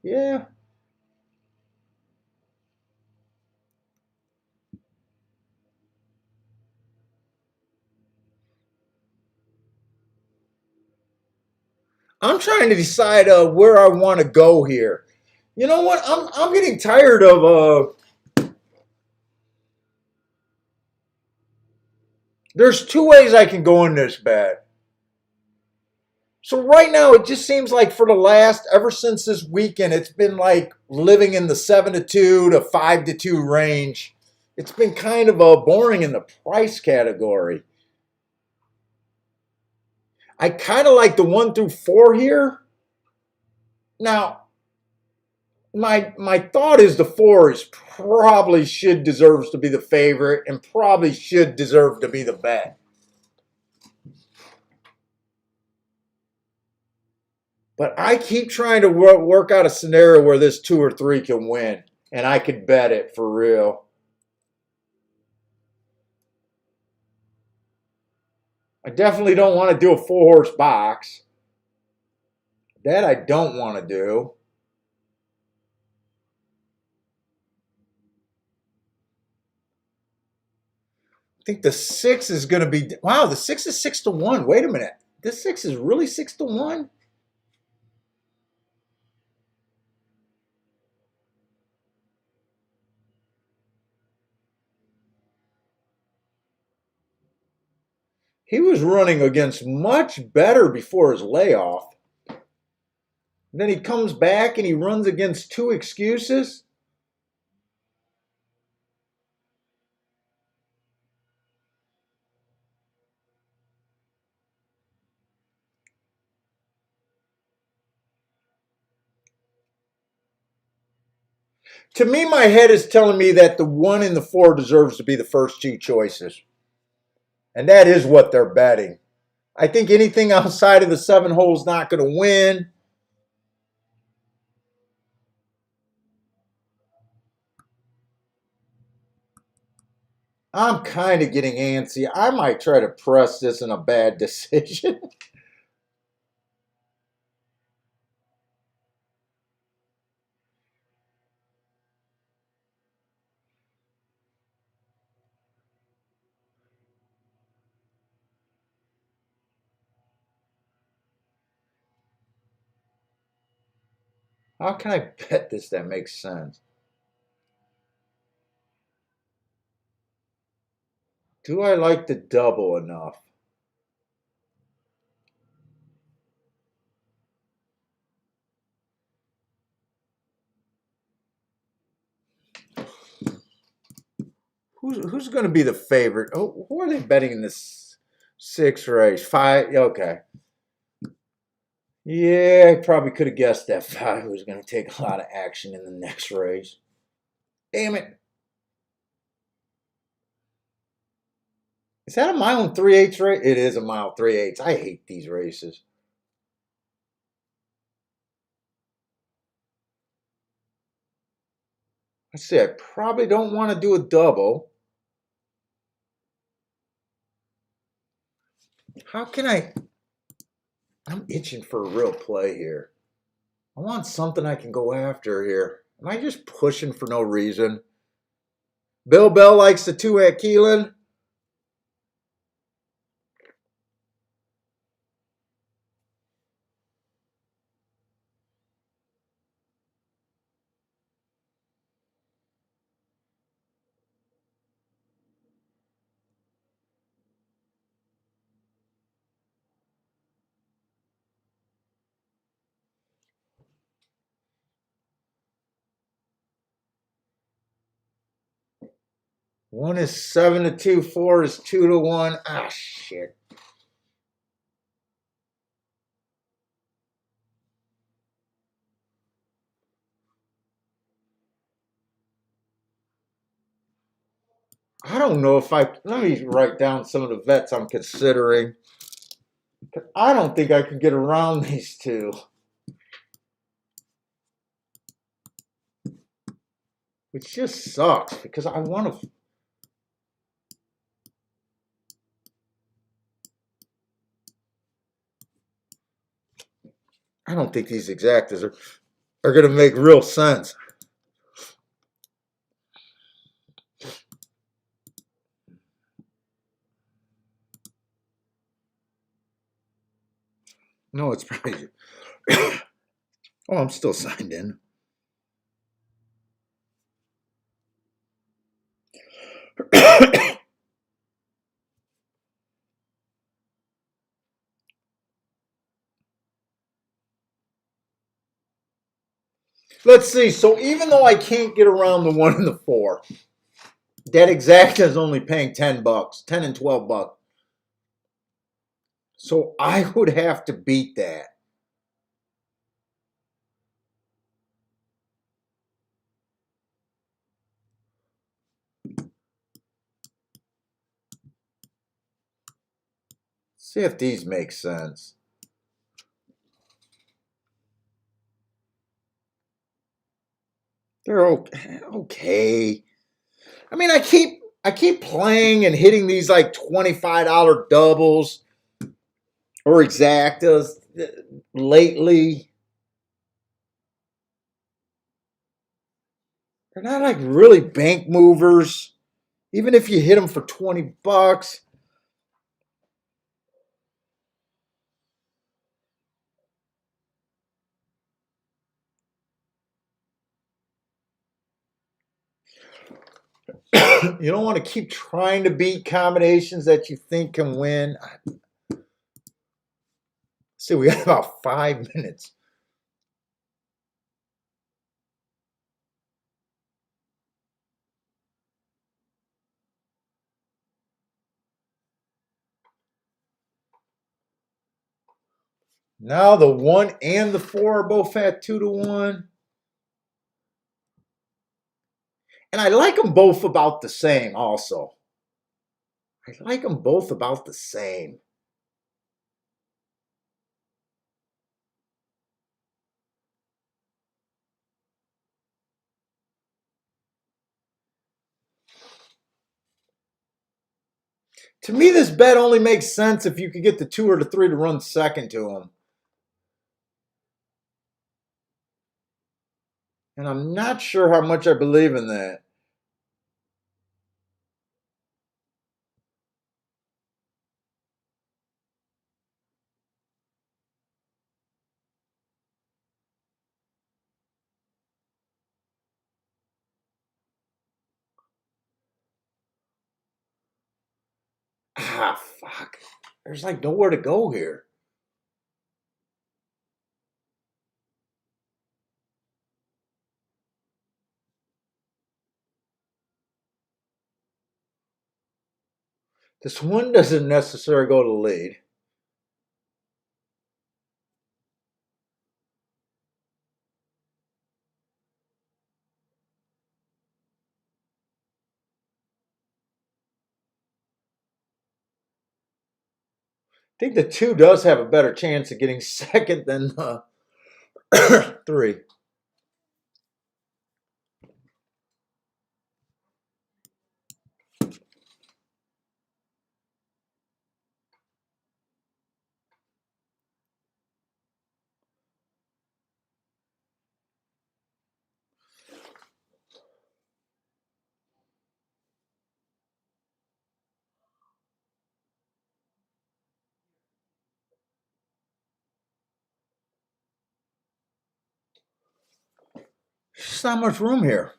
Yeah. I'm trying to decide where I want to go here. You know what? I'm getting tired of. There's 2 ways I can go in this bet. So right now, it just seems like for the last, ever since this weekend, it's been like living in the 7-2 to 5-2 range. It's been kind of boring in the price category. I kind of like the 1 through 4 here. Now, my thought is the 4 is probably deserves to be the favorite and probably should deserve to be the bet. But I keep trying to work out a scenario where this 2 or 3 can win, and I could bet it for real. I definitely don't want to do a 4-horse box. That I don't want to do. I think the 6 is going to be. Wow, the 6 is 6-1. Wait a minute. This 6 is really 6-1? He was running against much better before his layoff. And then he comes back and he runs against two excuses. To me, my head is telling me that the 1 and the 4 deserves to be the first two choices. And that is what they're betting. I think anything outside of the 7 hole is not going to win. I'm kind of getting antsy. I might try to press this in a bad decision. How can I bet this that makes sense? Do I like the double enough? Who's going to be the favorite? Oh, who are they betting in this 6 race? 5? Okay. Yeah, I probably could have guessed that 5 was going to take a lot of action in the next race. Damn it. Is that a mile and 3/8 race? It is a mile 3/8. I hate these races. Let's see, I probably don't want to do a double. How can I'm itching for a real play here. I want something I can go after here. Am I just pushing for no reason? Bill Bell likes the 2 at Keelan. One is 7-2, 4 is 2-1. Ah, shit. I don't know if let me write down some of the bets I'm considering. I don't think I can get around these two. Which just sucks because I want to. I don't think these exactas are going to make real sense. No, it's probably. Oh, I'm still signed in. Let's see. So even though I can't get around the 1 and the 4, that exacta is only paying $10, 10 and $12. So I would have to beat that. See if these make sense. They're okay. Okay. I mean, I keep playing and hitting these like $25 doubles or exactas lately. They're not like really bank movers. Even if you hit them for $20. You don't want to keep trying to beat combinations that you think can win. See, we got about 5 minutes. Now the 1 and the 4 are both at 2-1. And I like them both about the same also. I like them both about the same. To me, this bet only makes sense if you could get the 2 or the 3 to run second to them. And I'm not sure how much I believe in that. Ah, fuck. There's like nowhere to go here. This one doesn't necessarily go to lead. I think the 2 does have a better chance of getting second than the 3. There's just not much room here.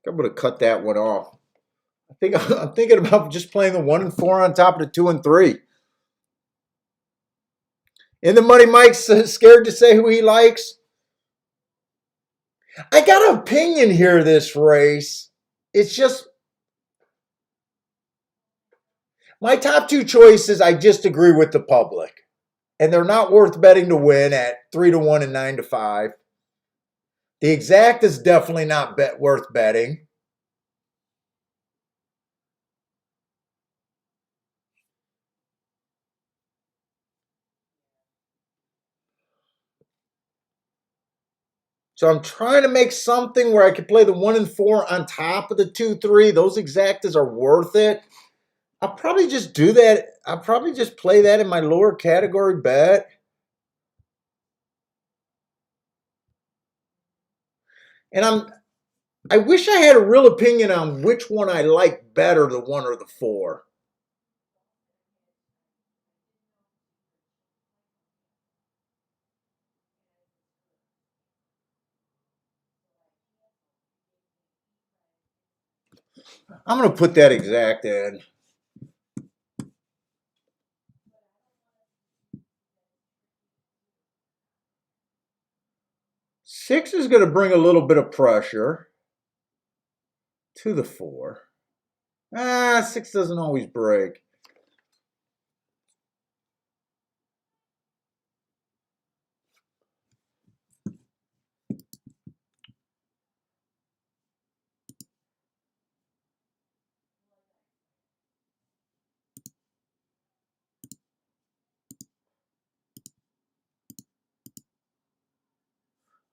I'm going to cut that one off. I'm thinking about just playing the 1 and 4 on top of the 2 and 3. In the money, Mike's scared to say who he likes. I got an opinion here this race. It's just my top 2 choices. I just agree with the public, and they're not worth betting to win at 3-1 and 9-5. The exact is definitely not worth betting. So I'm trying to make something where I could play the 1 and 4 on top of the 2-3. Those exactas are worth it. I'll probably just do that. I'll probably just play that in my lower category bet. And I wish I had a real opinion on which one I like better, the 1 or the 4. I'm going to put that exact in. Six is going to bring a little bit of pressure to the 4. 6 doesn't always break.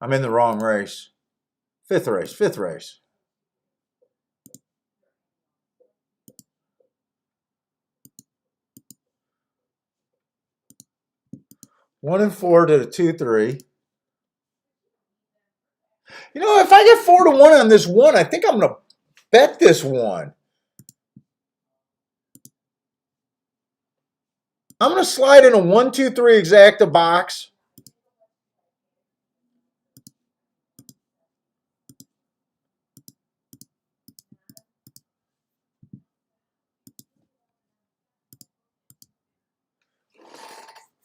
I'm in the wrong race. Fifth race. One and 4 to the 2-3. You know, if I get 4-1 on this one, I think I'm going to bet this one. I'm going to slide in a 1-2-3 exacta box.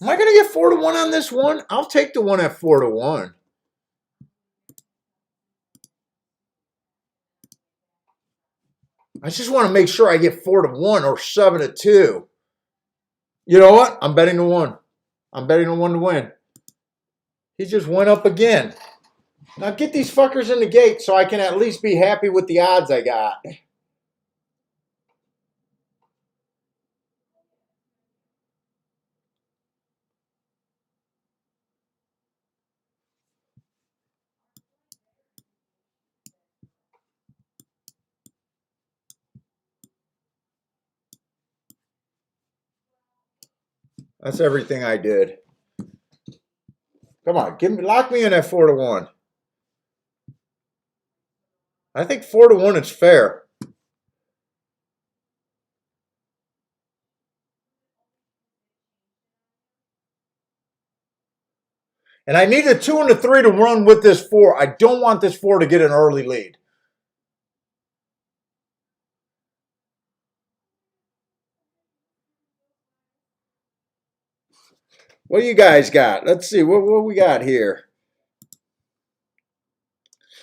Am I going to get 4-1 on this one? I'll take the one at 4-1. I just want to make sure I get 4-1 or 7-2. You know what? I'm betting the one. I'm betting the one to win. He just went up again. Now get these fuckers in the gate so I can at least be happy with the odds I got. That's everything I did. Come on, lock me in at 4-1. I think 4-1 is fair. And I need a 2 and a 3 to run with this 4. I don't want this 4 to get an early lead. What do you guys got? Let's see. What we got here?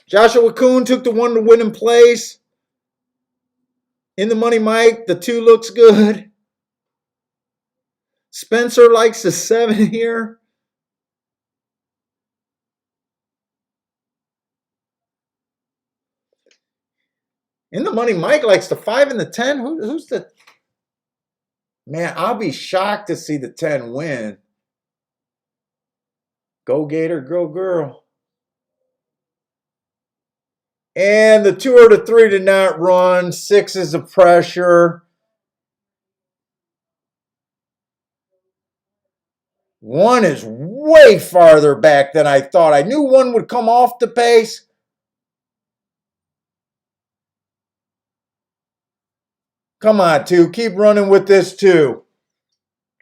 Joshua Kuhn took the 1 to win in place. In the money, Mike. The 2 looks good. Spencer likes the 7 here. In the money, Mike likes the 5 and the 10. Who's the... Man, I'll be shocked to see the 10 win. Go Gator, go girl. And the 2 or the 3 did not run. 6 is the pressure. 1 is way farther back than I thought. I knew 1 would come off the pace. Come on, 2. Keep running with this 2.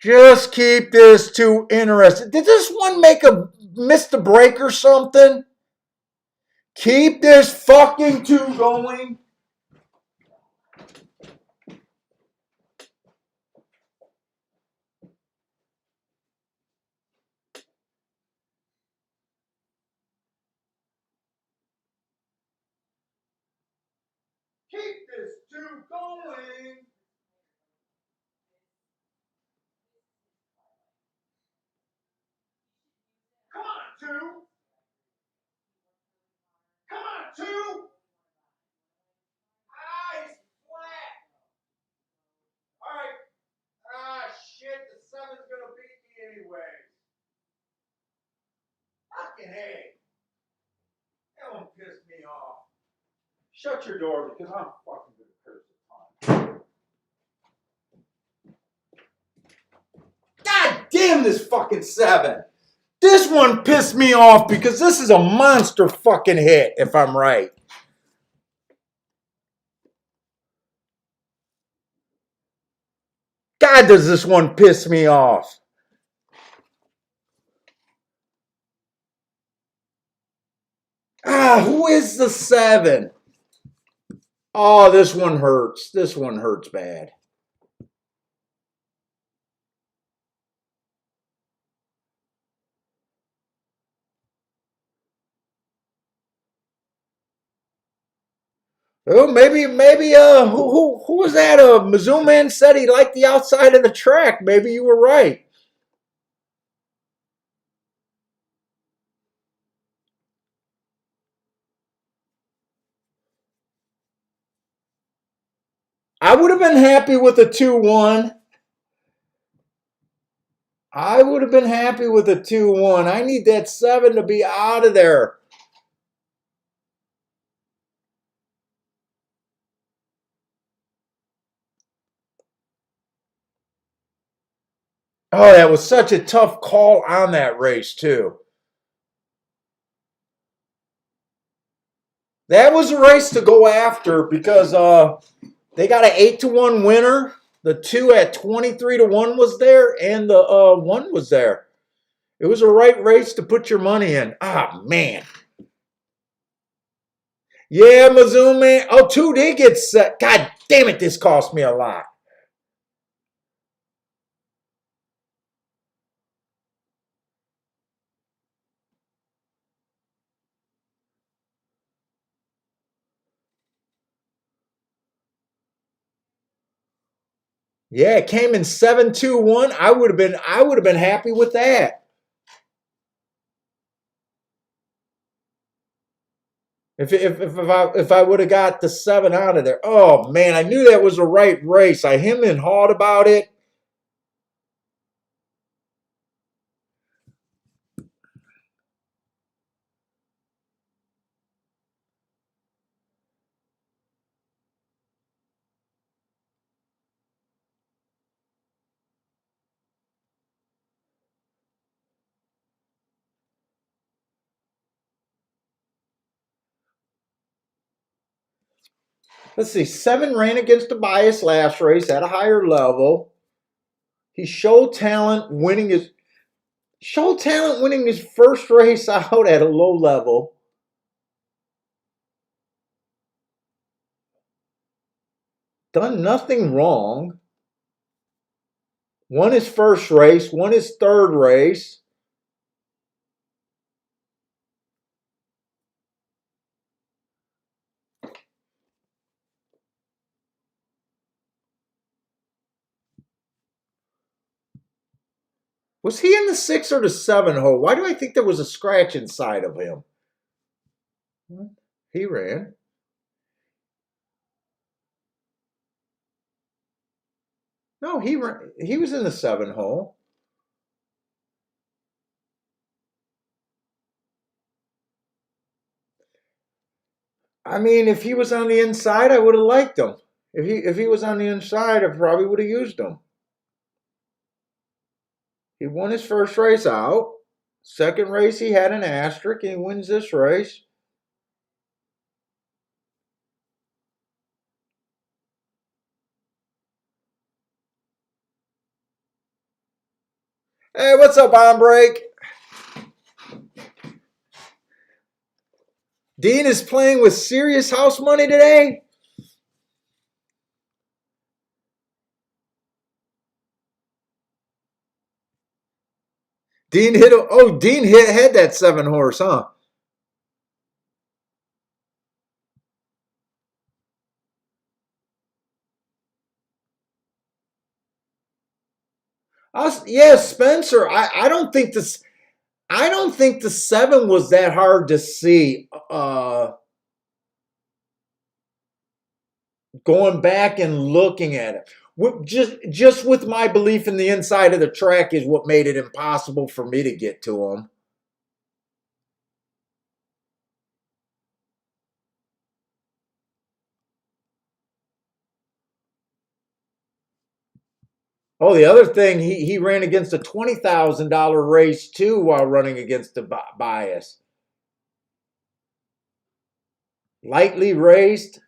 Just keep this 2 interested. Did this one miss the break or something? Keep this fucking 2 going. Keep this 2 going. Come on, 2. Come on, 2. Eyes flat. All right. Shit. The 7's going to beat me anyway. Fucking A. That one pissed me off. Shut your door because I'm fucking going to curse the time. God damn this fucking 7. This one pissed me off because this is a monster fucking hit, if I'm right. God, does this one piss me off. Who is the 7? Oh, this one hurts. This one hurts bad. Oh, maybe, who was that? Mizzou man said he liked the outside of the track. Maybe you were right. I would have been happy with a 2-1. I would have been happy with a 2-1. I need that 7 to be out of there. Oh, that was such a tough call on that race, too. That was a race to go after because they got an 8-1 winner. The 2 at 23-1 was there, and the 1 was there. It was a right race to put your money in. Ah, man. Yeah, Mizzou, man. Oh, 2 did get set. God damn it, this cost me a lot. Yeah, it came in 7-2-1. I would have been happy with that. If I would have got the 7 out of there. Oh man, I knew that was the right race. I hemmed and hawed about it. Let's see. 7 ran against the bias last race at a higher level. He showed talent winning his first race out at a low level. Done nothing wrong. Won his first race, won his third race. Was he in the 6 or the 7 hole? Why do I think there was a scratch inside of him? He ran. No, he ran. He was in the 7 hole. I mean, if he was on the inside, I would have liked him. If he was on the inside, I probably would have used him. He won his first race out. Second race, he had an asterisk, and he wins this race. Hey, what's up, on break? Dean is playing with serious house money today. Dean had that 7 horse, huh? Yeah, Spencer. I don't think the 7 was that hard to see. Going back and looking at it. Just with my belief in the inside of the track is what made it impossible for me to get to him. Oh, the other thing, he ran against a $20,000 race too while running against the bias. Lightly raced.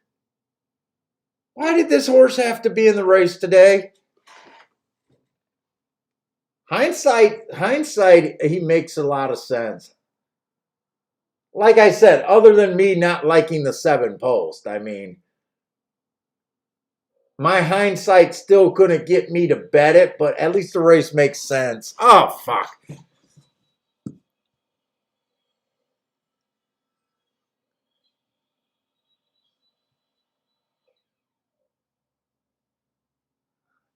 Why did this horse have to be in the race today? Hindsight, he makes a lot of sense. Like I said, other than me not liking the 7 post, I mean, my hindsight still couldn't get me to bet it, but at least the race makes sense. Oh, fuck.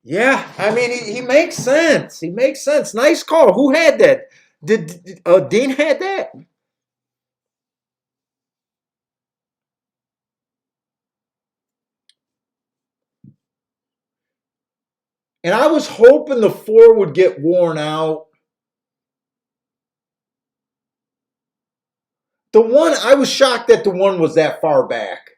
Yeah, I mean, he makes sense. He makes sense. Nice call. Who had that? Did Dean had that? And I was hoping the 4 would get worn out. The 1, I was shocked that the 1 was that far back.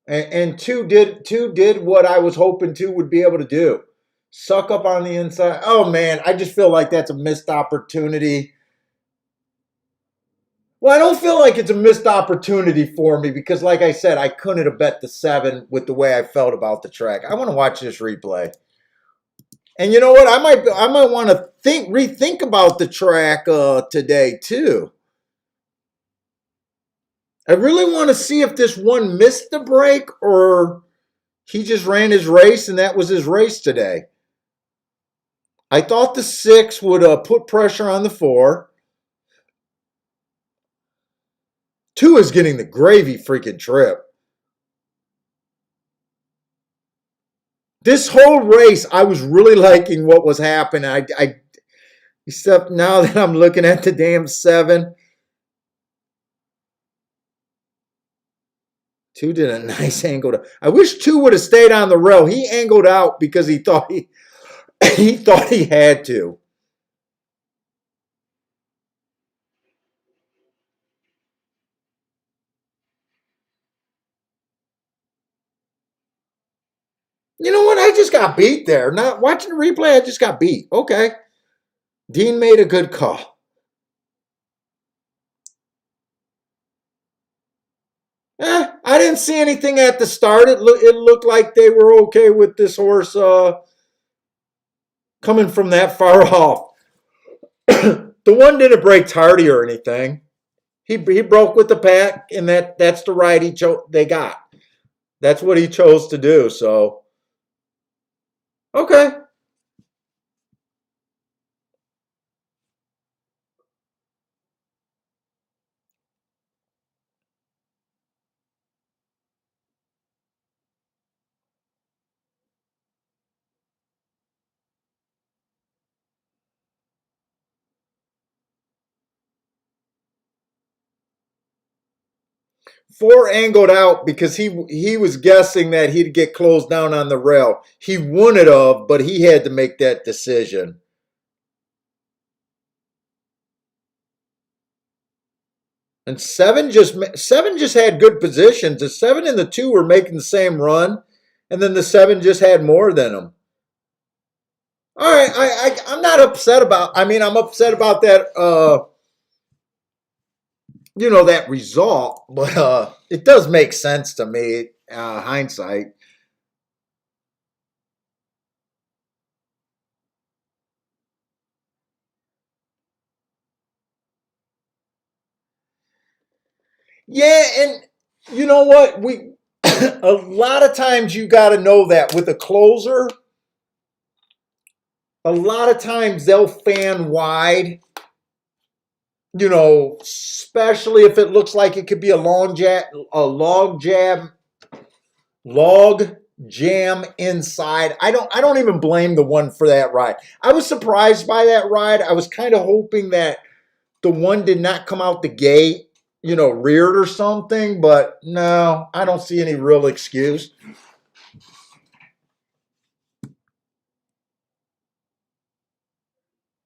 And two did what I was hoping 2 would be able to do. Suck up on the inside. Oh man, I just feel like that's a missed opportunity. Well, I don't feel like it's a missed opportunity for me because, like I said, I couldn't have bet the 7 with the way I felt about the track. I want to watch this replay. And you know what? I might want to rethink about the track today too. I really want to see if this 1 missed the break or he just ran his race and that was his race today. I thought the 6 would put pressure on the 4. 2 is getting the gravy freaking trip. This whole race, I was really liking what was happening. Except now that I'm looking at the damn 7, 2 did a nice angle. I wish 2 would have stayed on the rail. He angled out because he thought he thought he had to. You know what? I just got beat there. Not watching the replay, I just got beat. Okay. Dean made a good call. I didn't see anything at the start. It looked like they were okay with this horse coming from that far off. The one didn't break tardy or anything. He broke with the pack, and that's the ride they got. That's what he chose to do. So okay. 4 angled out because he was guessing that he'd get closed down on the rail. He wouldn't have, but he had to make that decision. And 7 just had good positions. The 7 and the 2 were making the same run, and then the 7 just had more than them. All right, I'm not upset about. I mean, I'm upset about that. That result, but it does make sense to me. Hindsight. Yeah, and you know what? A lot of times you got to know that with a closer, a lot of times they'll fan wide. Especially if it looks like it could be log jam inside. I don't even blame the one for that ride. I was surprised by that ride. I was kind of hoping that the one did not come out the gate, reared or something, but no, I don't see any real excuse.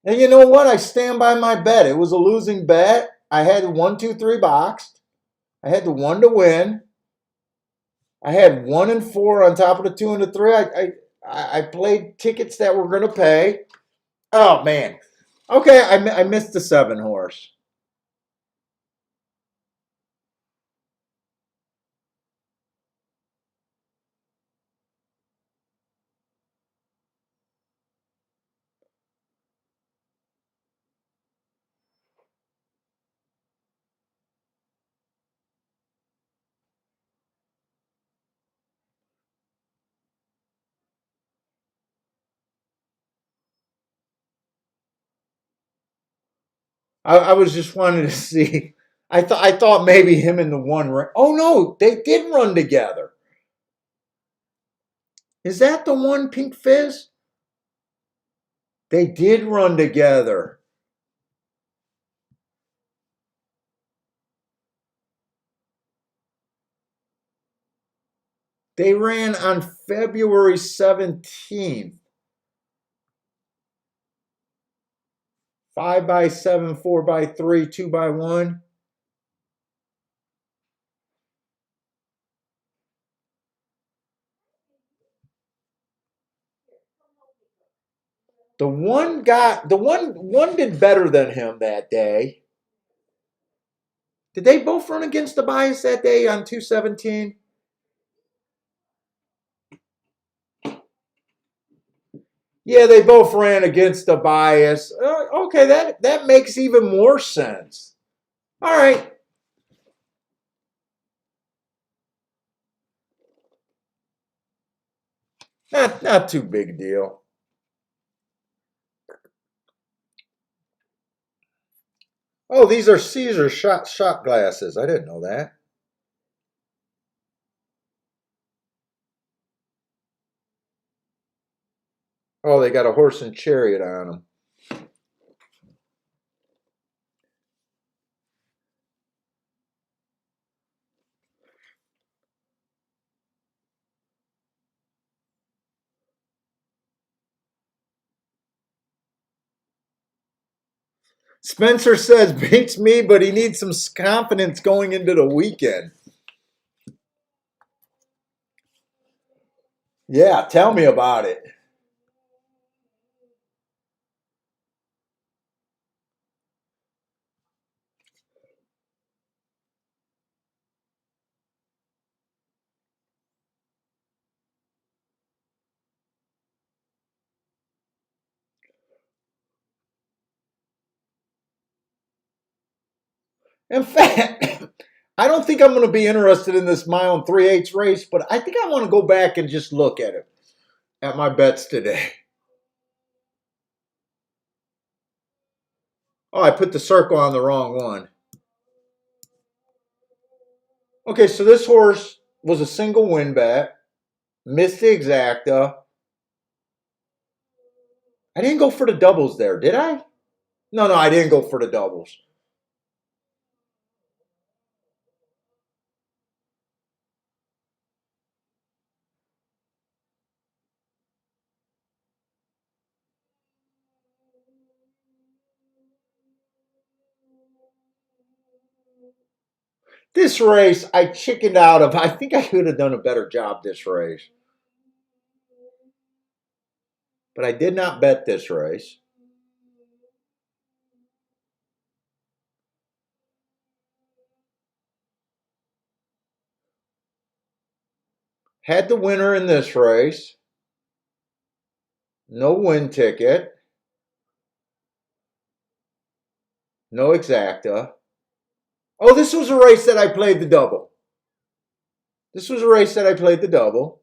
And you know what? I stand by my bet. It was a losing bet. I had 1, 2, 3 boxed. I had the 1 to win. I had 1 and 4 on top of the 2 and the 3. I played tickets that were going to pay. Oh man. Okay, I missed the 7 horse. I was just wanting to see. I thought maybe him and the one. Oh no, they did run together. Is that the one, Pink Fizz? They did run together. They ran on February 17th. 5x7, 4x3, 2x1. The one did better than him that day. Did they both run against the bias that day on 217? Yeah, they both ran against the bias. Okay, that makes even more sense. All right. Not too big a deal. Oh, these are Caesar shot glasses. I didn't know that. Oh, they got a horse and chariot on them. Spencer says beats me, but he needs some confidence going into the weekend. Yeah, tell me about it. In fact, I don't think I'm going to be interested in this mile and 3/8 race, but I think I want to go back and just look at it, at my bets today. Oh, I put the circle on the wrong one. Okay, so this horse was a single win bet, missed the exacta. I didn't go for the doubles there, did I? No, I didn't go for the doubles. This race, I chickened out of. I think I could have done a better job this race. But I did not bet this race. Had the winner in this race. No win ticket. No exacta. Oh, this was a race that I played the double. This was a race that I played the double.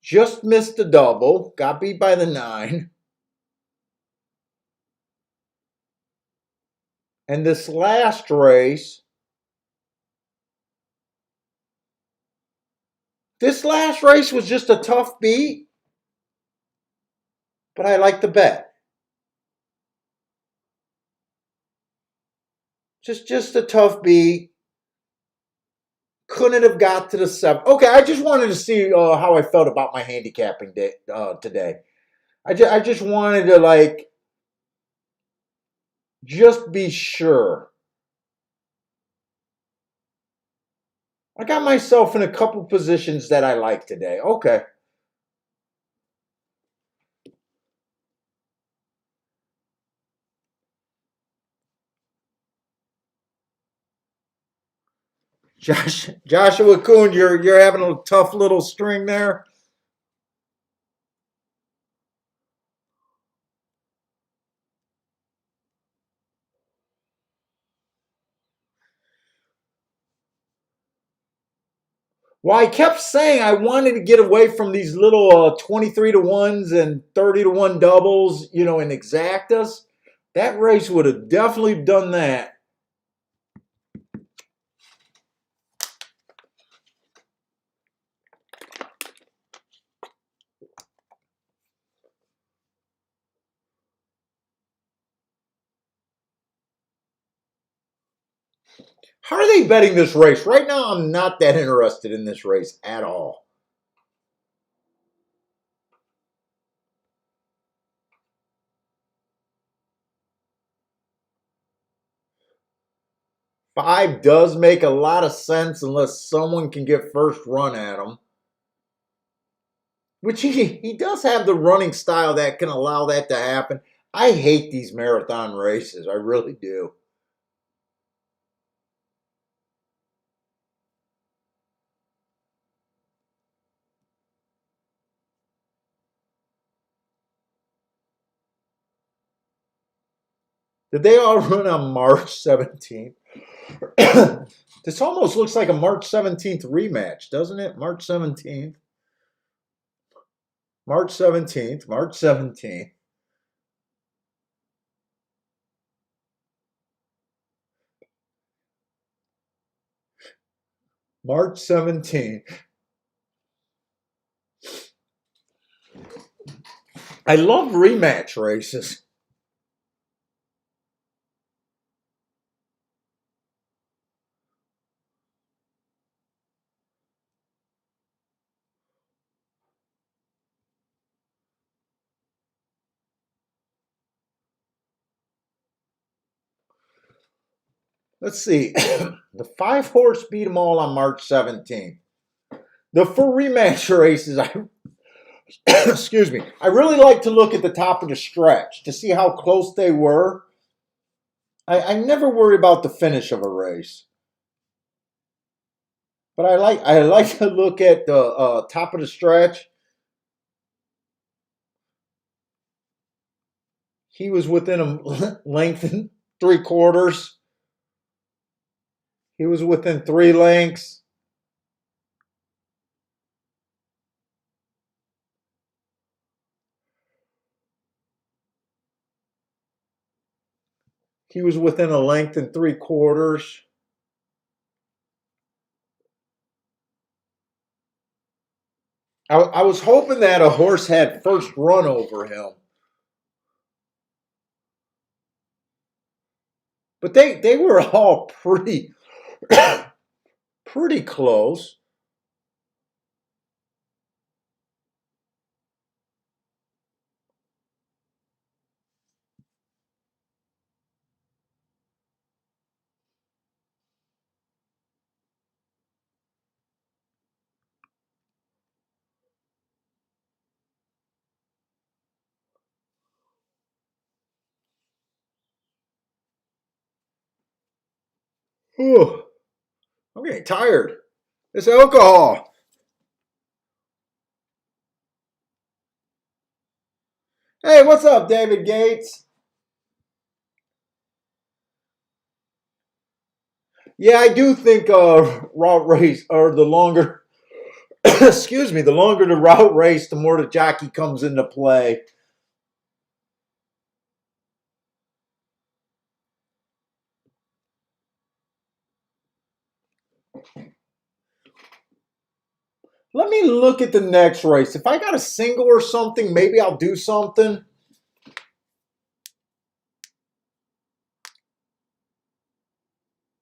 Just missed the double. Got beat by the 9. And this last race, was just a tough beat, but I like the bet. Just a tough beat. Couldn't have got to the 7. Okay, I just wanted to see how I felt about my handicapping day, today. I just wanted to just be sure. I got myself in a couple positions that I like today. Okay. Joshua Kuhn, you're having a tough little string there. Well, I kept saying I wanted to get away from these little 23 to ones and 30 to 1 doubles, in exactas. That race would have definitely done that. How are they betting this race? Right now, I'm not that interested in this race at all. Five does make a lot of sense unless someone can get first run at him. Which he does have the running style that can allow that to happen. I hate these marathon races. I really do. Did they all run on March 17th? This almost looks like a March 17th rematch, doesn't it? March 17th. March 17th, March 17th. March 17th. I love rematch races. Let's see. The 5-horse beat them all on March 17th. The for rematch races, I excuse me. I really like to look at the top of the stretch to see how close they were. I never worry about the finish of a race, but I like to look at the top of the stretch. He was within a length and 3/4. He was within 3 lengths. He was within a length and 3/4. I was hoping that a horse had first run over him, but they were all pretty close. Whew, I'm getting tired. It's alcohol. Hey, what's up, David Gates? Yeah, I do think route race or the longer, excuse me, the longer the route race, the more the jockey comes into play. Let me look at the next race. If I got a single or something, maybe I'll do something.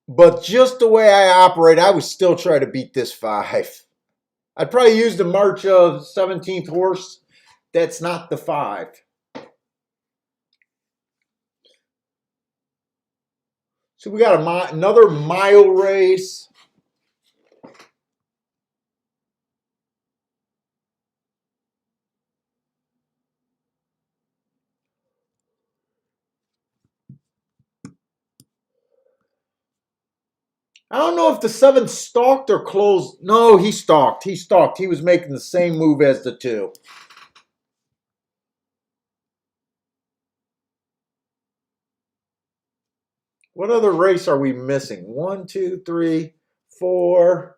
But just the way I operate, I would still try to beat this 5. I'd probably use the March 17th horse. That's not the 5. So we got another mile race. I don't know if the 7 stalked or closed. No, he stalked. He stalked. He was making the same move as the 2. What other race are we missing? 1, 2, 3, 4.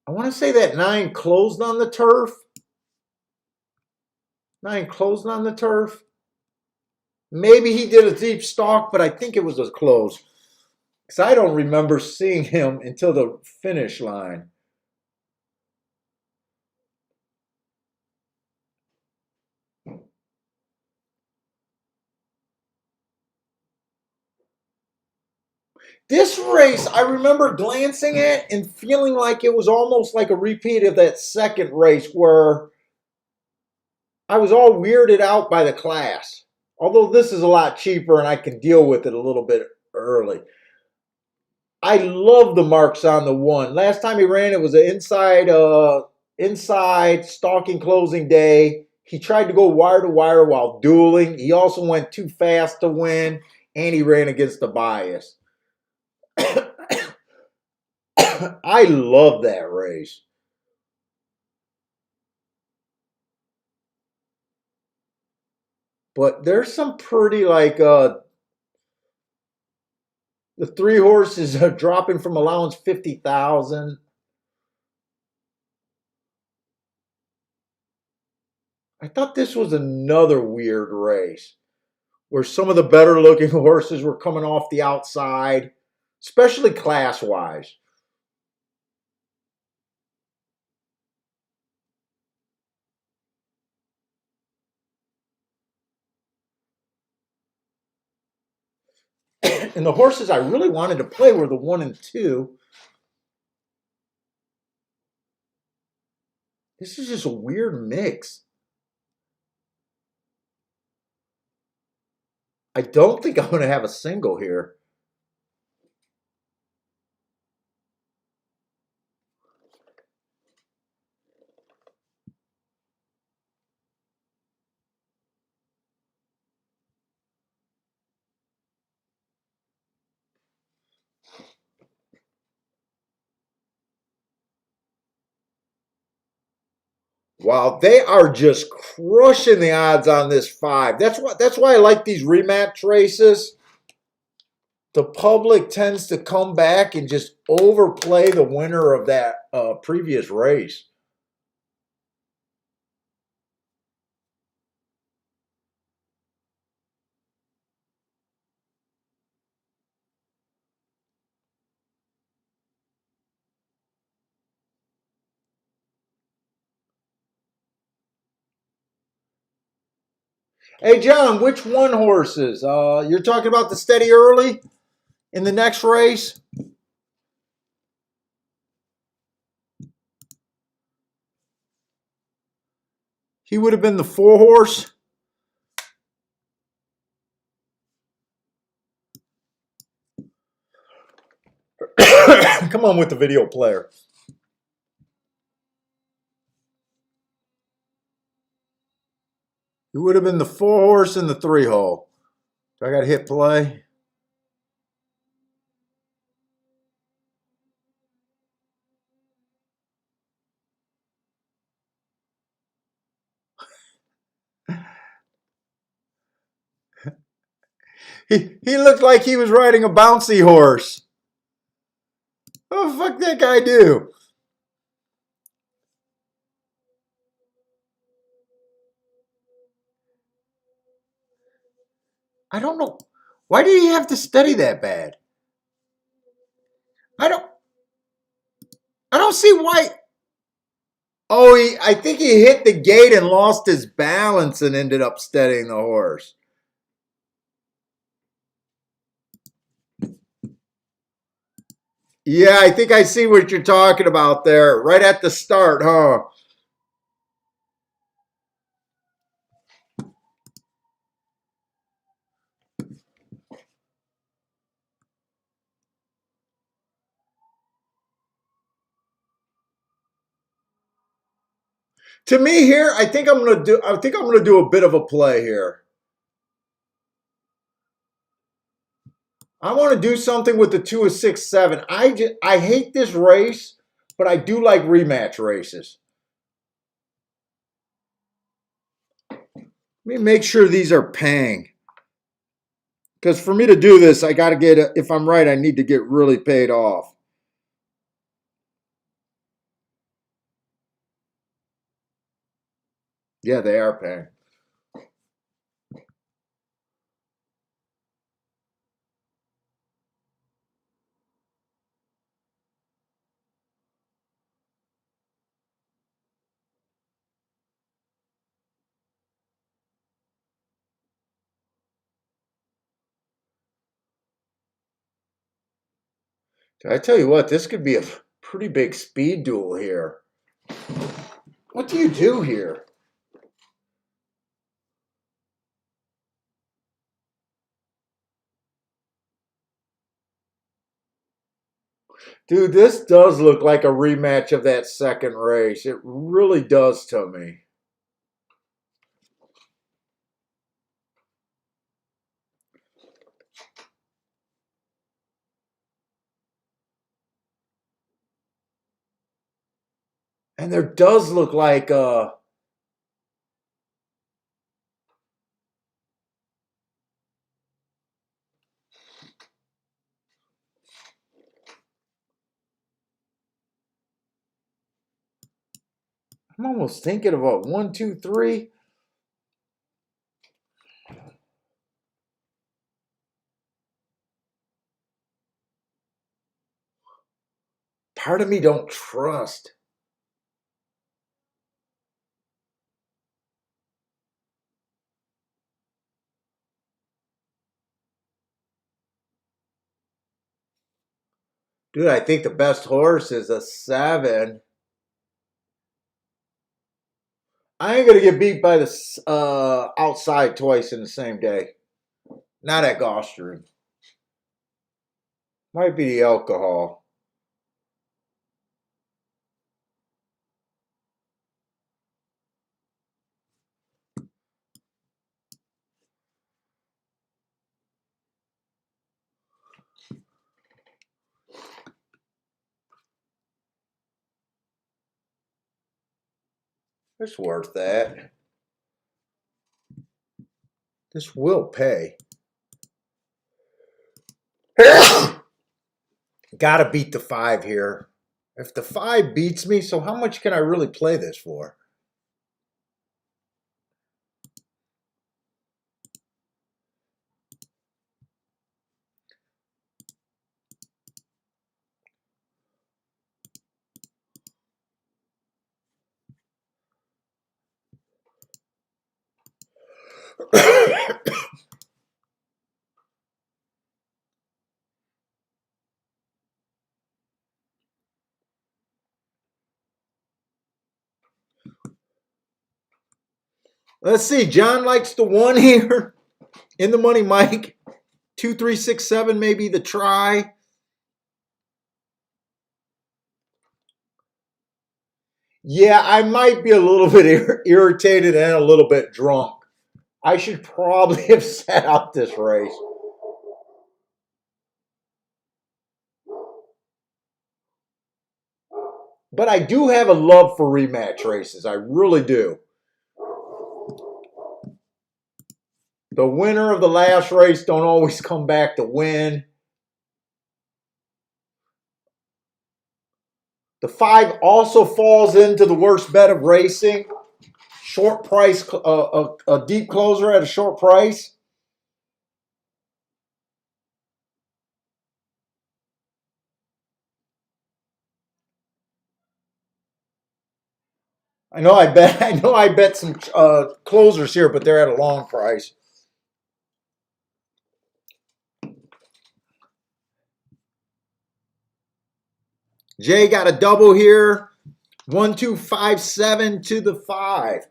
I want to say that 9 closed on the turf. 9 closed on the turf. Maybe he did a deep stalk, but I think it was a close. Because I don't remember seeing him until the finish line. This race, I remember glancing at and feeling like it was almost like a repeat of that second race where I was all weirded out by the class. Although this is a lot cheaper and I can deal with it a little bit early. I love the marks on the 1. Last time he ran, it was an inside stalking closing day. He tried to go wire to wire while dueling. He also went too fast to win, and he ran against the bias. I love that race. But there's some pretty The 3 horse is dropping from allowance 50,000. I thought this was another weird race where some of the better looking horses were coming off the outside, especially class wise. And the horses I really wanted to play were the 1 and 2. This is just a weird mix. I don't think I'm going to have a single here. Wow, they are just crushing the odds on this 5. That's why I like these rematch races. The public tends to come back and just overplay the winner of that previous race. Hey, John, which 1 horses? You're talking about the steady early in the next race? He would have been the 4 horse. Come on with the video player. He would have been the 4 horse in the 3 hole. So I got to hit play. He looked like he was riding a bouncy horse. What the fuck that guy do? I don't know. Why did he have to study that bad? I don't I don't see why. Oh, I think he hit the gate and lost his balance and ended up steadying the horse. Yeah, I think I see what you're talking about there. Right at the start, huh? To me here, I think I'm gonna do a bit of a play here. I want to do something with the 2 of 6, 7. I hate this race, but I do like rematch races. Let me make sure these are paying. Because for me to do this, I got to get, if I'm right, I need to get really paid off. Yeah, they are paying. I tell you what, this could be a pretty big speed duel here. What do you do here? Dude, this does look like a rematch of that second race. It really does to me. And there does look like I'm almost thinking of a 1, 2, 3. Part of me don't trust. Dude, I think the best horse is a 7. I ain't gonna get beat by the outside twice in the same day. Not at Gulfstream. Might be the alcohol. It's worth that. This will pay. Gotta beat the 5 here. If the 5 beats me, so how much can I really play this for? Let's see. John likes the 1 here. In the money, Mike. 2, 3, 6, 7, maybe the try. Yeah, I might be a little bit irritated and a little bit drunk. I should probably have sat out this race. But I do have a love for rematch races. I really do. The winner of the last race don't always come back to win. The 5 also falls into the worst bet of racing. Short price, a deep closer at a short price. I know I bet some closers here, but they're at a long price. Jay got a double here. 1, 2, 5, 7 to the 5.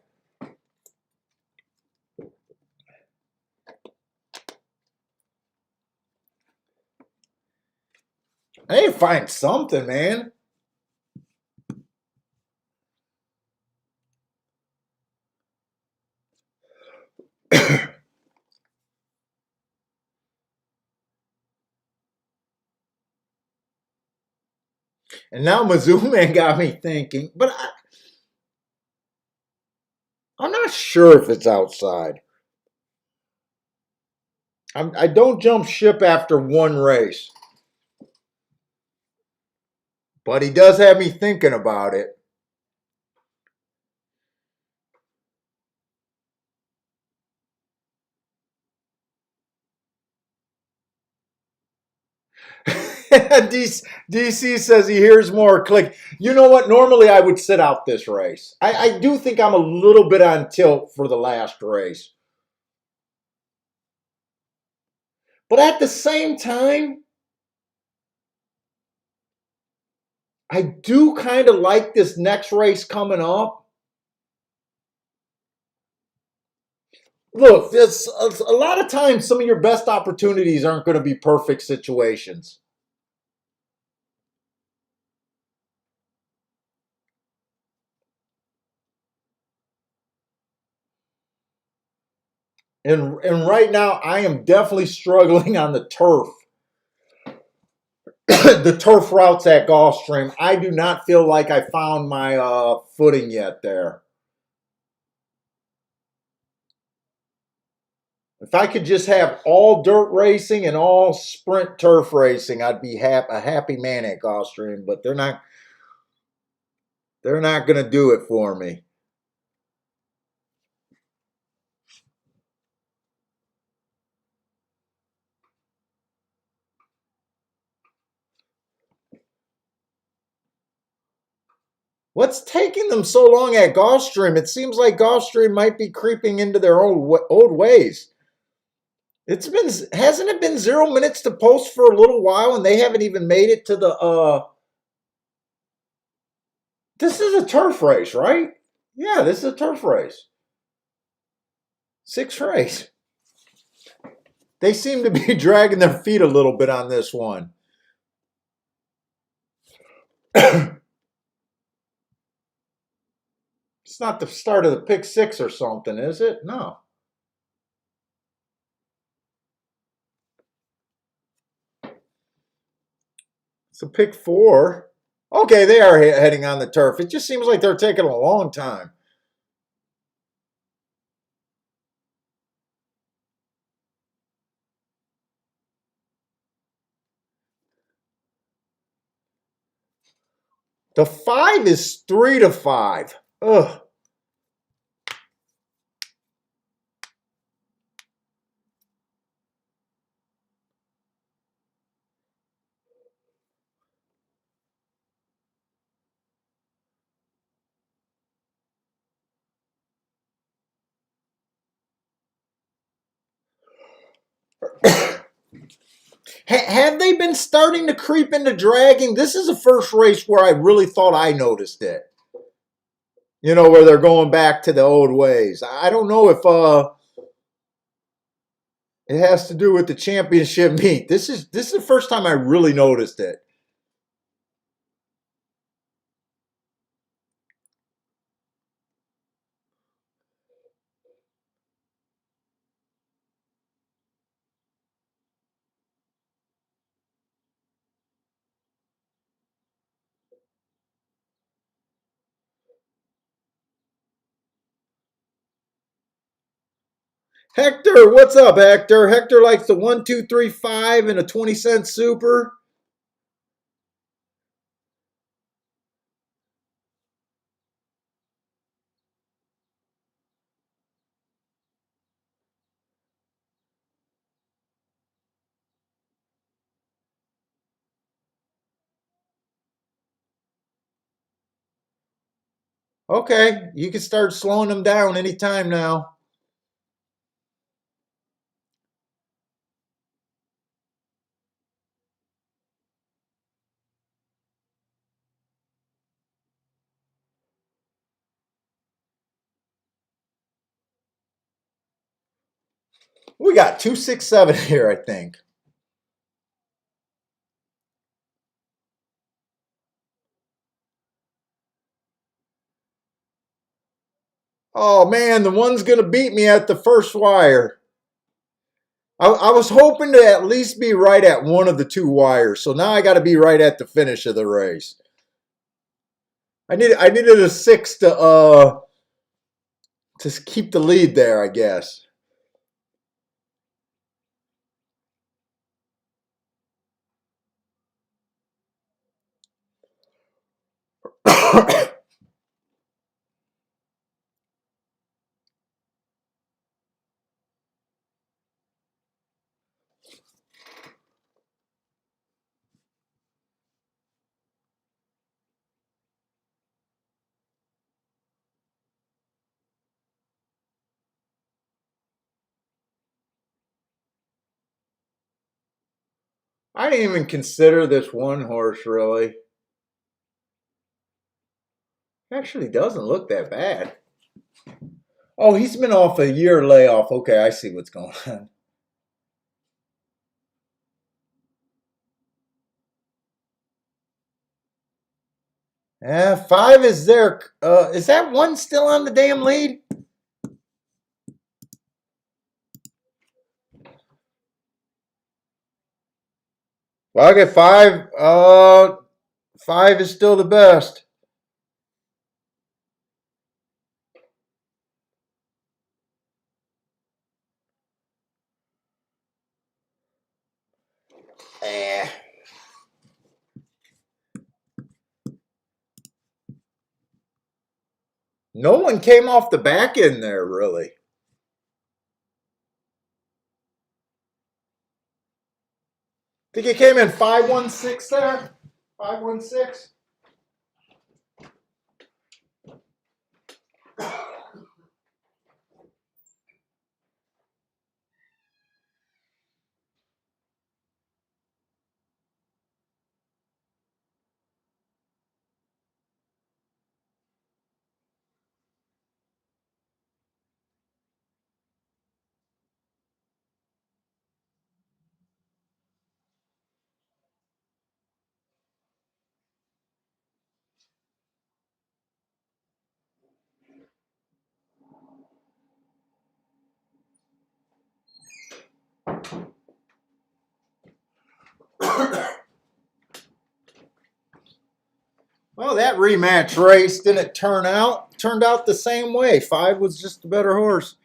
I need to find something, man. And now Mizzou Man got me thinking, but I'm not sure if it's outside. I don't jump ship after one race. But he does have me thinking about it. DC says he hears more click. You know what? Normally I would sit out this race. I do think I'm a little bit on tilt for the last race. But at the same time, I do kind of like this next race coming up. Look, this a lot of times some of your best opportunities aren't going to be perfect situations. And right now I am definitely struggling on the turf. The turf routes at Gulfstream. I do not feel like I found my footing yet there. If I could just have all dirt racing and all sprint turf racing, I'd be a happy man at Gulfstream. But they're not. They're not going to do it for me. What's taking them so long at Gulfstream? It seems like Gulfstream might be creeping into their old ways. It's been hasn't it been 0 minutes to post for a little while, and they haven't even made it to the. This is a turf race, right? Yeah, this is a turf race. 6th race. They seem to be dragging their feet a little bit on this one. It's not the start of the pick 6 or something, is it? No. It's a pick 4. Okay, they are heading on the turf. It just seems like they're taking a long time. The 5 is 3 to 5. Ugh. Have they been starting to creep into dragging? This is the first race where I really thought I noticed it. You know, where they're going back to the old ways. I don't know if it has to do with the championship meet. This is the first time I really noticed it. Hector, what's up, Hector? Hector likes the 1, 2, 3, 5 and a 20-cent super. Okay, you can start slowing them down anytime now. We got 267 here, I think. Oh man, the one's gonna beat me at the first wire. I was hoping to at least be right at one of the 2 wires, so now I got to be right at the finish of the race. I needed a 6 to keep the lead there, I guess. I didn't even consider this one horse really. Actually, doesn't look that bad. Oh, he's been off a year layoff. Okay, I see what's going on. Yeah, 5 is there. Is that one still on the damn lead? Well, I get 5. 5 is still the best. Eh. No one came off the back end there, really. Think it came in 516 there? 516? Well, that rematch race didn't turn out. Turned out the same way. 5 was just a better horse.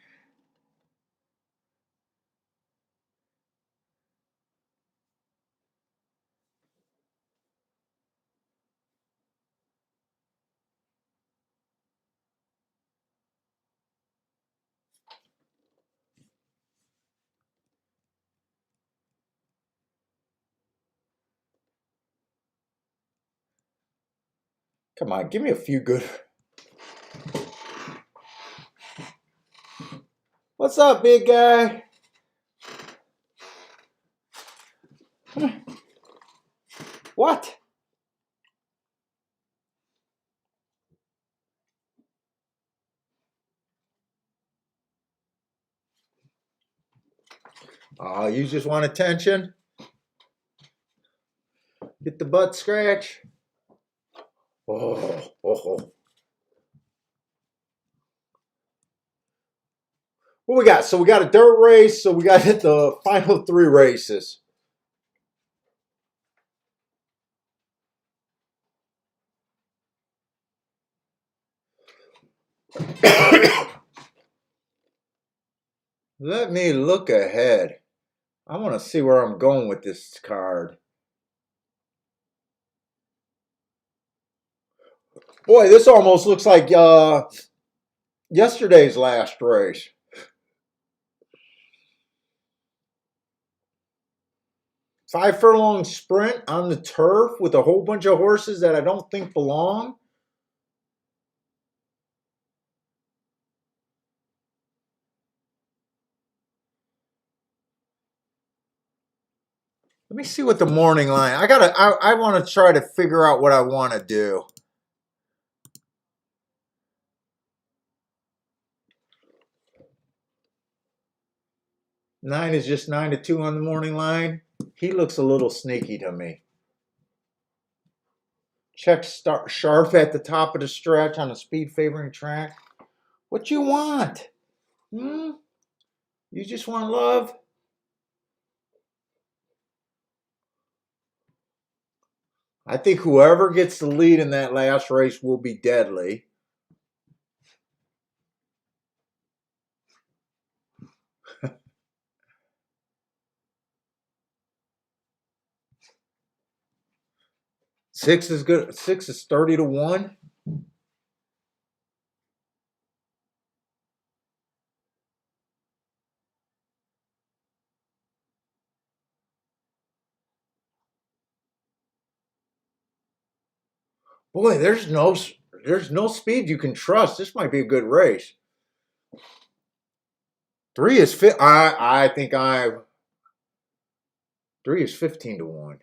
Come on, give me a few good. What's up, big guy? What? Oh, you just want attention? Get the butt scratch. Oh, oh, oh. What we got? So we got a dirt race. So we got the final 3 races. Let me look ahead. I want to see where I'm going with this card. Boy, this almost looks like yesterday's last race. 5 furlong sprint on the turf with a whole bunch of horses that I don't think belong. Let me see what the morning line. I want to try to figure out what I want to do. Nine is just 9-2 on the morning line. He looks a little sneaky to me. Check start sharp at the top of the stretch on a speed favoring track. What you want? Hmm? You just want love? I think whoever gets the lead in that last race will be deadly. Six is good. 6 is 30-1. Boy, there's no speed you can trust. This might be a good race. 3 is fit. I think 3 is 15-1.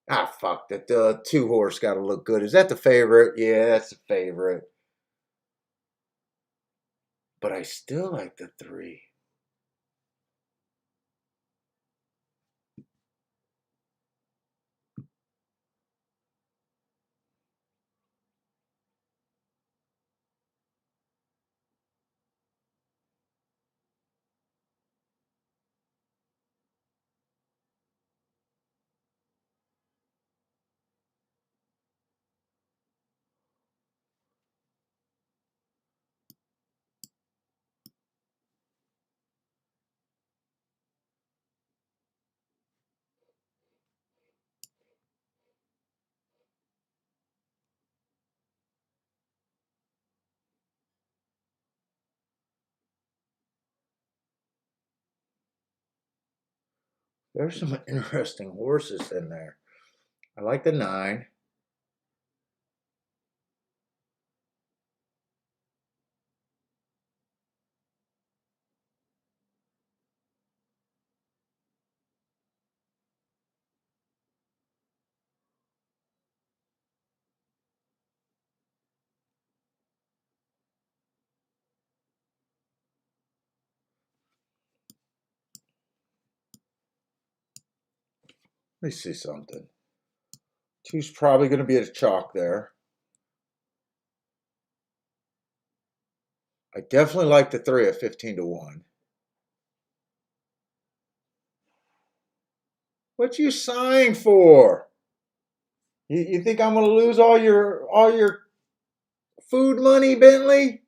Ah, fuck that. The 2 horse got to look good. Is that the favorite? Yeah, that's the favorite. But I still like the 3. There's some interesting horses in there. I like the 9. Let me see something. 2's probably going to be a chalk there. I definitely like the 3 at 15-1. What you sighing for? You think I'm going to lose all your food money, Bentley?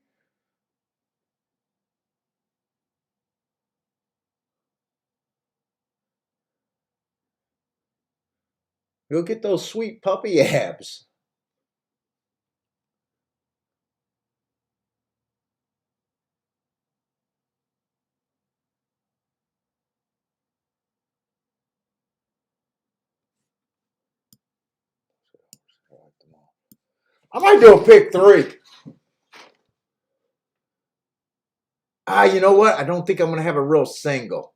You'll get those sweet puppy abs. I might do a pick 3. You know what? I don't think I'm going to have a real single.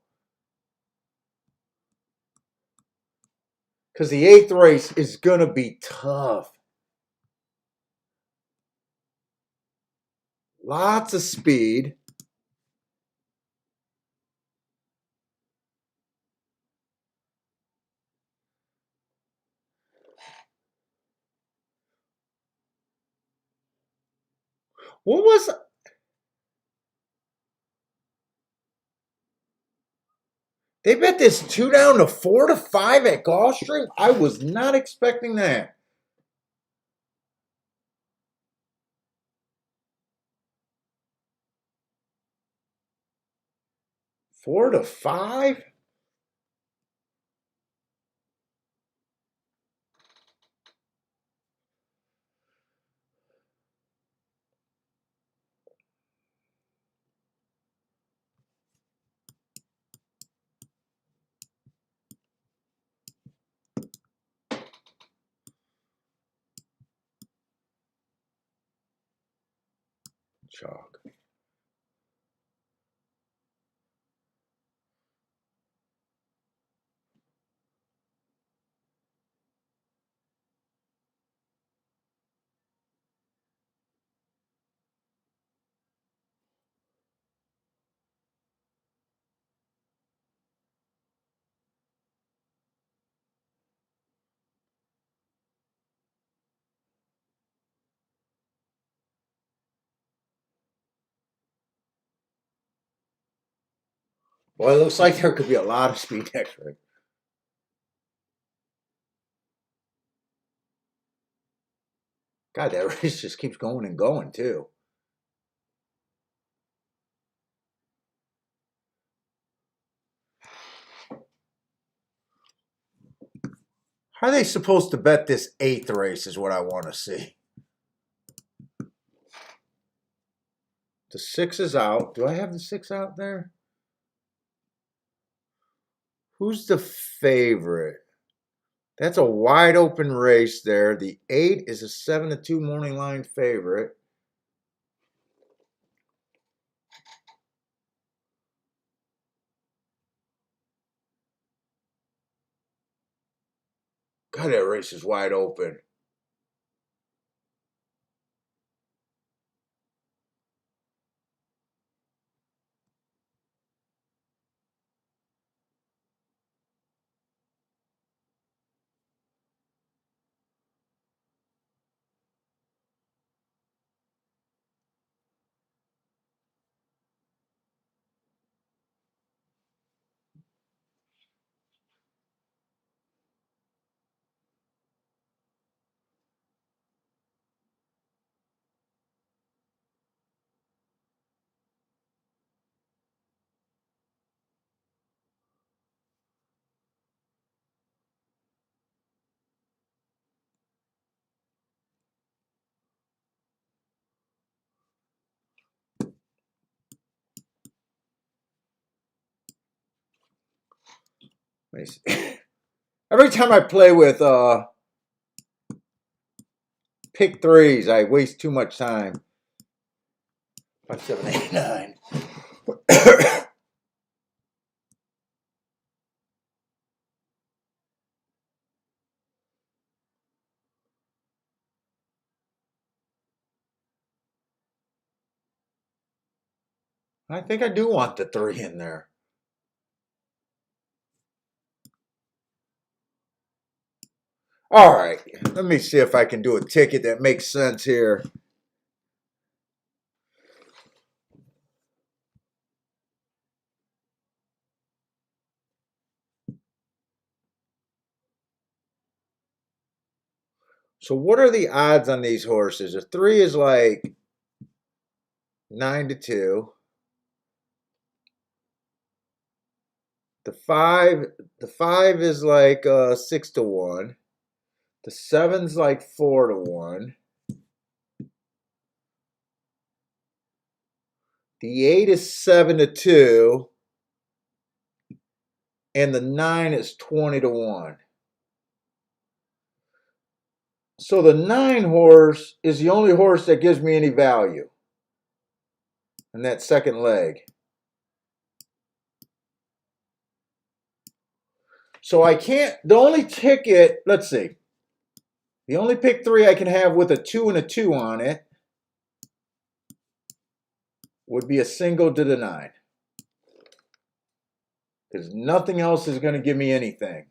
Because the 8th race is going to be tough. Lots of speed. What was... They bet this 2 down to 4-5 at Gulfstream? I was not expecting that. 4-5? Chalk. Well, it looks like there could be a lot of speed next race. God, that race just keeps going and going, too. How are they supposed to bet this 8th race is what I want to see. The 6 is out. Do I have the 6 out there? Who's the favorite? That's a wide open race there. The 8 is a 7-2 morning line favorite. God, that race is wide open. Let me see. Every time I play with pick threes, I waste too much time. 5, 7, 8, 9. I think I do want the 3 in there. All right, let me see if I can do a ticket that makes sense here. So what are the odds on these horses? A 3 is like 9 to 2. The 5 is like 6 to 1. The 7's like 4 to 1. The 8 is 7 to 2. And the 9 is 20 to 1. So the 9 horse is the only horse that gives me any value in that second leg. So I can't, the only ticket, let's see. The only pick 3 I can have with a 2 and a 2 on it would be a single to the 9. Because nothing else is going to give me anything.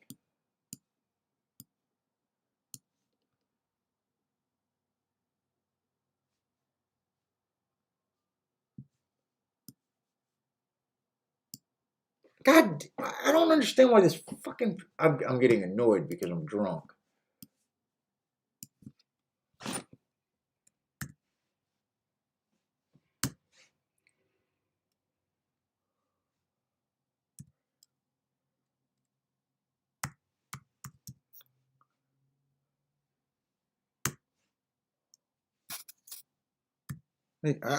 God, I don't understand why this fucking... I'm getting annoyed because I'm drunk.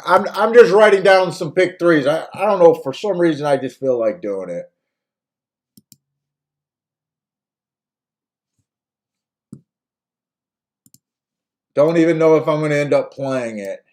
I'm just writing down some pick 3s. I don't know, for some reason I just feel like doing it. Don't even know if I'm going to end up playing it.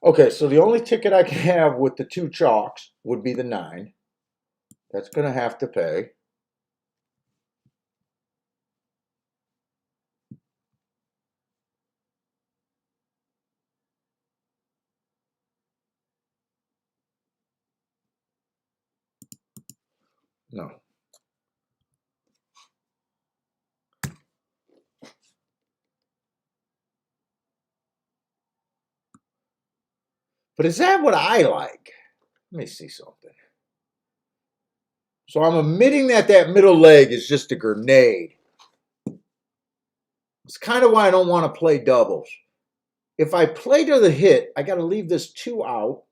Okay, so the only ticket I can have with the 2 chalks would be the 9. That's going to have to pay. No. But is that what I like? Let me see something. So I'm admitting that that middle leg is just a grenade. It's kind of why I don't want to play doubles. If I play to the hit, I got to leave this 2 out.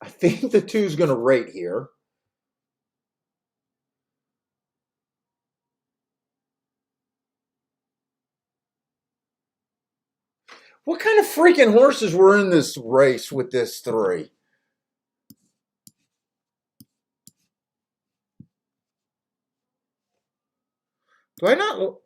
I think the 2 is going to rate here. What kind of freaking horses were in this race with this 3? Do I not...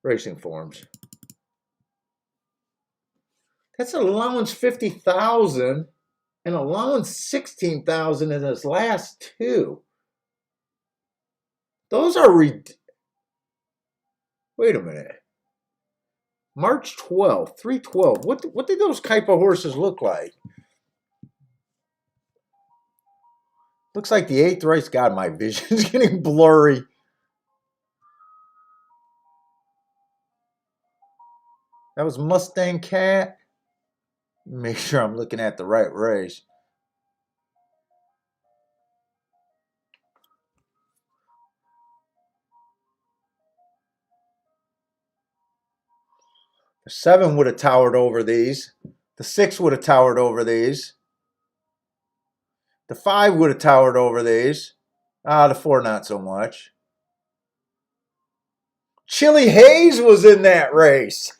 Racing forms. That's allowance 50,000 and allowance 16,000 in his last 2. Those are wait a minute. March 12th, 312. What did those type of horses look like? Looks like the 8th race. God, my vision's getting blurry. That was Mustang Cat. Make sure I'm looking at the right race. The 7 would have towered over these. The 6 would have towered over these. The 5 would have towered over these. The 4 not so much. Chili Hayes was in that race.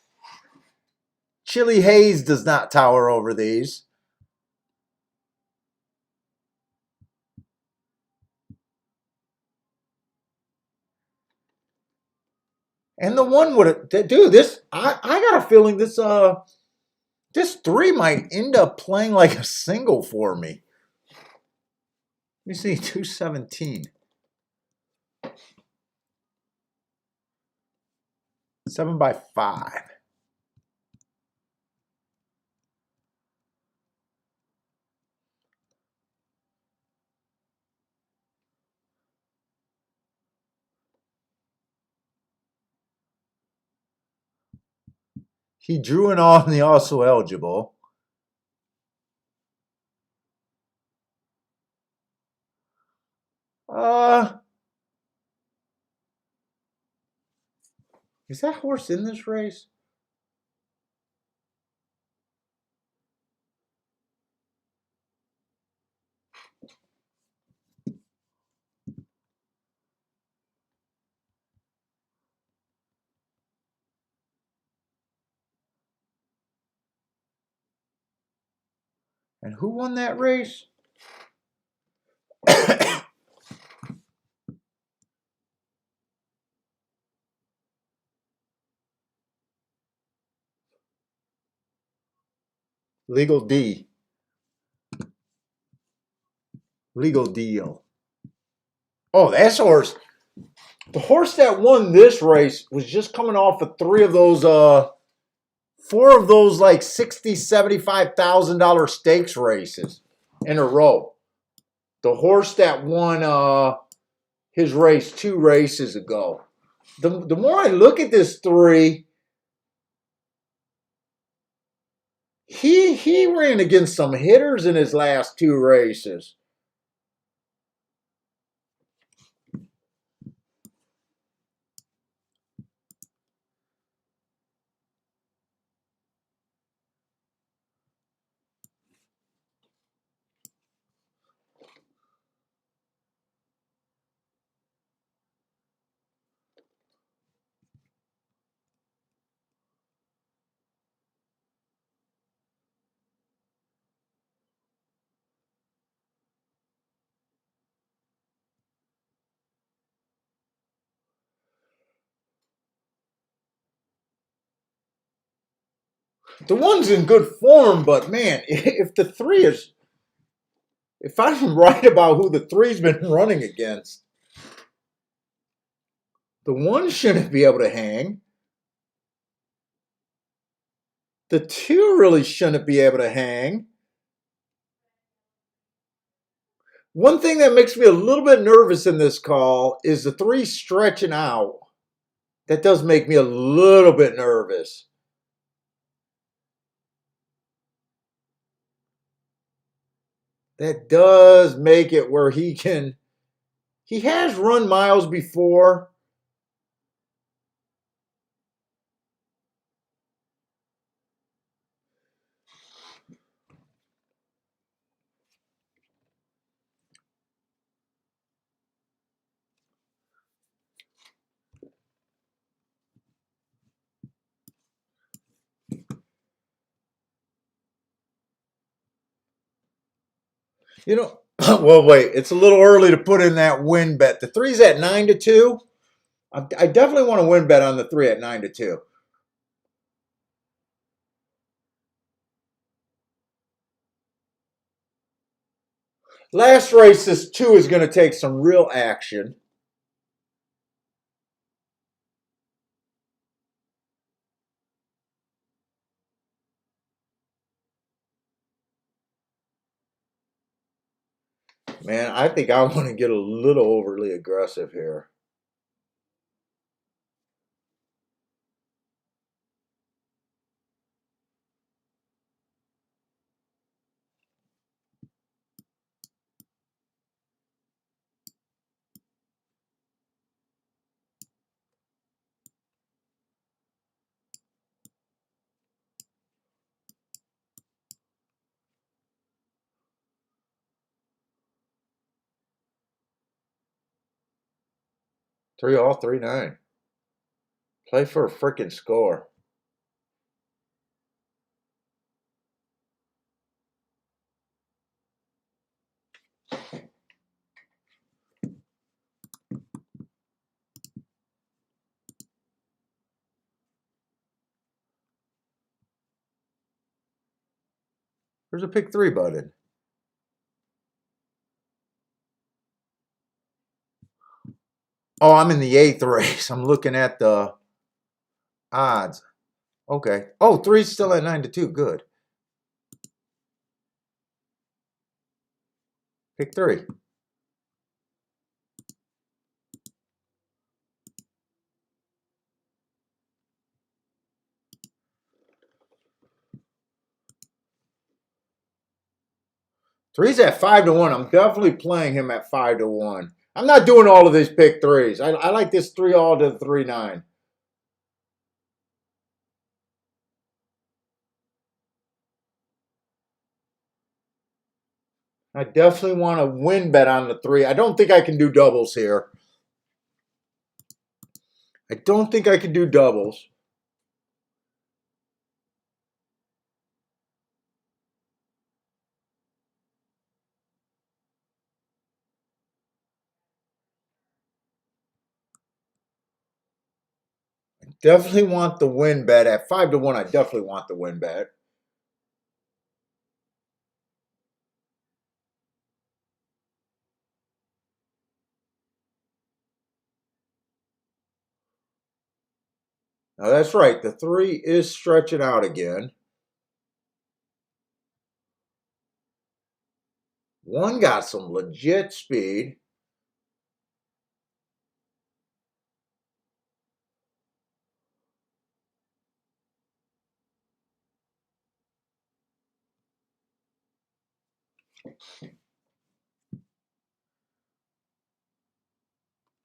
Chili Hayes does not tower over these. And the 1 would have, dude, this, I got a feeling this 3 might end up playing like a single for me. Let me see, 217. 7 by 5. He drew an on the also eligible. Is that horse in this race? And who won that race? Legal D. Legal Deal. Oh, that's horse. The horse that won this race was just coming off of 4 of those like $60,000, $75,000 stakes races in a row. The horse that won his race 2 races ago. The more I look at this 3, he ran against some hitters in his last 2 races. The 1's in good form, but man, if the 3 is, if I'm right about who the 3's been running against, the 1 shouldn't be able to hang. The 2 really shouldn't be able to hang. One thing that makes me a little bit nervous in this call is the 3 stretching out. That does make me a little bit nervous. That does make it where he has run miles before. You know, well, wait, it's a little early to put in that win bet. The 3's at 9-2. I definitely want to win bet on the 3 at 9-2. Last race, this 2 is going to take some real action. Man, I think I want to get a little overly aggressive here. Three all, 3-9. Play for a freaking score. There's a pick 3 button. Oh, I'm in the 8th race. I'm looking at the odds. Okay. Oh, 3's still at 9-2. Good. Pick 3. Three's at 5-1. I'm definitely playing him at 5-1. I'm not doing all of these pick 3s. I like this 3 all to 3-9. I definitely want to win bet on the 3. I don't think I can do doubles here. I don't think I can do doubles. Definitely want the win bet at 5-1. I definitely want the win bet. Now that's right. The 3 is stretching out again. 1 got some legit speed.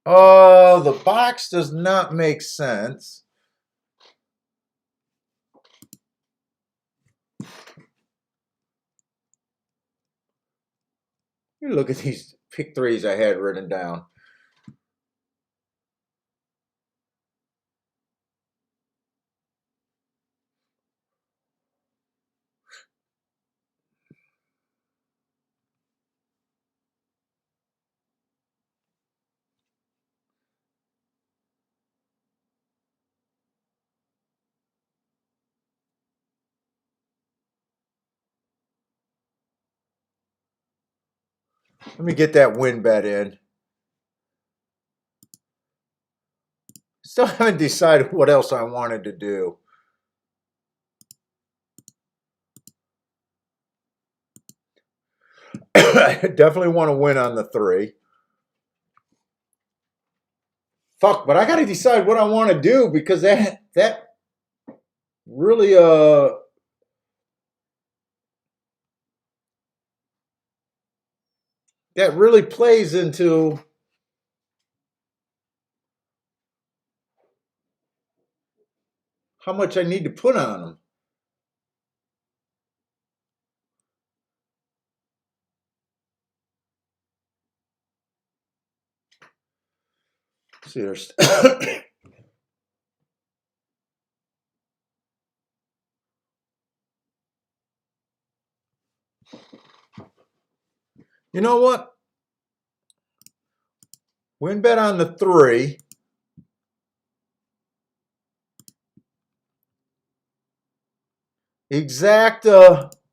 Oh, the box does not make sense. You look at these pick 3s I had written down. Let me get that win bet in. Still haven't decided what else I wanted to do. I definitely want to win on the 3. Fuck, but I got to decide what I want to do because that really that really plays into how much I need to put on them. See, there's you know what? Win bet on the 3. Exact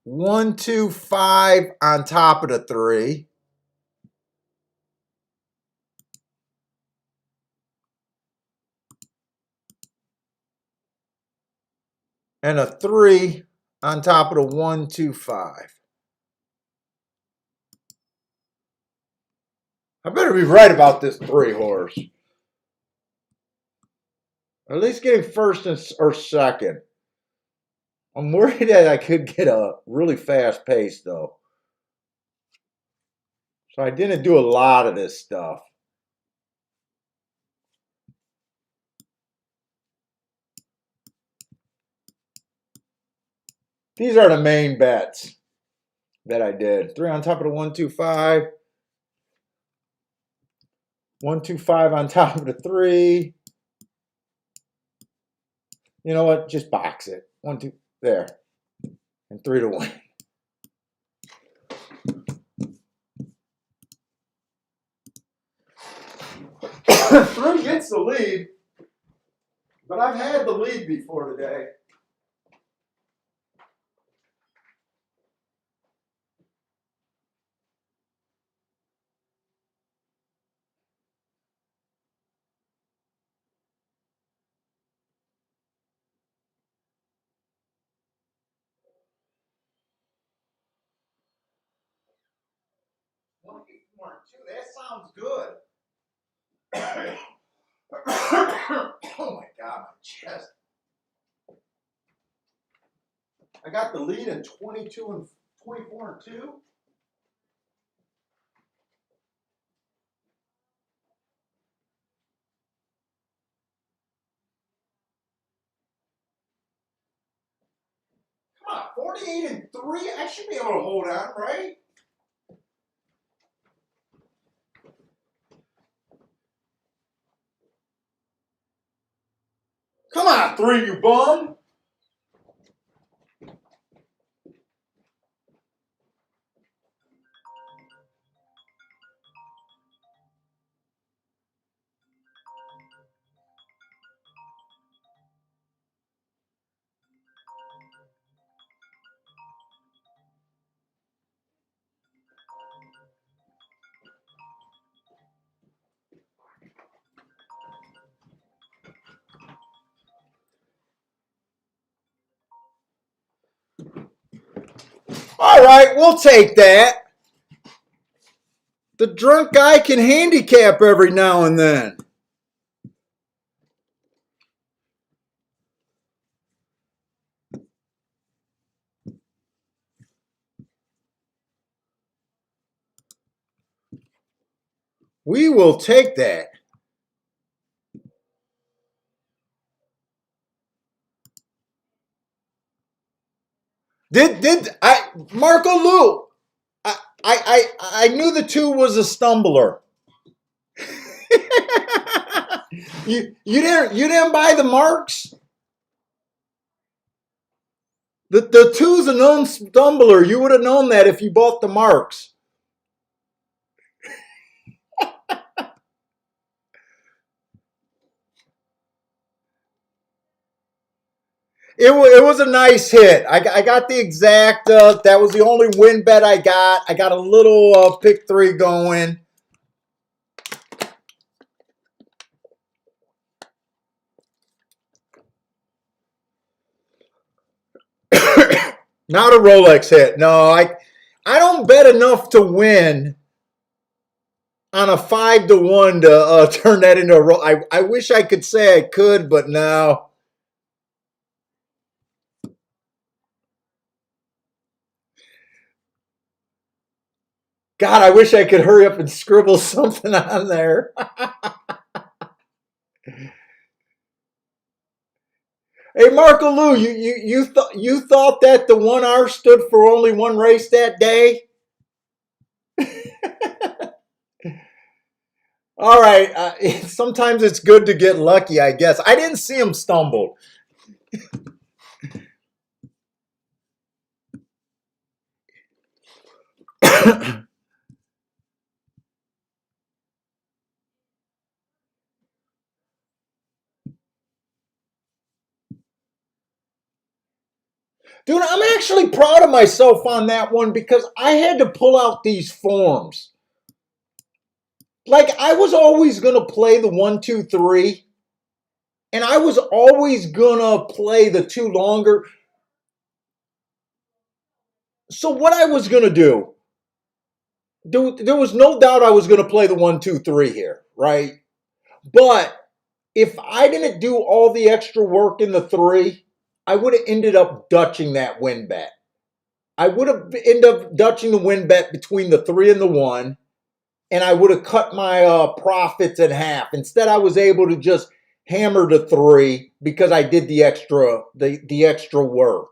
1, 2, 5 on top of the 3. And a 3 on top of the 1, 2, 5. I better be right about this 3-horse. At least getting first or second. I'm worried that I could get a really fast pace though. So I didn't do a lot of this stuff. These are the main bets that I did. 3 on top of the 125. 125 on top of the 3. You know what? Just box it. 1, 2, there. And 3 to 1. 3 gets the lead. But I've had the lead before today. That sounds good. Oh my God, my chest. I got the lead in 22 and 24 and 2. Come on, 48 and 3. I should be able to hold on, right? Come on, 3, you bum. All right, we'll take that. The drunk guy can handicap every now and then. We will take that. Marco Lou? I knew the 2 was a stumbler. you didn't buy the marks? The 2's a known stumbler. You would have known that if you bought the marks. It was a nice hit. I got the exact. That was the only win bet I got. I got a little pick 3 going. Not a Rolex hit. No, I don't bet enough to win on a 5 to 1 to turn that into a Rolex. I wish I could say I could, but no. God, I wish I could hurry up and scribble something on there. Hey, Marco Lou, you thought that the 1R stood for only one race that day? All right. Sometimes it's good to get lucky, I guess. I didn't see him stumble. Dude, I'm actually proud of myself on that one because I had to pull out these forms. Like, I was always going to play the 1, 2, 3. And I was always going to play the 2 longer. So what I was going to do there was no doubt I was going to play the 1-2-3 here, right? But if I didn't do all the extra work in the 3, I would have ended up dutching that win bet. I would have ended up dutching the win bet between the 3 and the 1, and I would have cut my profits in half. Instead, I was able to just hammer the 3 because I did the extra work.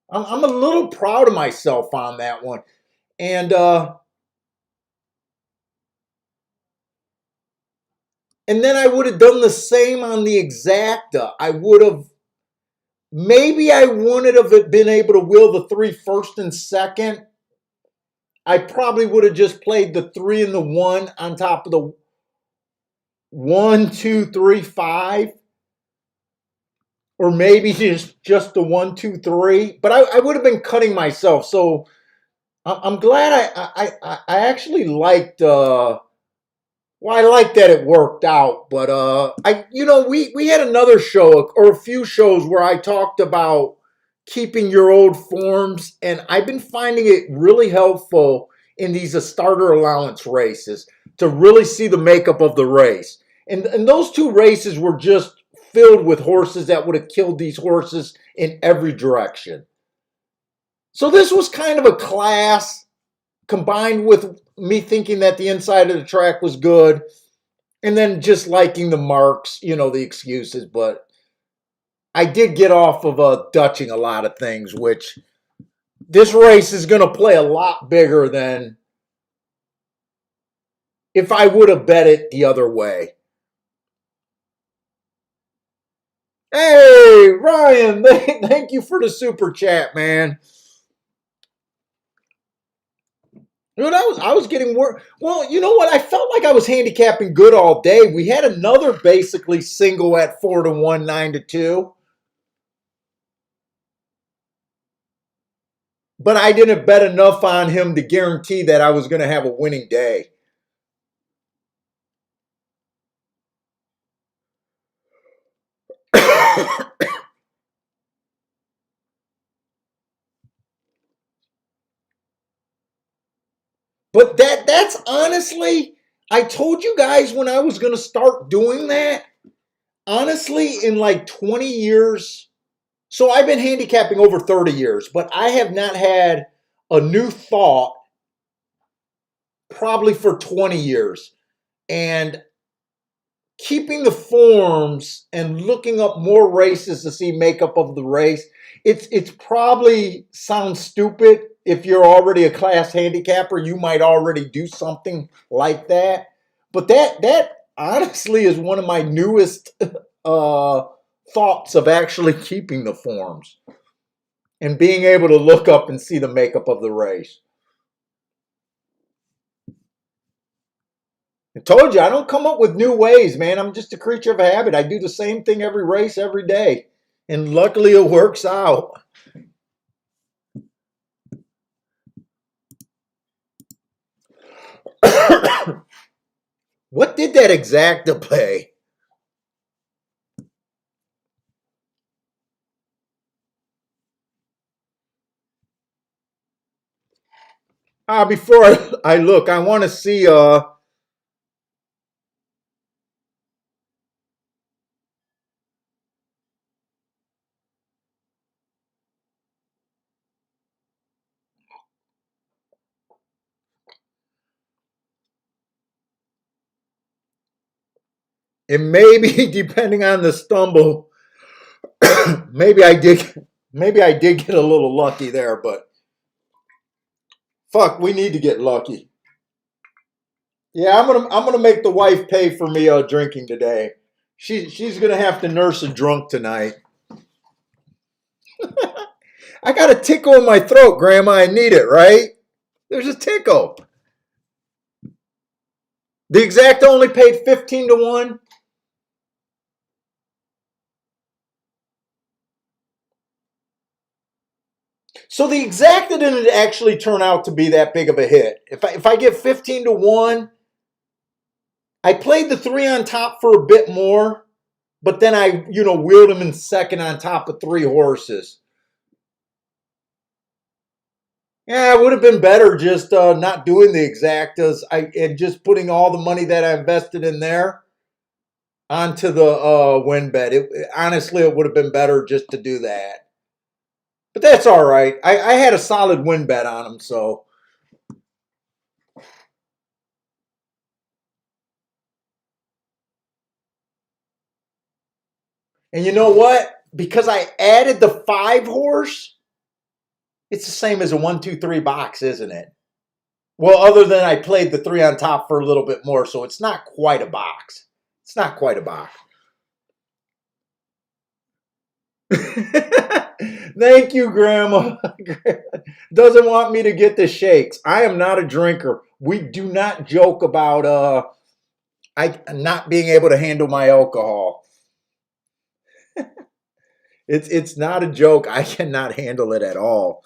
I'm a little proud of myself on that one. And then I would have done the same on the exacta. Maybe I wouldn't have been able to wheel the 3 first and second. I probably would have just played the 3 and the 1 on top of the 1, 2, 3, 5. Or maybe just the 1, 2, 3. But I would have been cutting myself. So I'm glad I actually liked well, I like that it worked out, but we had another show or a few shows where I talked about keeping your old forms, and I've been finding it really helpful in these starter allowance races to really see the makeup of the race. And those 2 races were just filled with horses that would have killed these horses in every direction. So this was kind of a class combined with me thinking that the inside of the track was good, and then just liking the marks, the excuses. But I did get off of dutching a lot of things, which this race is going to play a lot bigger than if I would have bet it the other way. Hey, Ryan, thank you for the super chat, man. Dude, I was getting work. Well, you know what? I felt like I was handicapping good all day. We had another basically single at 4-1, 9-2. But I didn't bet enough on him to guarantee that I was going to have a winning day. But that's honestly, I told you guys when I was going to start doing that. Honestly, in like 20 years, so I've been handicapping over 30 years, but I have not had a new thought probably for 20 years. And keeping the forms and looking up more races to see makeup of the race, it's probably sounds stupid. If you're already a class handicapper, you might already do something like that. But that honestly is one of my newest thoughts of actually keeping the forms and being able to look up and see the makeup of the race. I told you, I don't come up with new ways, man. I'm just a creature of habit. I do the same thing every race, every day. And luckily it works out. What did that exacta pay? Before I look, I want to see and maybe depending on the stumble, maybe I did get a little lucky there, but fuck, we need to get lucky. Yeah, I'm gonna make the wife pay for me drinking today. She's gonna have to nurse a drunk tonight. I got a tickle in my throat, Grandma. I need it, right? There's a tickle. The exact only paid 15-1. So the exacta didn't actually turn out to be that big of a hit. If I get 15-1, I played the 3 on top for a bit more, but then I, wheeled him in second on top of 3 horses. Yeah, it would have been better just not doing the exactas and just putting all the money that I invested in there onto the win bet. Honestly, it would have been better just to do that. But that's all right. I had a solid win bet on them, so. And you know what? Because I added the 5 horse, it's the same as a 1, 2, 3 box, isn't it? Well, other than I played the 3 on top for a little bit more, so it's not quite a box. It's not quite a box. Thank you, Grandma. Doesn't want me to get the shakes. I am not a drinker. We do not joke about I not being able to handle my alcohol. It's not a joke. I cannot handle it at all.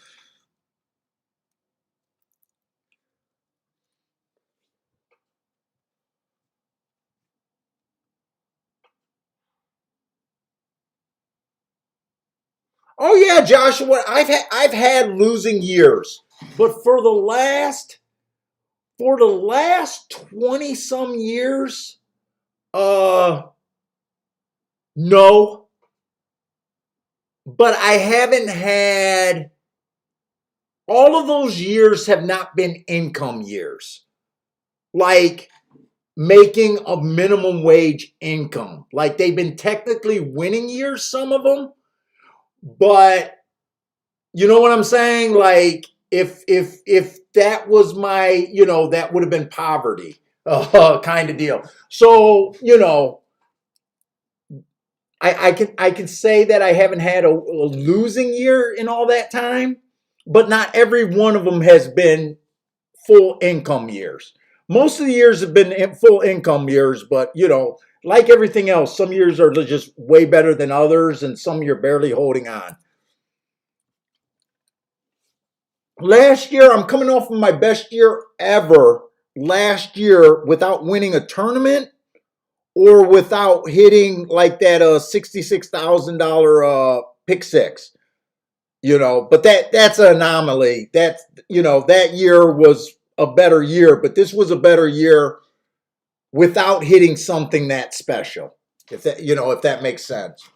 Oh yeah, Joshua. I've had losing years, but for the last 20 some years, uh, no. But I haven't had all of those years have not been income years. Like making a minimum wage income. Like they've been technically winning years, some of them, but you know what I'm saying? Like if that was my, that would have been poverty, kind of deal. So, I can say that I haven't had a losing year in all that time, but not every one of them has been full income years. Most of the years have been full income years, but like everything else, some years are just way better than others, and some you're barely holding on. Last year, I'm coming off of my best year ever last year without winning a tournament or without hitting like that $66,000 pick six. But that's an anomaly. That year was a better year, but this was a better year without hitting something that special. If that makes sense.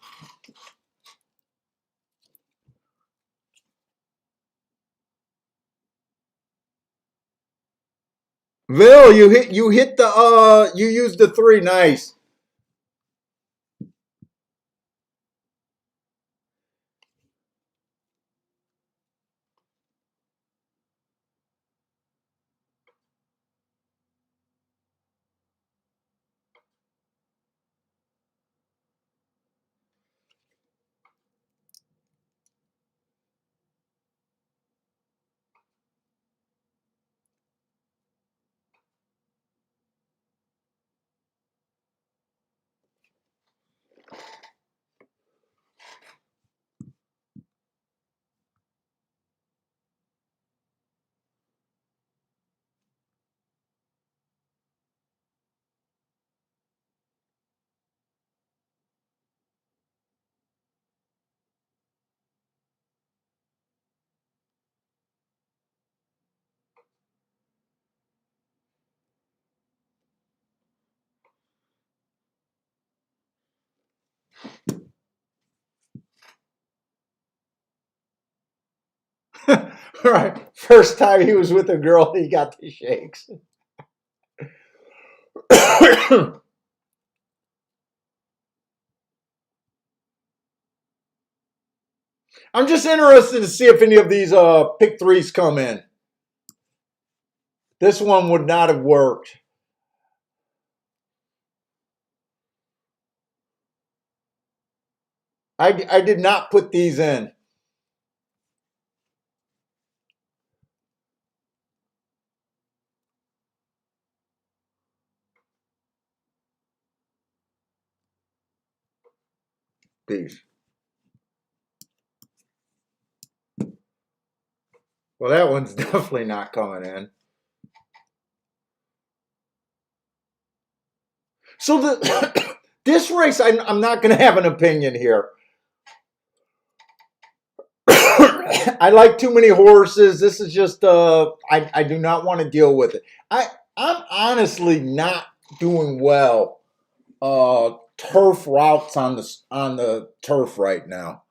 Bill, you hit you used the 3. Nice. All right. First time he was with a girl, he got the shakes. I'm just interested to see if any of these pick threes come in. This one would not have worked. I did not put these in. These. Well, that one's definitely not coming in. So this race, I'm not going to have an opinion here. I like too many horses. This is just I do not want to deal with it. I'm honestly not doing well turf routes on the turf right now.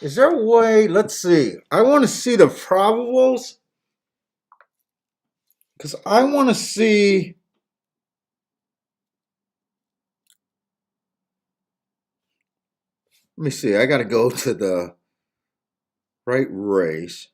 Is there a way? Let's see. I want to see the probables because I want to see. Let me see. I got to go to the right race.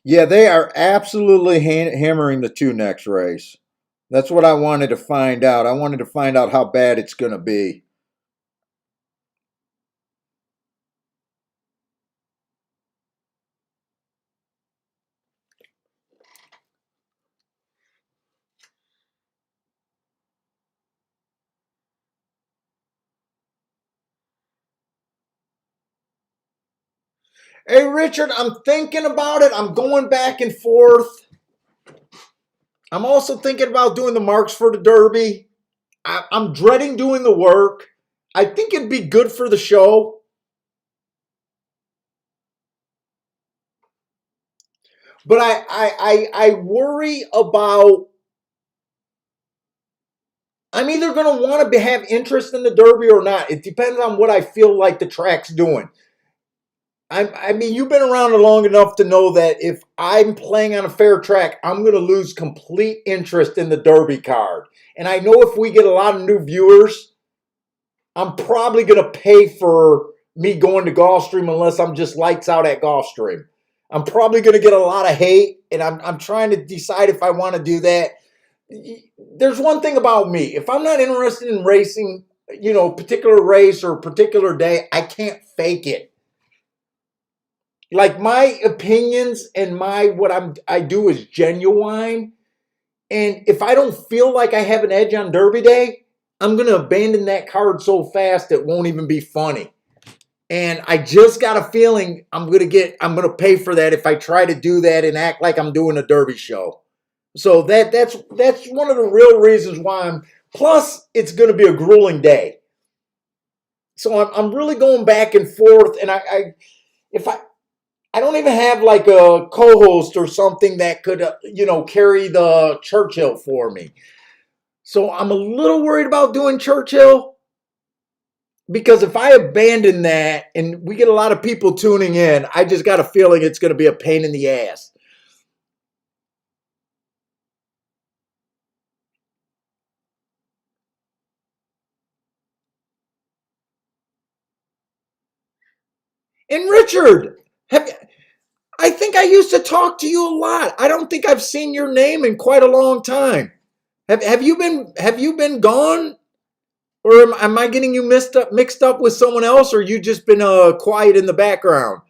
Yeah, they are absolutely hammering the two next race. That's what I wanted to find out. I wanted to find out how bad it's going to be. Hey, Richard, I'm thinking about it. I'm going back and forth. I'm also thinking about doing the marks for the Derby. I'm dreading doing the work. I think it'd be good for the show, but I worry about. I'm either going to want to have interest in the Derby or not. It depends on what I feel like the track's doing. I mean, you've been around long enough to know that if I'm playing on a fair track, I'm going to lose complete interest in the Derby card. And I know if we get a lot of new viewers, I'm probably going to pay for me going to Gulfstream unless I'm just lights out at Gulfstream. I'm probably going to get a lot of hate, and I'm trying to decide if I want to do that. There's one thing about me. If I'm not interested in racing, particular race or particular day, I can't fake it. Like my opinions and I do is genuine. And if I don't feel like I have an edge on Derby Day, I'm gonna abandon that card so fast it won't even be funny. And I just got a feeling I'm gonna pay for that if I try to do that and act like I'm doing a Derby show. So that's one of the real reasons why I'm. Plus, it's gonna be a grueling day. So I'm really going back and forth, and if I don't even have like a co-host or something that could, carry the Churchill for me. So I'm a little worried about doing Churchill because if I abandon that and we get a lot of people tuning in, I just got a feeling it's going to be a pain in the ass. And Richard, I think I used to talk to you a lot. I don't think I've seen your name in quite a long time. Have you been gone? Or am I getting you mixed up with someone else, or you just been quiet in the background?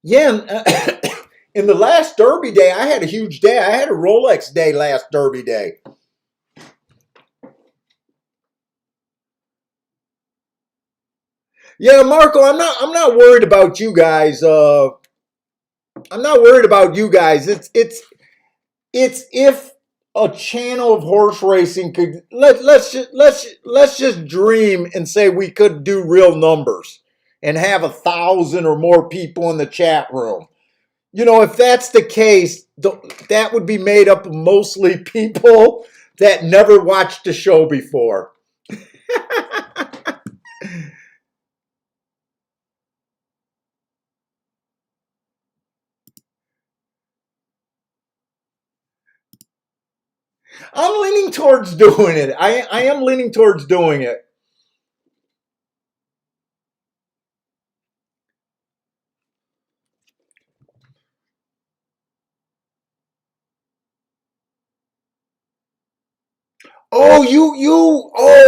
Yeah, in the last Derby day, I had a huge day. I had a Rolex day last Derby day. Yeah, Marco, I'm not worried about you guys. I'm not worried about you guys. It's if a channel of horse racing could let's just dream and say we could do real numbers and have 1,000 or more people in the chat room. If that's the case, that would be made up of mostly people that never watched the show before. I'm leaning towards doing it. I am leaning towards doing it.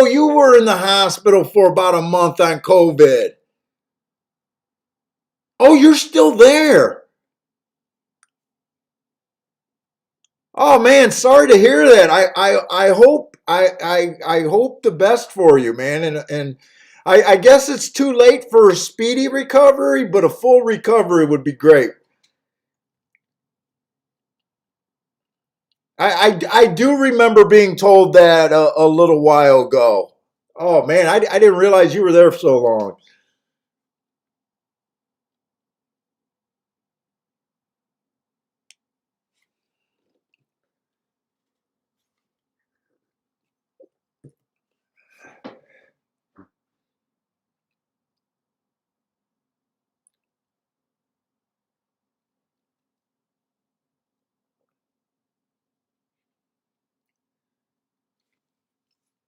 You were in the hospital for about a month on COVID. Oh, you're still there. Oh man, sorry to hear that. I hope the best for you, man. And I guess it's too late for a speedy recovery, but a full recovery would be great. I do remember being told that a little while ago. Oh man, I didn't realize you were there for so long.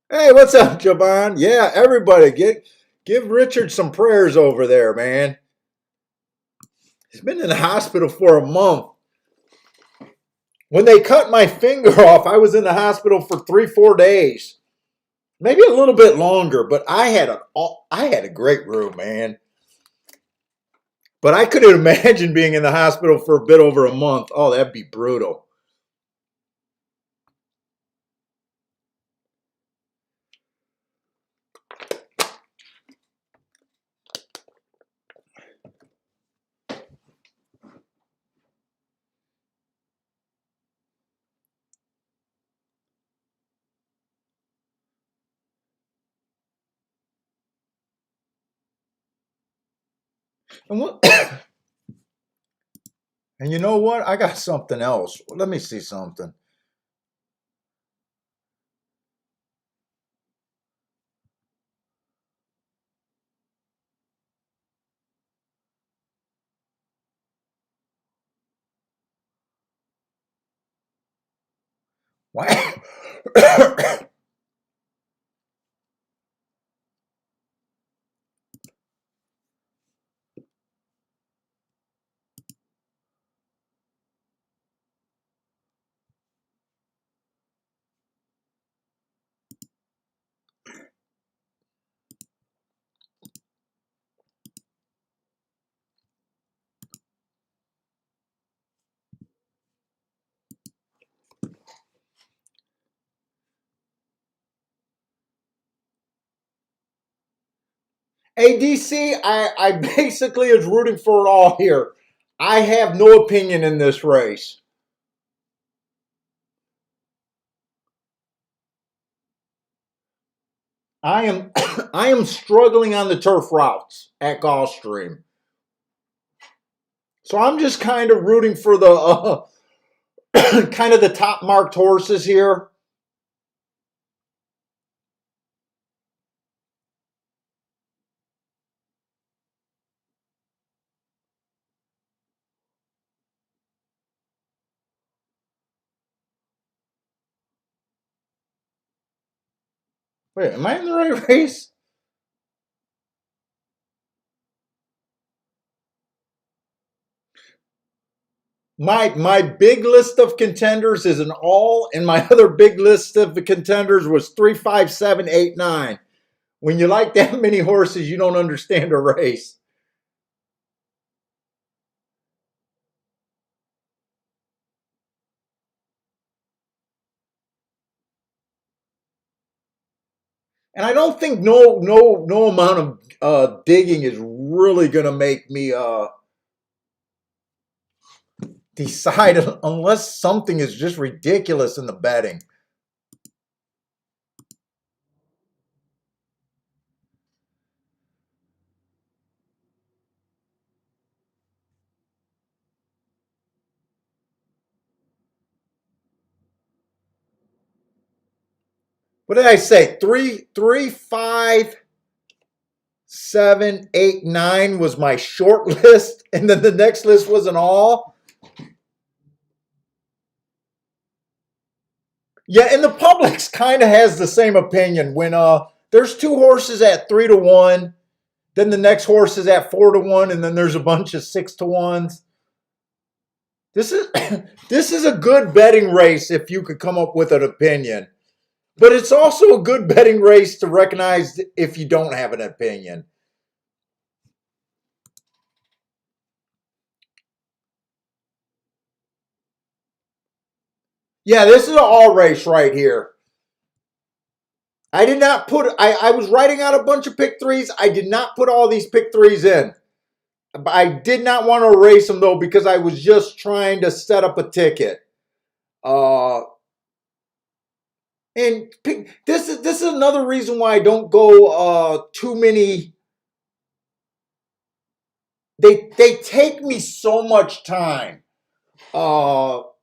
Hey, what's up, Jaban? Yeah, everybody, give Richard some prayers over there, man. He's been in the hospital for a month. When they cut my finger off, I was in the hospital for 3, 4 days, maybe a little bit longer. But I had a great room, man. But I couldn't imagine being in the hospital for a bit over a month. Oh, that'd be brutal. And what? And you know what? I got something else. Let me see something. Why? ADC, I basically is rooting for it all here. I have no opinion in this race. I am I am struggling on the turf routes at Gulfstream. So I'm just kind of rooting for the kind of the top marked horses here. Wait, am I in the right race? My big list of contenders is an all, and my other big list of contenders was 3, 5, 7, 8, 9. When you like that many horses, you don't understand a race. And I don't think no amount of digging is really gonna make me decide unless something is just ridiculous in the betting. What did I say? 3, 5, 7, 8, 9 was my short list, and then the next list was an all. Yeah, and the public's kind of has the same opinion. When there's two horses at 3-1, then the next horse is at 4-1, and then there's a bunch of 6-1s. This is this is a good betting race if you could come up with an opinion. But it's also a good betting race to recognize if you don't have an opinion. Yeah, this is an all race right here. I did not put, I was writing out a bunch of pick threes. I did not put all these pick threes in. I did not want to erase them though because I was just trying to set up a ticket. And this is another reason why I don't go too many. They take me so much time. So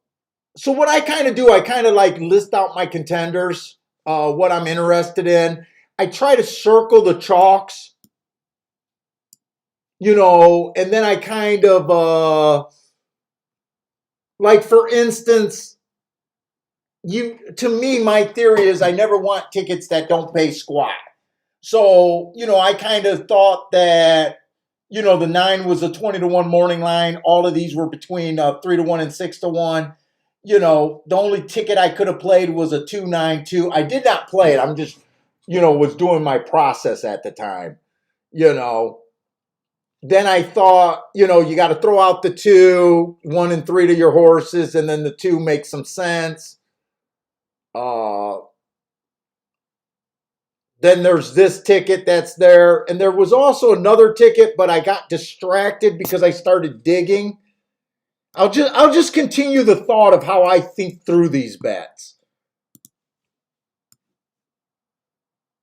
what I kind of do, I kind of like list out my contenders, what I'm interested in. I try to circle the chalks, and then I kind of like for instance. To me, my theory is I never want tickets that don't pay squat. So, I kind of thought that, the 9 was a 20-1 morning line. All of these were between 3-1 and 6-1. The only ticket I could have played was a 2-9-2. I did not play it. I'm just, was doing my process at the time, Then I thought, you got to throw out the 2, 1 and 3 to your horses, and then the 2 makes some sense. Then there's this ticket that's there. And there was also another ticket, but I got distracted because I started digging. I'll just continue the thought of how I think through these bets.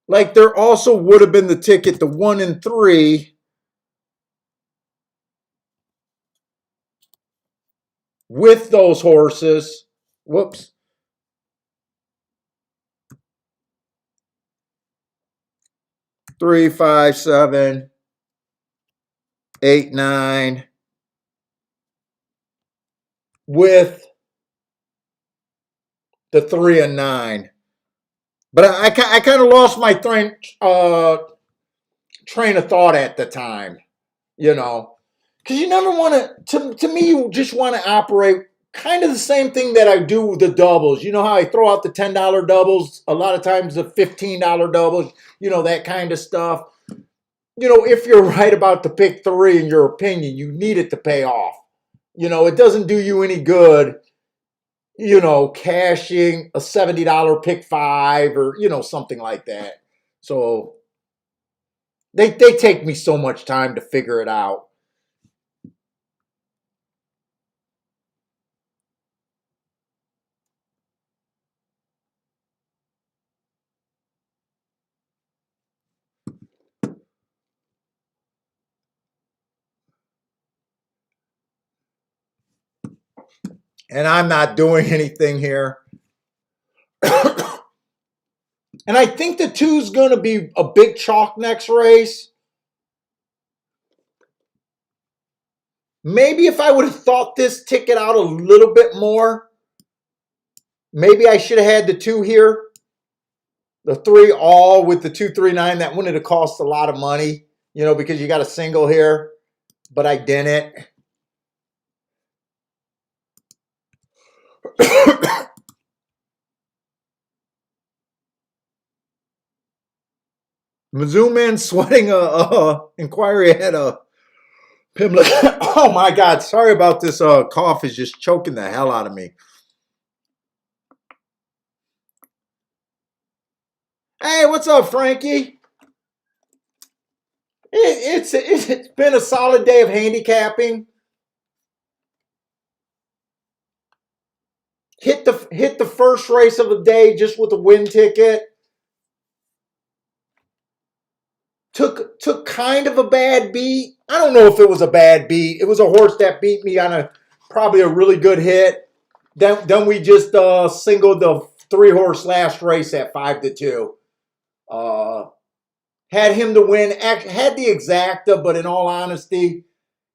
Like there also would have been the ticket, the 1 and 3. With those horses. Whoops. 3, 5, 7, 8, 9. With the 3 and 9. But I kind of lost my train of thought at the time, Because you never want to me, you just want to operate kind of the same thing that I do with the doubles. You know how I throw out the $10 doubles, a lot of times the $15 doubles, that kind of stuff. If you're right about the pick 3 in your opinion, you need it to pay off. It doesn't do you any good, cashing a $70 pick 5 or, something like that. So they take me so much time to figure it out. And I'm not doing anything here. And I think the 2's going to be a big chalk next race. Maybe if I would have thought this ticket out a little bit more, maybe I should have had the 2 here. The 3 all with the 2-3-9. That wouldn't have cost a lot of money, because you got a single here. But I didn't. Mizzou man sweating a inquiry ahead of Pimlet. Oh my God! Sorry about this. Cough is just choking the hell out of me. Hey, what's up, Frankie? It's been a solid day of handicapping. Hit the first race of the day just with a win ticket. Took kind of a bad beat. I don't know if it was a bad beat. It was a horse that beat me on probably a really good hit. Then we just singled the 3-horse last race at 5-2. Had him to win. Had the exacta, but in all honesty,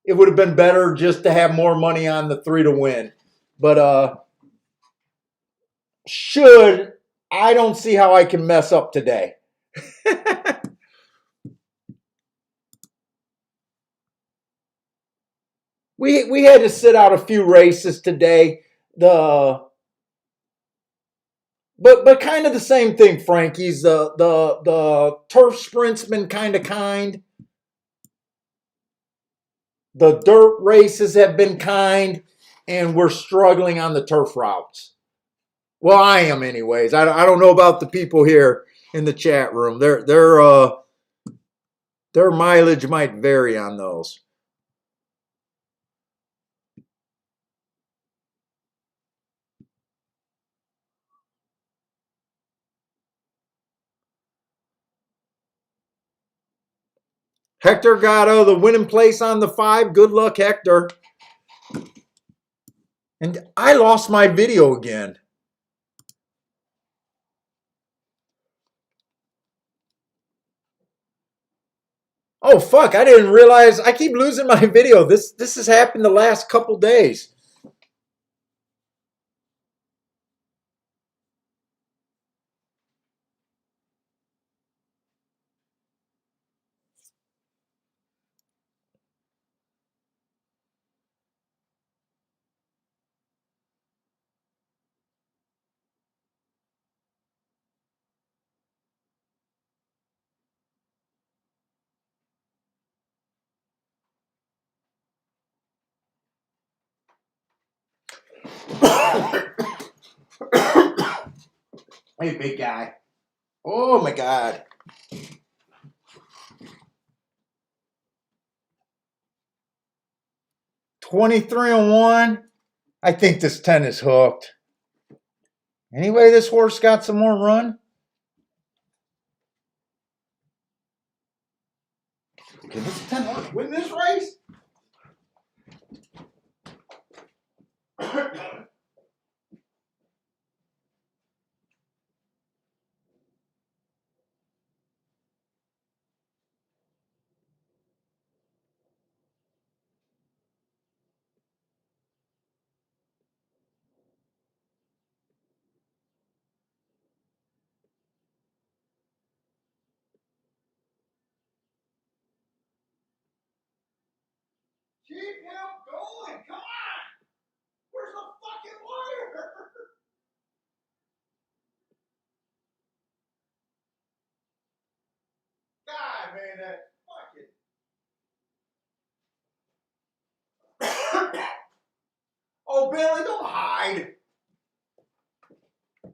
it would have been better just to have more money on the 3 to win. But I don't see how I can mess up today. We had to sit out a few races today. But kind of the same thing, Frankie's. The turf sprint's been kind. The dirt races have been kind, and we're struggling on the turf routes. Well, I am anyways. I don't know about the people here in the chat room. Their mileage might vary on those. Hector got the winning place on the 5. Good luck, Hector. And I lost my video again. Oh, fuck. I didn't realize. I keep losing my video. This has happened the last couple days. Hey, big guy. Oh, my God. $23-1. I think this 10 is hooked. Anyway, this horse got some more run. Can this 10 horse win this race? Keep him going. Come on. Where's the fucking wire? God, man, that fucking. Oh, Billy, don't hide.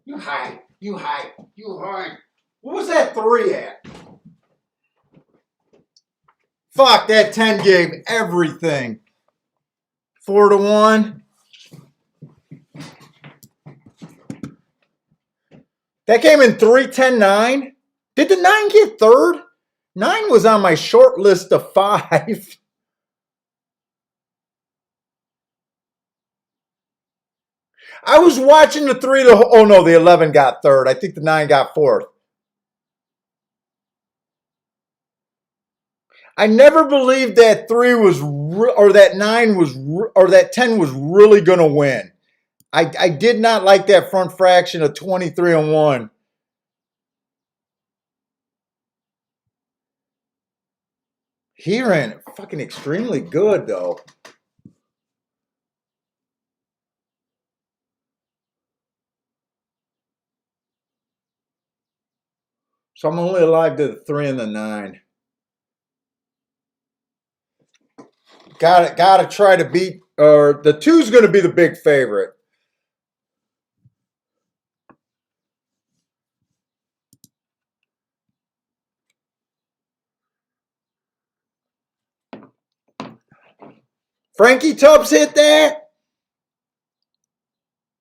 You hide. You hide. You hide. What was that 3 at? Fuck, that 10 gave everything. 4-1. That came in 3-10-9. Did the 9 get third? 9 was on my short list of 5. I was watching the 3 to. Oh, no, the 11 got third. I think the 9 got fourth. I never believed that 3 was, or that 9 was, or that 10 was really going to win. I did not like that front fraction of 23-1. He ran fucking extremely good, though. So I'm only alive to the 3 and the 9. Got to try to beat, or the 2's going to be the big favorite. Frankie Tubbs hit that.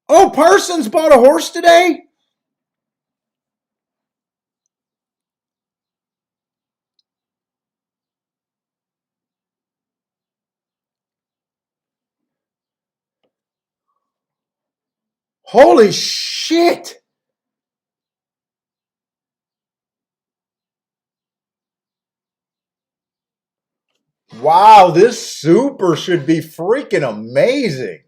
Oh, Parsons bought a horse today? Holy shit. Wow, this super should be freaking amazing.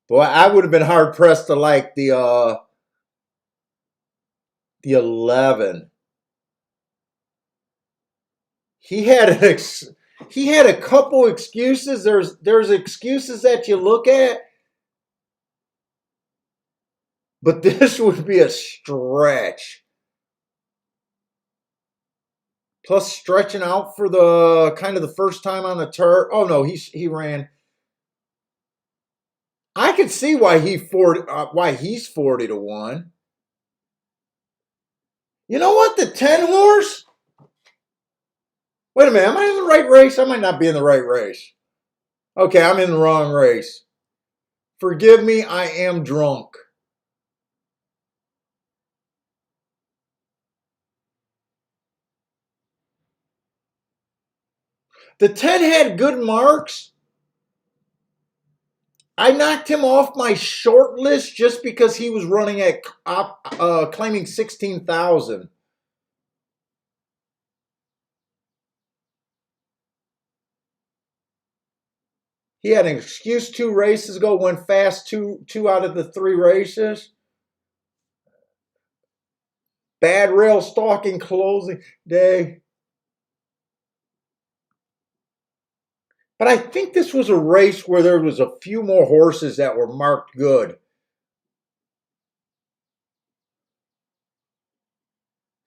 Boy, I would have been hard pressed to like the 11. He had he had a couple excuses. There's excuses that you look at, but this would be a stretch. Plus stretching out for the kind of the first time on the turf. Oh no, he ran. I could see why he's 40 to 1. You know what? The 10 horse. Wait a minute. Am I in the right race? I might not be in the right race. Okay, I'm in the wrong race. Forgive me. I am drunk. The 10 had good marks. I knocked him off my short list just because he was running at claiming 16,000. He had an excuse 2 races ago, went fast two out of the 3 races. Bad rail stalking closing day. But I think this was a race where there was a few more horses that were marked good.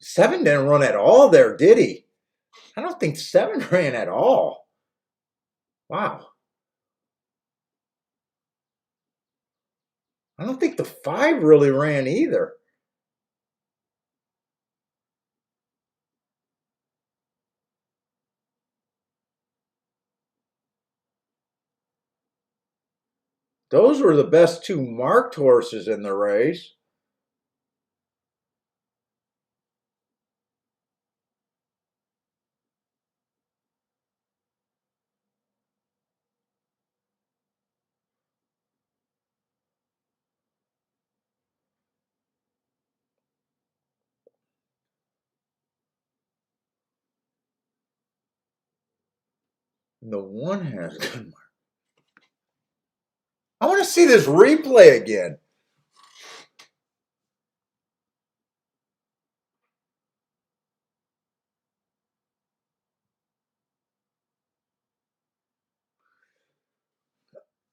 7 didn't run at all there, did he? I don't think 7 ran at all. Wow. I don't think the 5 really ran either. Those were the best 2 marked horses in the race. And the 1 has good marks. I want to see this replay again.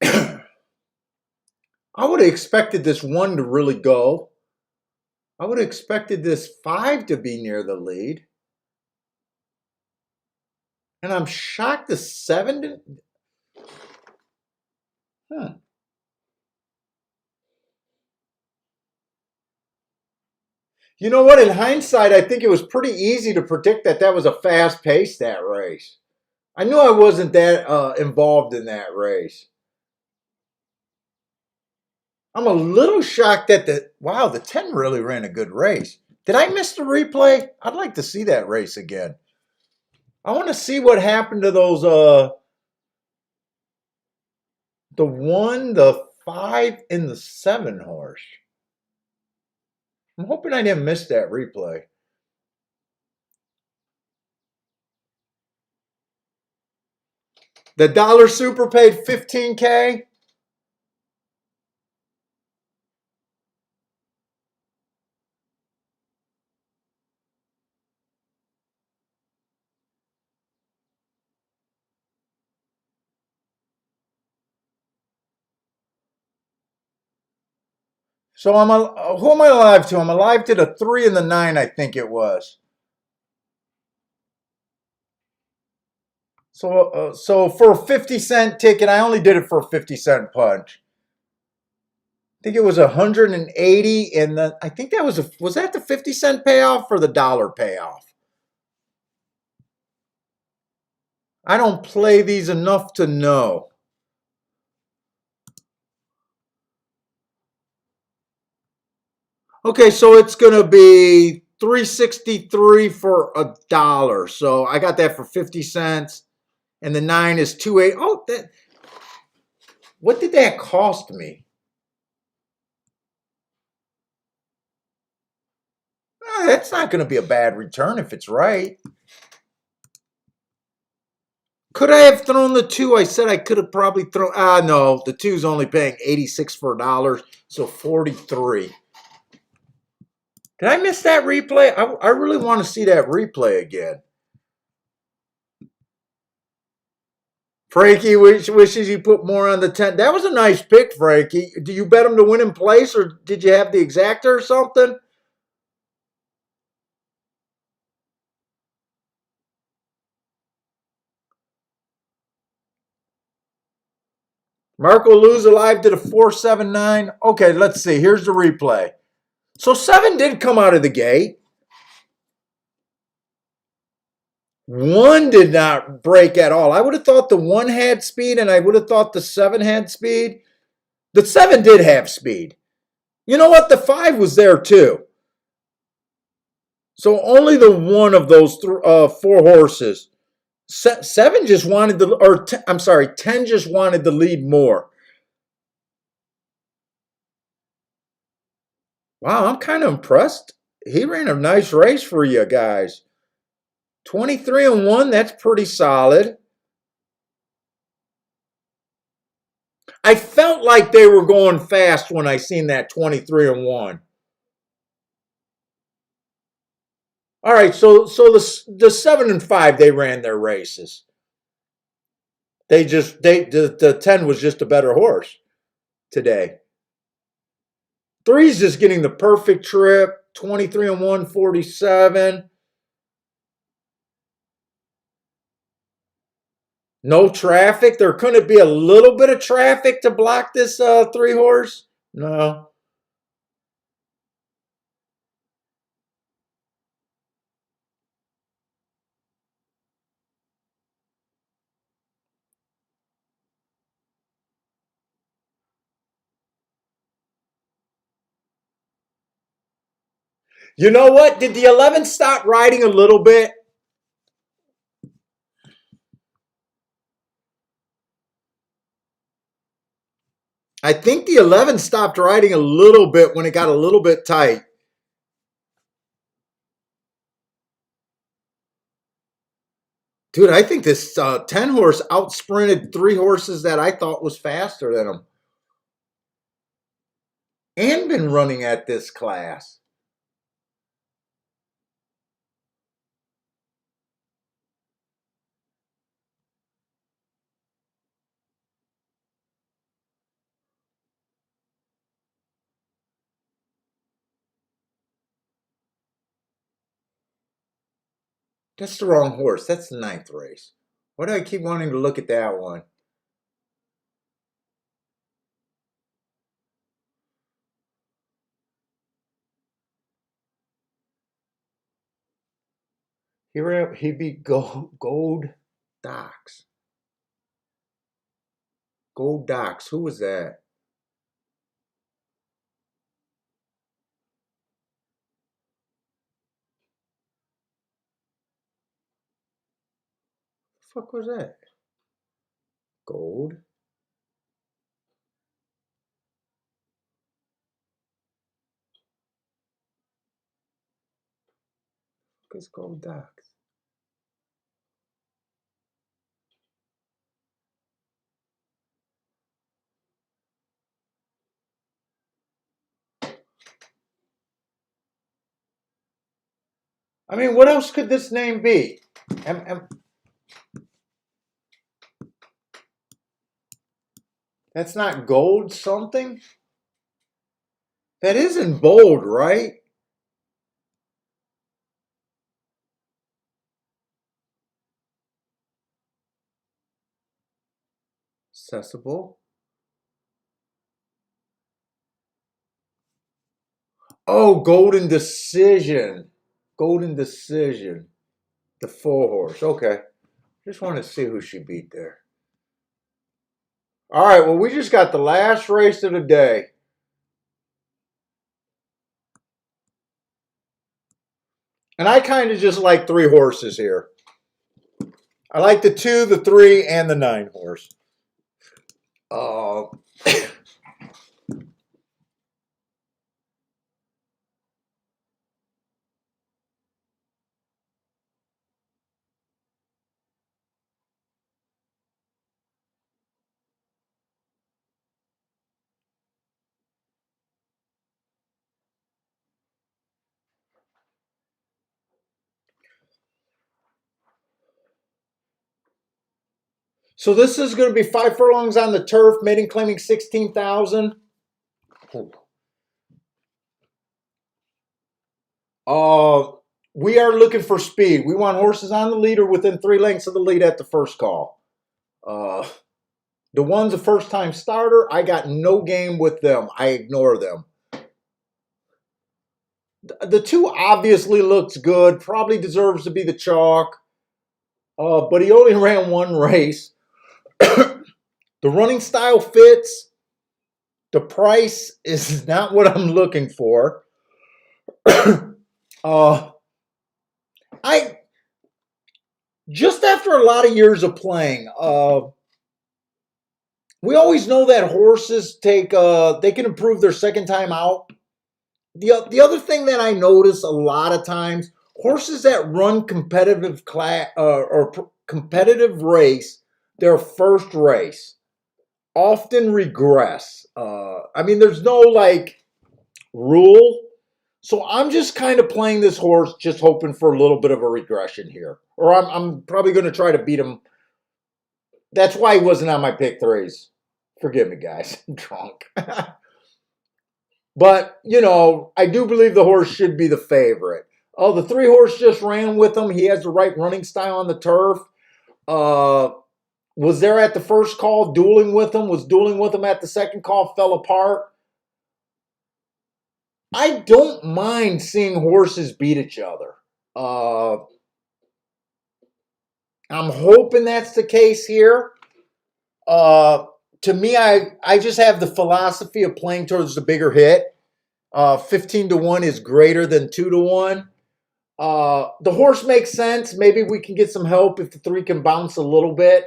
I would have expected this 1 to really go. I would have expected this 5 to be near the lead. And I'm shocked the 7 didn't. Huh. You know what? In hindsight, I think it was pretty easy to predict that that was a fast pace, that race. I knew I wasn't that involved in that race. I'm a little shocked that the 10 really ran a good race. Did I miss the replay? I'd like to see that race again. I want to see what happened to those the 1, the 5, and the 7 horse. I'm hoping I didn't miss that replay. The dollar super paid $15K. So who am I alive to? I'm alive to the 3 and the 9, I think it was. So for a 50-cent ticket, I only did it for a 50-cent punch. I think it was 180, and I think that was that the 50-cent payoff or the dollar payoff? I don't play these enough to know. Okay, so it's gonna be 363 for a dollar. So I got that for 50 cents. And the 9 is 280. Oh, what did that cost me? That's not going to be a bad return if it's right. Could I have thrown the 2? I said I could have probably thrown. No, the 2's only paying 86 for a dollar, so 43. Did I miss that replay? I really want to see that replay again. Frankie wishes you put more on the 10. That was a nice pick, Frankie. Do you bet him to win in place, or did you have the exacta or something? Marco lose alive to the 479. Okay, let's see. Here's the replay. So 7 did come out of the gate. 1 did not break at all. I would have thought the 1 had speed, and I would have thought the 7 had speed. The 7 did have speed. You know what? The 5 was there too. So only the 1 of those 4 horses. 7 just wanted the, or I'm sorry, 10 just wanted the lead more. Wow, I'm kind of impressed. He ran a nice race for you guys. 23-1, that's pretty solid. I felt like they were going fast when I seen that 23-1. All right, so the 7 and 5 they ran their races. The 10 was just a better horse today. 3's just getting the perfect trip. 23-1, 47. No traffic. There couldn't be a little bit of traffic to block this 3 horse. No. You know what? Did the 11 stop riding a little bit? I think the 11 stopped riding a little bit when it got a little bit tight. Dude, I think this 10 horse out sprinted 3 horses that I thought was faster than him. And been running at this class. That's the wrong horse. That's the 9th race. Why do I keep wanting to look at that one? He beat Gold Docks. Gold Docks. Who was that? The fuck was that? Gold? What is Gold Docks? I mean, what else could this name be? That's not gold something? That isn't bold, right? Accessible. Oh, Golden Decision. Golden Decision. The 4 horse. Okay. Just want to see who she beat there. All right, well, we just got the last race of the day. And I kind of just like 3 horses here. I like the 2, the 3, and the 9 horse. Uh, so this is going to be 5 furlongs on the turf, maiden claiming 16,000. Uh, we are looking for speed. We want horses on the lead or within 3 lengths of the lead at the first call. The one's a first-time starter. I got no game with them. I ignore them. The 2 obviously looks good. Probably deserves to be the chalk. But he only ran 1 race. The running style fits. The price is not what I'm looking for. I just after a lot of years of playing, we always know that horses take they can improve their second time out. The other thing that I notice a lot of times, horses that run competitive competitive race, their first race, often regress. I mean, there's no like rule. So I'm just kind of playing this horse, just hoping for a little bit of a regression here. Or I'm probably going to try to beat him. That's why he wasn't on my pick 3s. Forgive me, guys. I'm drunk. But, you know, I do believe the horse should be the favorite. Oh, the 3 horse just ran with him. He has the right running style on the turf. Was there at the first call dueling with him. Was dueling with him at the second call. Fell apart. I don't mind seeing horses beat each other. I'm hoping that's the case here. To me, I just have the philosophy of playing towards the bigger hit. 15 to 1 is greater than 2 to 1. The horse makes sense. Maybe we can get some help if the 3 can bounce a little bit.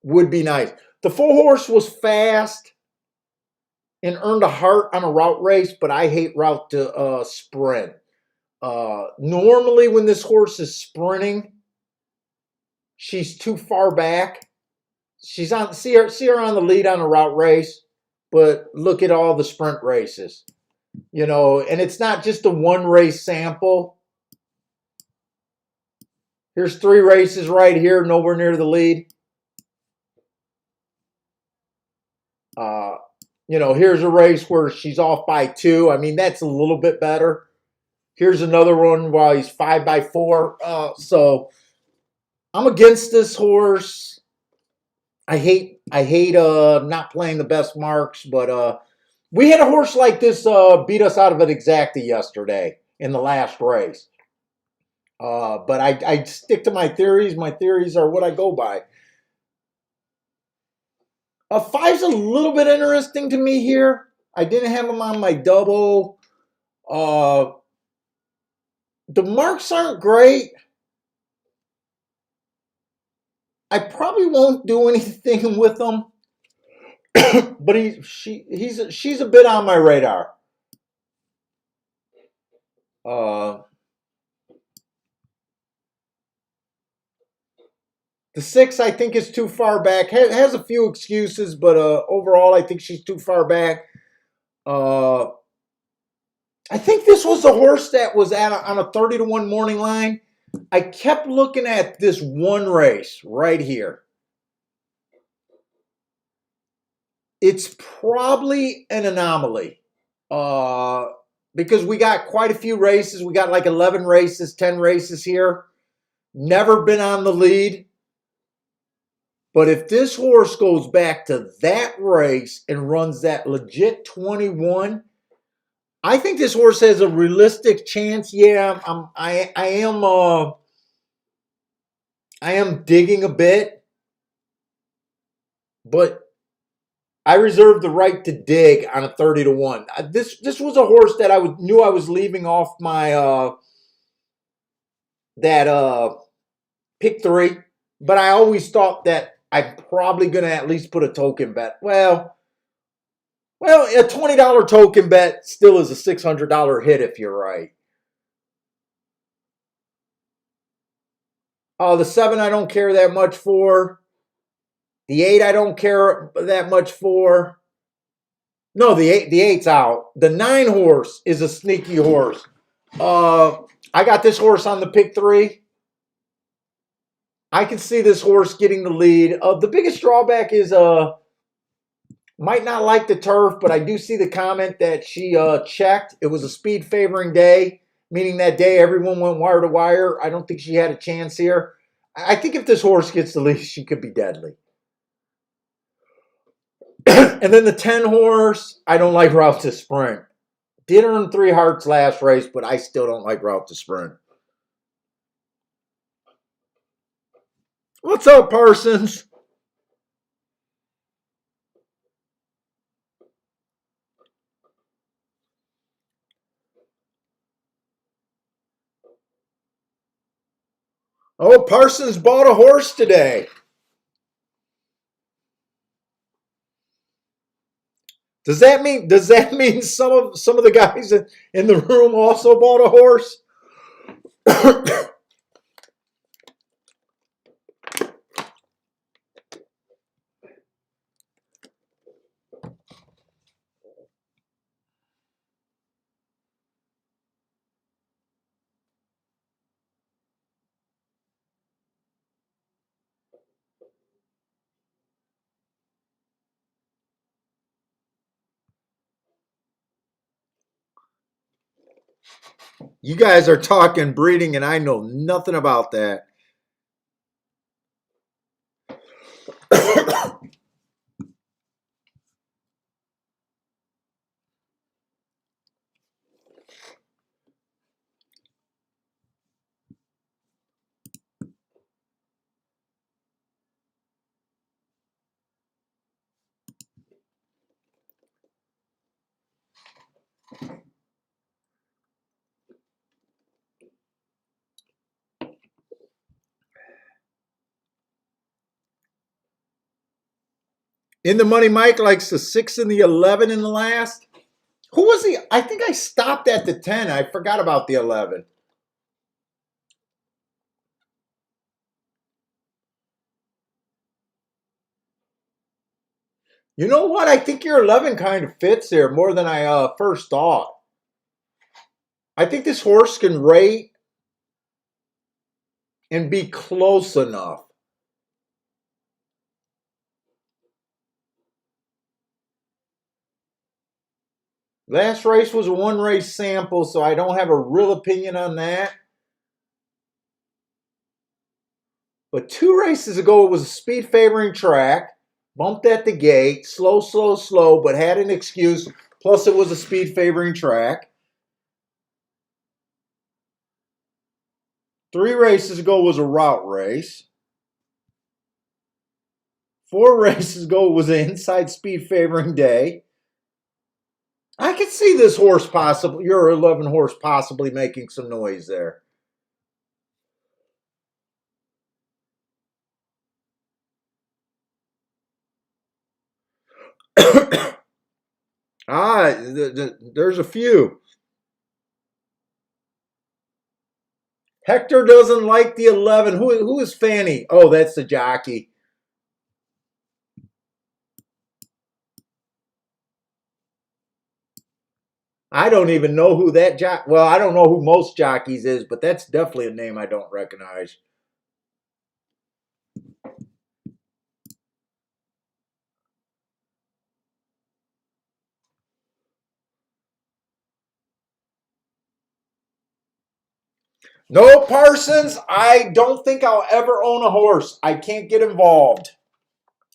Would be nice. The 4 horse was fast and earned a heart on a route race, but I hate route to sprint. Normally when this horse is sprinting, she's too far back. She's on, see her on the lead on a route race, but look at all the sprint races. You know, and it's not just a 1 race sample. Here's 3 races right here, nowhere near the lead. You know, here's a race where she's off by 2. I mean, that's a little bit better. Here's another one while he's 5 by 4. So I'm against this horse. I hate not playing the best marks, but we had a horse like this beat us out of an exacta yesterday in the last race. But I stick to my theories. My theories are what I go by. 5's a little bit interesting to me here. I didn't have him on my double. The marks aren't great. I probably won't do anything with them. But she's a bit on my radar. The 6, I think, is too far back. Has a few excuses, but overall, I think she's too far back. I think this was a horse that was on a 30 to 1 morning line. I kept looking at this 1 race right here. It's probably an anomaly because we got quite a few races. We got like 11 races, 10 races here. Never been on the lead. But if this horse goes back to that race and runs that legit 21, I think this horse has a realistic chance. Yeah, I am digging a bit, but I reserve the right to dig on a 30 to 1. This was a horse that knew I was leaving off my that pick 3, but I always thought that I'm probably going to at least put a token bet. Well, a $20 token bet still is a $600 hit if you're right. The 7 I don't care that much for. The 8 I don't care that much for. No, the 8's out. The 9 horse is a sneaky horse. I got this horse on the pick 3. I can see this horse getting the lead. The biggest drawback is might not like the turf, but I do see the comment that she checked. It was a speed favoring day, meaning that day everyone went wire to wire. I don't think she had a chance here. I think if this horse gets the lead, she could be deadly. And then the 10 horse, I don't like route to sprint. Did earn 3 hearts last race, but I still don't like route to sprint. What's up, Parsons? Oh, Parsons bought a horse today. Does that mean some of the guys in the room also bought a horse? You guys are talking breeding, and I know nothing about that. In the money, Mike likes the 6 and the 11 in the last. Who was he? I think I stopped at the 10. I forgot about the 11. You know what? I think your 11 kind of fits here more than I first thought. I think this horse can rate and be close enough. Last race was a 1-race sample, so I don't have a real opinion on that. But 2 races ago, it was a speed favoring track. Bumped at the gate. Slow, slow, slow, but had an excuse. Plus, it was a speed favoring track. 3 races ago was a route race. 4 races ago was an inside speed favoring day. I could see this horse possibly, your 11 horse possibly making some noise there. There's a few. Hector doesn't like the 11. Who is Fanny? Oh, that's the jockey. I don't even know who that jockey. Well, I don't know who most jockeys is, but that's definitely a name I don't recognize. No, Parsons, I don't think I'll ever own a horse. I can't get involved.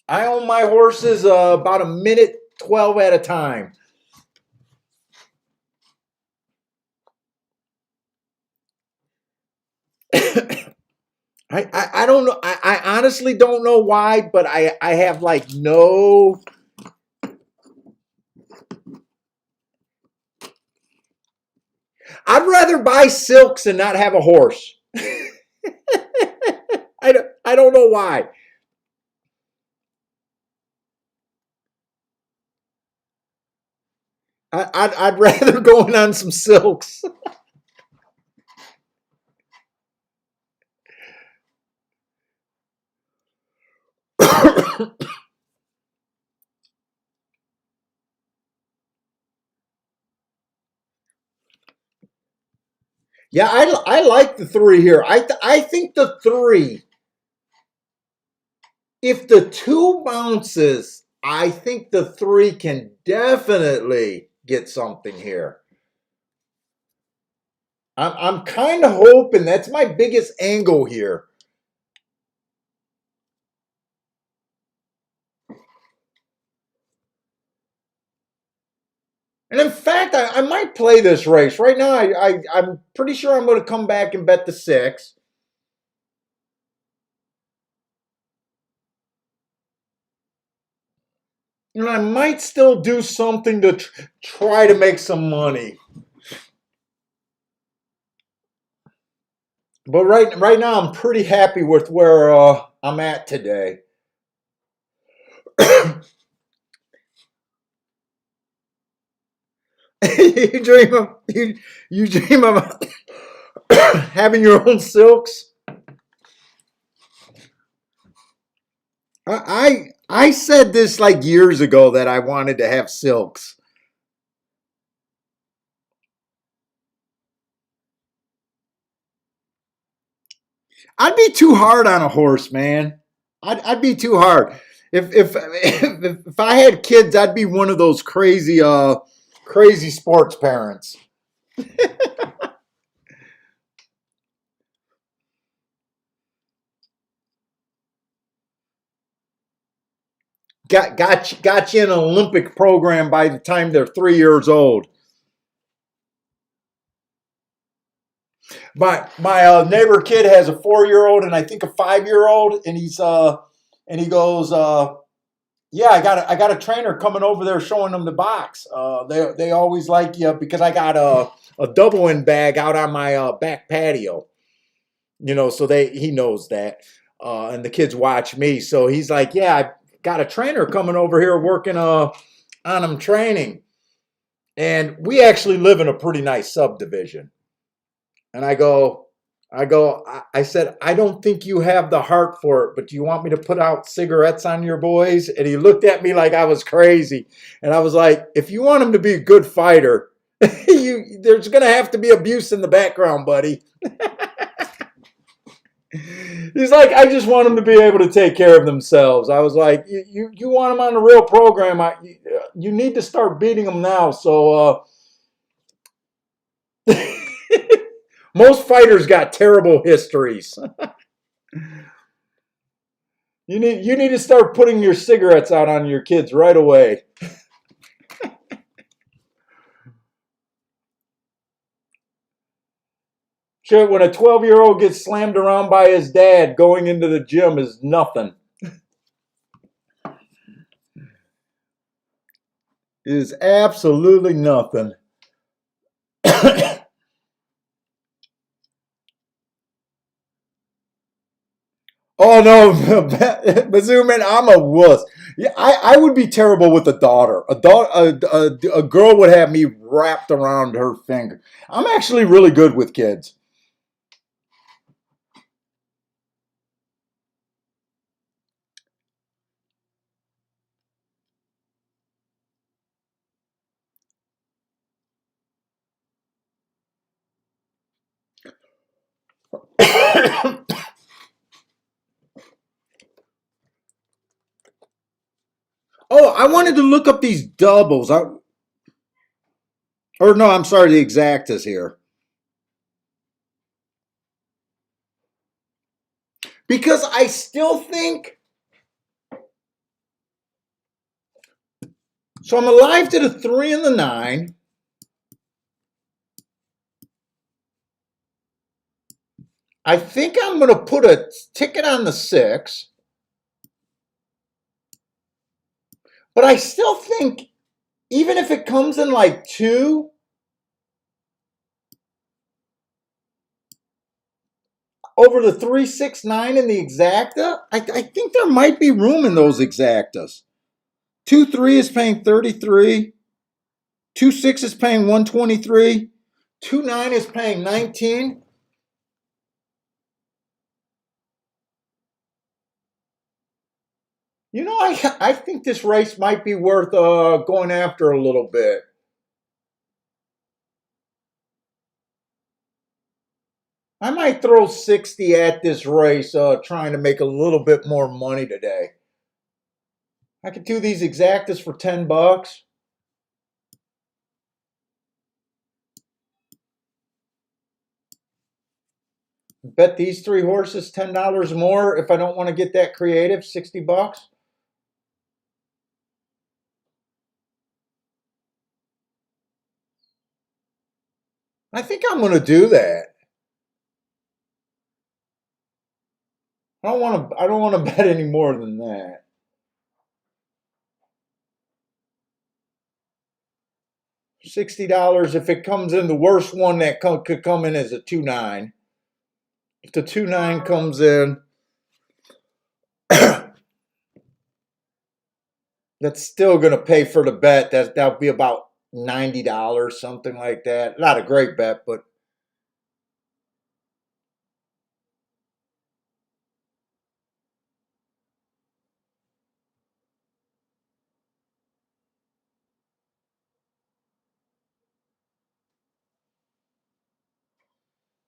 I own my horses about a minute 12 at a time. I don't know. I honestly don't know why, but I have like no. I'd rather buy silks and not have a horse. I don't know why. I'd rather going on some silks. Yeah, I like the three here. I think the three, if the two bounces, I think the three can definitely get something here. I'm kind of hoping that's my biggest angle here. And in fact, I might play this race. Right now, I'm pretty sure I'm going to come back and bet the six. And I might still do something to try to make some money. But right now, I'm pretty happy with where I'm at today. You dream of having your own silks. I said this like years ago that I wanted to have silks. I'd be too hard on a horse, man. I'd be too hard. If I had kids, I'd be one of those crazy sports parents. Got you in an Olympic program by the time they're 3 years old. My neighbor kid has a 4 year old and I think a 5 year old, and he goes, yeah, I got a trainer coming over there showing them the box. They always like you because I got a double in bag out on my back patio. So he knows that, and the kids watch me. So he's like, yeah, I got a trainer coming over here working on them training, and we actually live in a pretty nice subdivision. And I said, I don't think you have the heart for it, but do you want me to put out cigarettes on your boys? And he looked at me like I was crazy. And I was like, if you want him to be a good fighter, there's going to have to be abuse in the background, buddy. He's like, I just want them to be able to take care of themselves. I was like, you want them on the real program. You need to start beating them now. So, most fighters got terrible histories. You need to start putting your cigarettes out on your kids right away. Shit, when a 12-year-old gets slammed around by his dad, going into the gym is nothing. It is absolutely nothing. Oh no, Bazooman, I'm a wuss. Yeah, I would be terrible with a daughter. A girl would have me wrapped around her finger. I'm actually really good with kids. Oh, I wanted to look up these doubles. Or no, I'm sorry, the exactas here. Because I still think, so I'm alive to the 3 and the 9. I think I'm going to put a ticket on the 6. But I still think, even if it comes in like 2, over the 369 in the exacta? I think there might be room in those exactas. 2.3 is paying 33. 2.6 is paying 123. 2.9 is paying 19. You know, I think this race might be worth going after a little bit. I might throw 60 at this race, trying to make a little bit more money today. I could do these exactas for 10 bucks. Bet these three horses $10 more if I don't want to get that creative, 60 bucks. I think I'm going to do that. I don't want to bet any more than that. $60 if it comes in. The worst one that could come in is a 2.9. If the 2.9 comes in, that's still going to pay for the bet. That'll be about $90, something like that. Not a great bet, but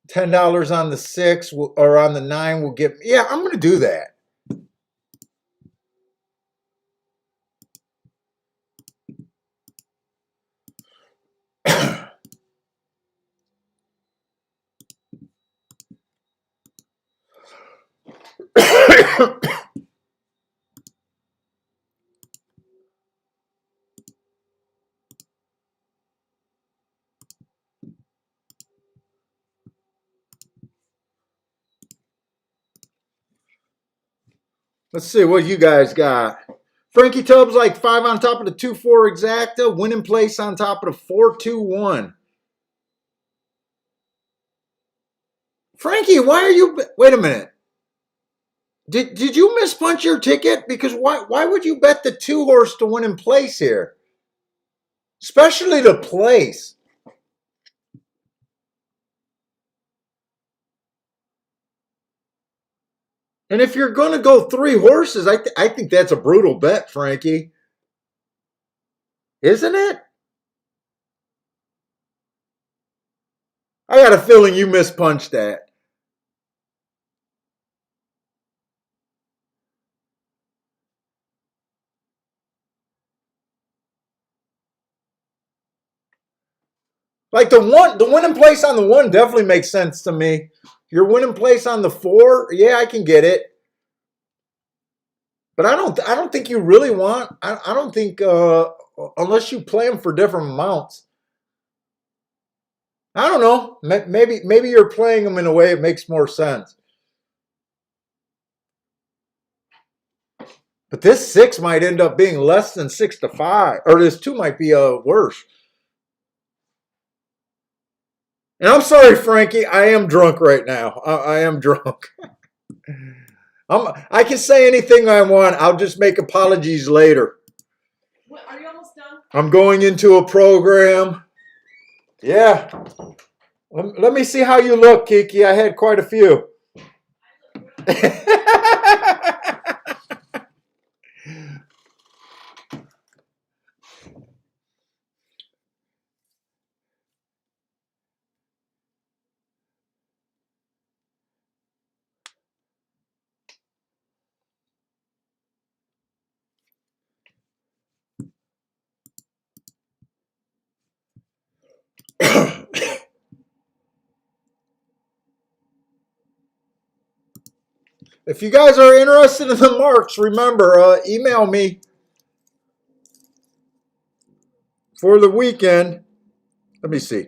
$10 on the 6 or on the 9 will get. Yeah, I'm going to do that. Let's see what you guys got. Frankie Tubbs like 5 on top of the 2-4 exacta. Winning place on top of the 4-2-1. Frankie, why are you? Wait a minute. Did you mispunch your ticket? Because why would you bet the 2 horse to win in place here? Especially the place. And if you're going to go 3 horses, I think that's a brutal bet, Frankie. Isn't it? I got a feeling you mispunched that. Like the winning place on the 1 definitely makes sense to me. Your winning place on the 4, yeah, I can get it. But I don't think you really want. I don't think unless you play them for different amounts. I don't know. Maybe you're playing them in a way it makes more sense. But this 6 might end up being less than 6-5, or this 2 might be worse. And I'm sorry, Frankie. I am drunk right now. I am drunk. I can say anything I want. I'll just make apologies later. What, are you almost done? I'm going into a program. Yeah. Let me see how you look, Kiki. I had quite a few. If you guys are interested in the marks, remember, email me for the weekend. Let me see.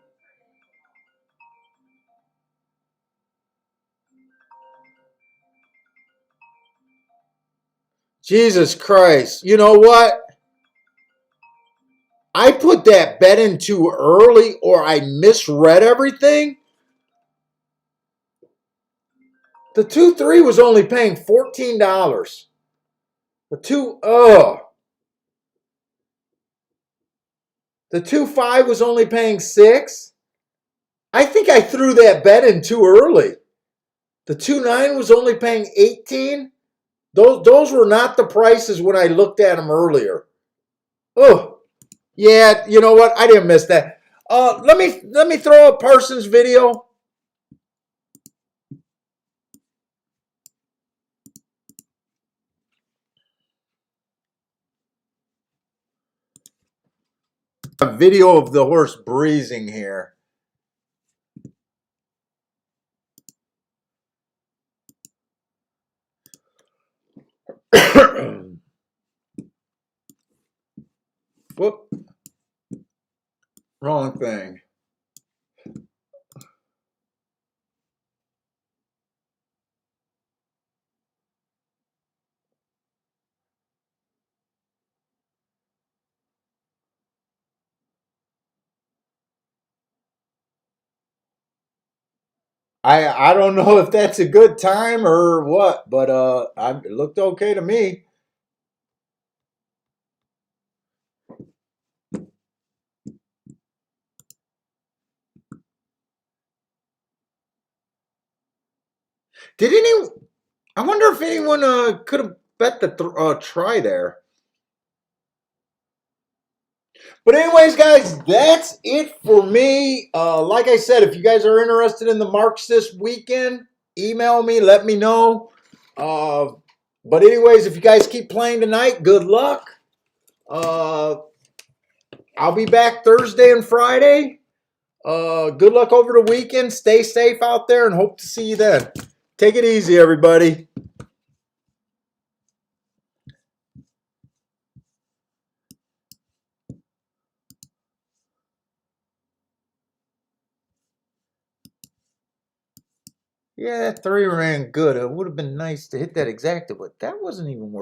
Jesus Christ. You know what? I put that bet in too early or I misread everything. The 2-3 was only paying $14. The 2-5 was only paying $6. I think I threw that bet in too early. The 2-9 was only paying $18. Those were not the prices when I looked at them earlier. Oh, yeah, you know what? I didn't miss that. Let me throw up Parsons' video. A video of the horse breezing here. Whoop. Wrong thing. I don't know if that's a good time or what, but it looked okay to me. Did any? I wonder if anyone could have bet the try there. But anyways, guys, that's it for me. Like I said, if you guys are interested in the marks this weekend, email me, let me know. But anyways, if you guys keep playing tonight, good luck. I'll be back Thursday and Friday. Good luck over the weekend. Stay safe out there and hope to see you then. Take it easy, everybody. Yeah, that 3 ran good. It would have been nice to hit that exacta, but that wasn't even worth